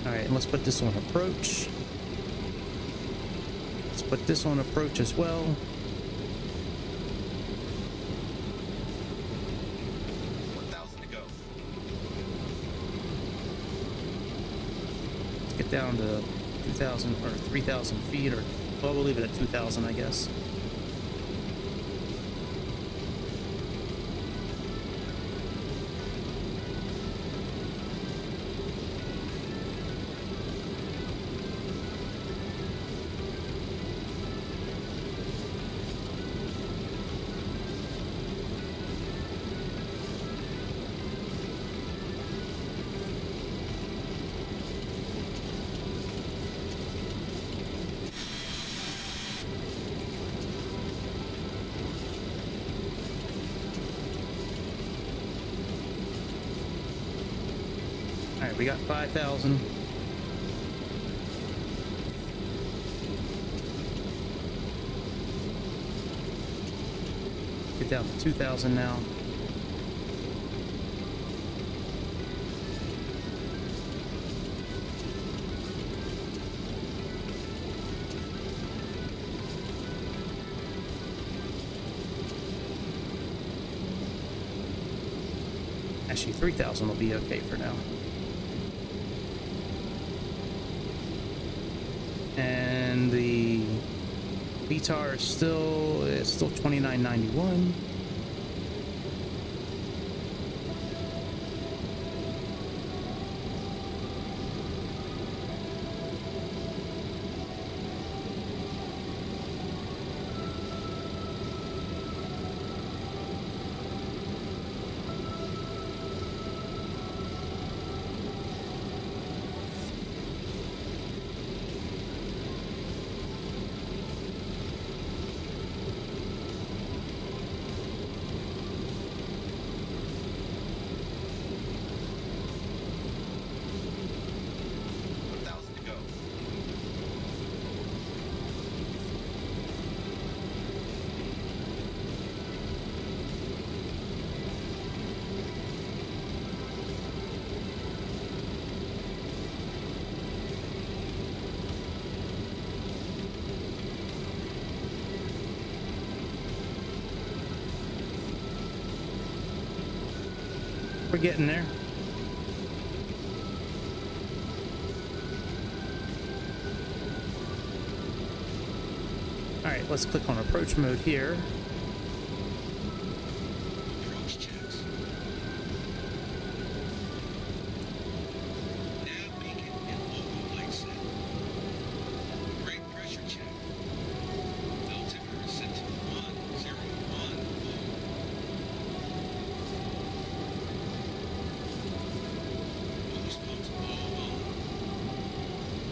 S1: Alright, let's put this on approach. Let's put this on approach as well.
S10: 1,000 to go.
S1: Let's get down to 2,000 or 3,000 feet or Well, we'll leave it at 2,000, I guess. All right, we got 5,000. Get down to 2,000 now. Actually, 3,000 will be okay for now. And the VTAR is still 29.91. We're getting there. All right, let's click on approach mode here.
S2: Approach checks. Nav beacon and logo light set. Brake pressure check. Altimeter set to 101 volt. Boost pumps all on.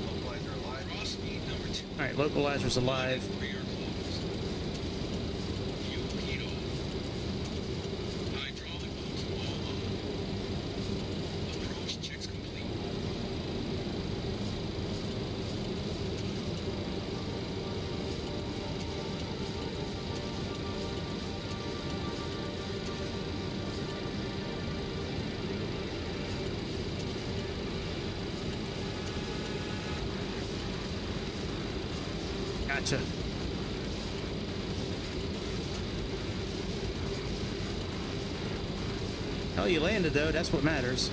S2: Localizer alive. Cross speed number 2.
S1: All right, localizer's alive.
S2: Rear closed. Fuel heat off. Hydraulic pumps all on. Approach checks complete.
S1: Gotcha. Oh, you landed though. That's what matters.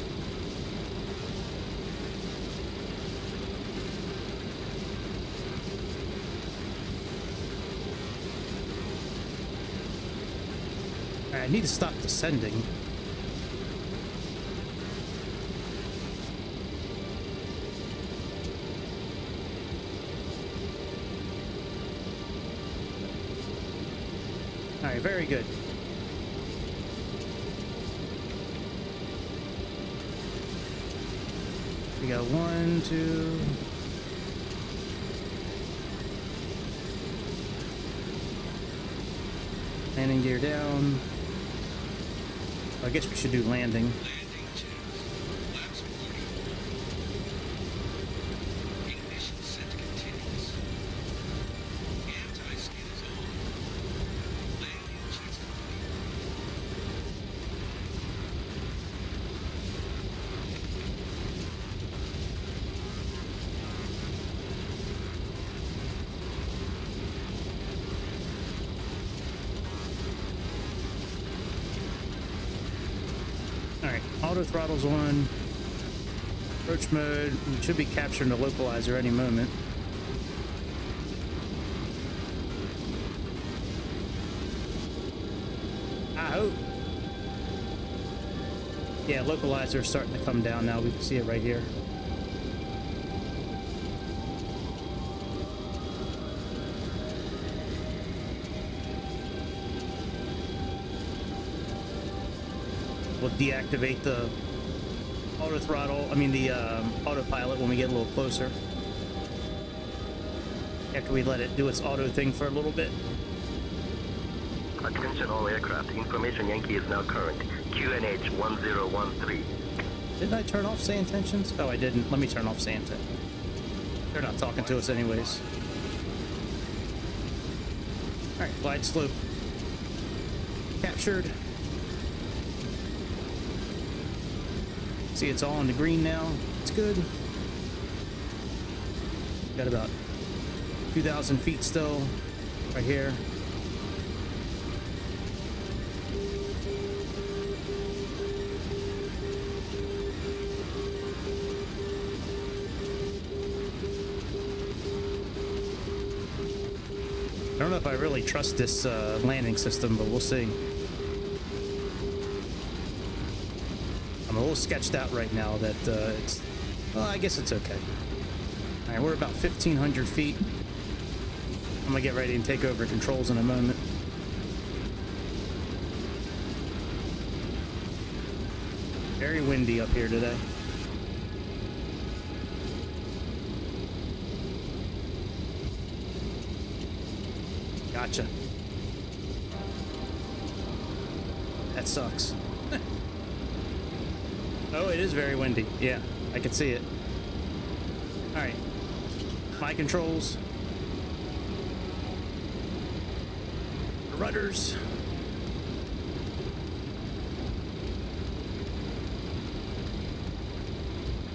S1: All right, I need to stop descending. All right, very good. We got 1, 2. Landing gear down. I guess we should do landing.
S2: Landing checks. Flaps 40. Ignition set to continuous. Anti-skid is on. Landing checks complete.
S1: All right, auto throttle's on. Approach mode. We should be capturing the localizer any moment. Yeah, localizer is starting to come down now. We can see it right here. We'll deactivate the auto throttle, the autopilot when we get a little closer. After we let it do its auto thing for a little bit.
S5: Attention all aircraft. Information Yankee is now current. QNH-1013.
S1: Didn't I turn off say intentions? Oh, I didn't. Let me turn off say intent. They're not talking to us anyways. Alright, glide slope captured. See, it's all in the green now. It's good. Got about 2,000 feet still right here. I don't know if I really trust this landing system, but we'll see. I'm a little sketched out right now that it's... Well, I guess it's okay. Alright, we're about 1,500 feet. I'm gonna get ready and take over controls in a moment. Very windy up here today. Gotcha. That sucks. Oh, it is very windy. Yeah, I can see it. Alright. My controls. Rudders.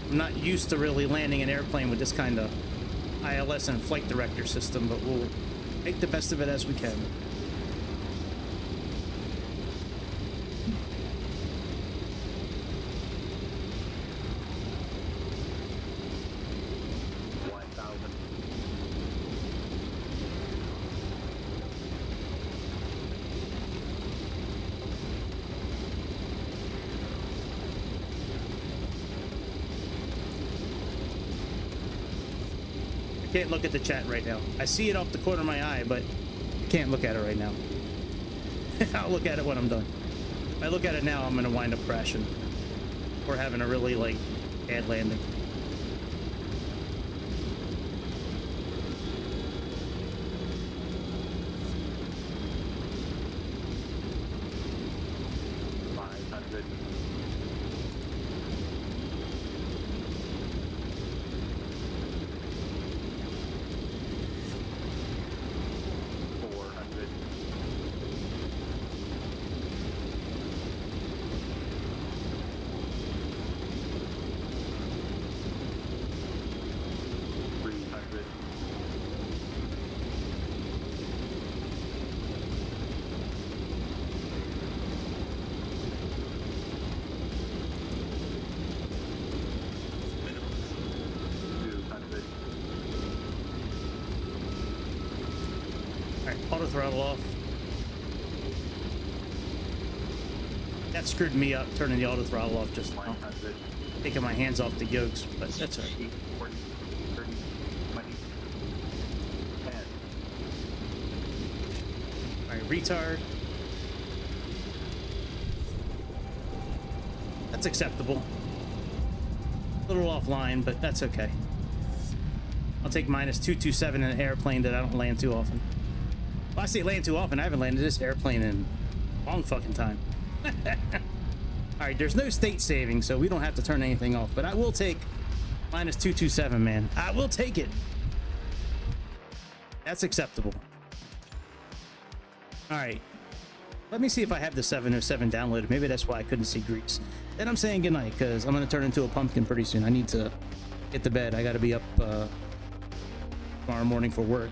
S1: I'm not used to really landing an airplane with this kind of ILS and flight director system, but we'll make the best of it as we can. Can't look at the chat right now. I see it off the corner of my eye, but can't look at it right now. I'll look at it when I'm done. If I look at it now, I'm gonna wind up crashing or having a really bad landing. Auto throttle off. That screwed me up, turning the auto throttle off just now. Taking my hands off the yokes, but that's all right. Alright, retard. That's acceptable. A little offline, but that's okay. I'll take minus 227 in an airplane that I don't land too often. Well, I say land too often. I haven't landed this airplane in a long fucking time. Alright, there's no state saving, so we don't have to turn anything off. But I will take minus 227, man. I will take it. That's acceptable. Alright. Let me see if I have the 707 downloaded. Maybe that's why I couldn't see Greeks. Then I'm saying goodnight, because I'm going to turn into a pumpkin pretty soon. I need to get to bed. I got to be up tomorrow morning for work.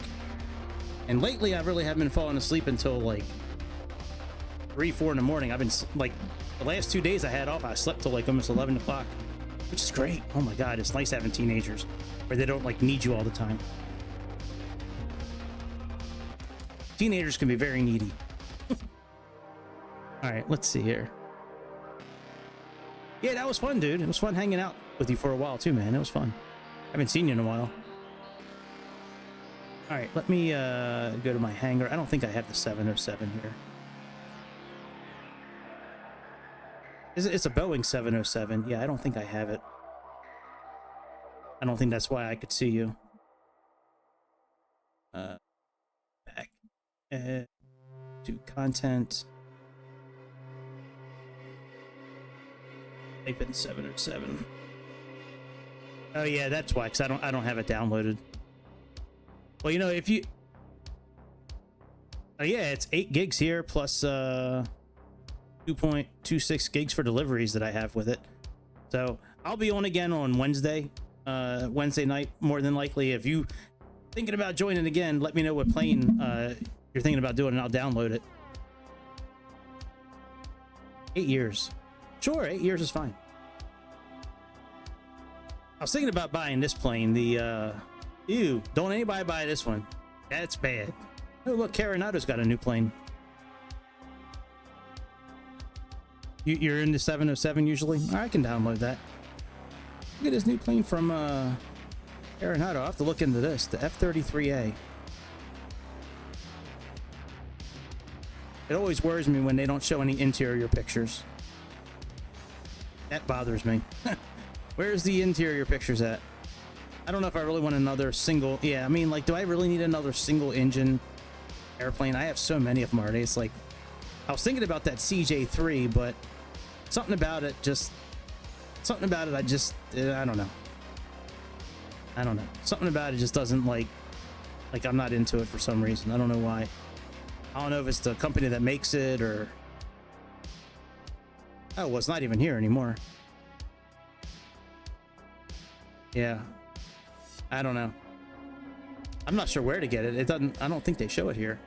S1: And lately, I really haven't been falling asleep until 3, 4 in the morning. I've been the last 2 days I had off, I slept till almost 11 o'clock, which is great. Oh my God, it's nice having teenagers where they don't need you all the time. Teenagers can be very needy. All right, let's see here. Yeah, that was fun, dude. It was fun hanging out with you for a while too, man. It was fun. I haven't seen you in a while. All right, let me go to my hangar. I don't think I have the 707 here. It's a Boeing 707. Yeah, I don't think I have it. I don't think that's why I could see you. Back to content. Type in 707. Oh yeah, that's why. Cause I don't have it downloaded. Well, you know, if you. Oh yeah, it's 8 gigs here plus 2.26 gigs for deliveries that I have with it. So I'll be on again on Wednesday night, more than likely. If you thinking about joining again, let me know what plane you're thinking about doing and I'll download it. 8 years. Sure, 8 years is fine. I was thinking about buying this plane, the ew, don't anybody buy this one. That's bad. Oh look, Caronado's got a new plane. You're into 707 usually? I can download that. Look at this new plane from Caronado. I'll have to look into this. The F-33A. It always worries me when they don't show any interior pictures. That bothers me. Where's the interior pictures at? I don't know if I really want another single... Yeah, I mean, like, do I really need another single engine airplane? I have so many of them already. It's like... I was thinking about that CJ3, but something about it just... Something about it, I just... I don't know. I don't know. Something about it just doesn't, like... Like, I'm not into it for some reason. I don't know why. I don't know if it's the company that makes it, or... Oh, well, it's not even here anymore. Yeah. I don't know. I'm not sure where to get it. It doesn't... I don't think they show it here.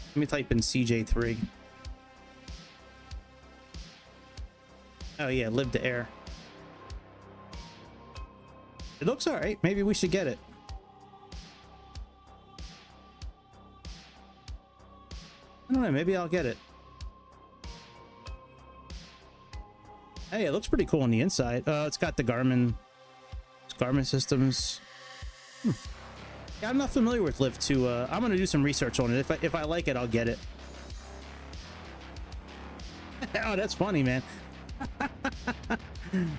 S1: Let me type in CJ3. Oh yeah, live to air. It looks all right. Maybe we should get it. I don't know. Maybe I'll get it. Hey, it looks pretty cool on the inside. It's got the Garmin systems. Yeah, I'm not familiar with Live 2. I'm gonna do some research on it. If I like it, I'll get it. Oh, that's funny, man. All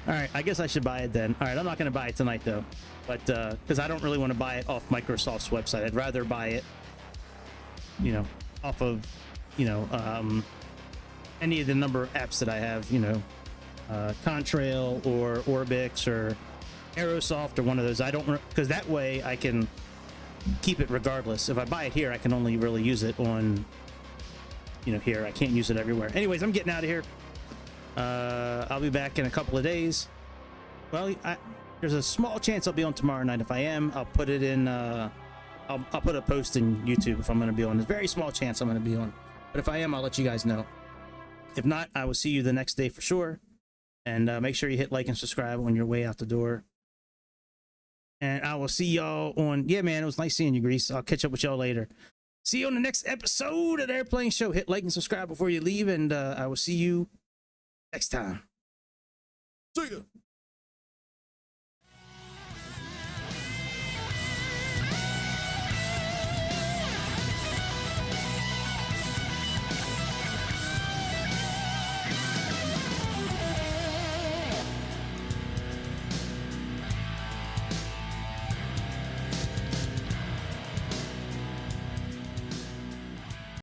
S1: right, I guess I should buy it then. All right, I'm not gonna buy it tonight though, but because I don't really want to buy it off Microsoft's website. I'd rather buy it, you know, off of, you know, any of the number of apps that I have. You know, Contrail or Orbix or Aerosoft or one of those. I don't, because that way I can keep it regardless. If I buy it here, I can only really use it on, you know, here. I can't use it everywhere. Anyways, I'm getting out of here. I'll be back in a couple of days. Well, there's a small chance I'll be on tomorrow night. If I am, I'll put it in, I'll put a post in YouTube if I'm going to be on. There's a very small chance I'm going to be on. But if I am, I'll let you guys know. If not, I will see you the next day for sure. And make sure you hit like and subscribe on your way out the door. And I will see y'all on... Yeah, man, it was nice seeing you, Grease. I'll catch up with y'all later. See you on the next episode of the Airplane Show. Hit like and subscribe before you leave, and I will see you next time. See ya.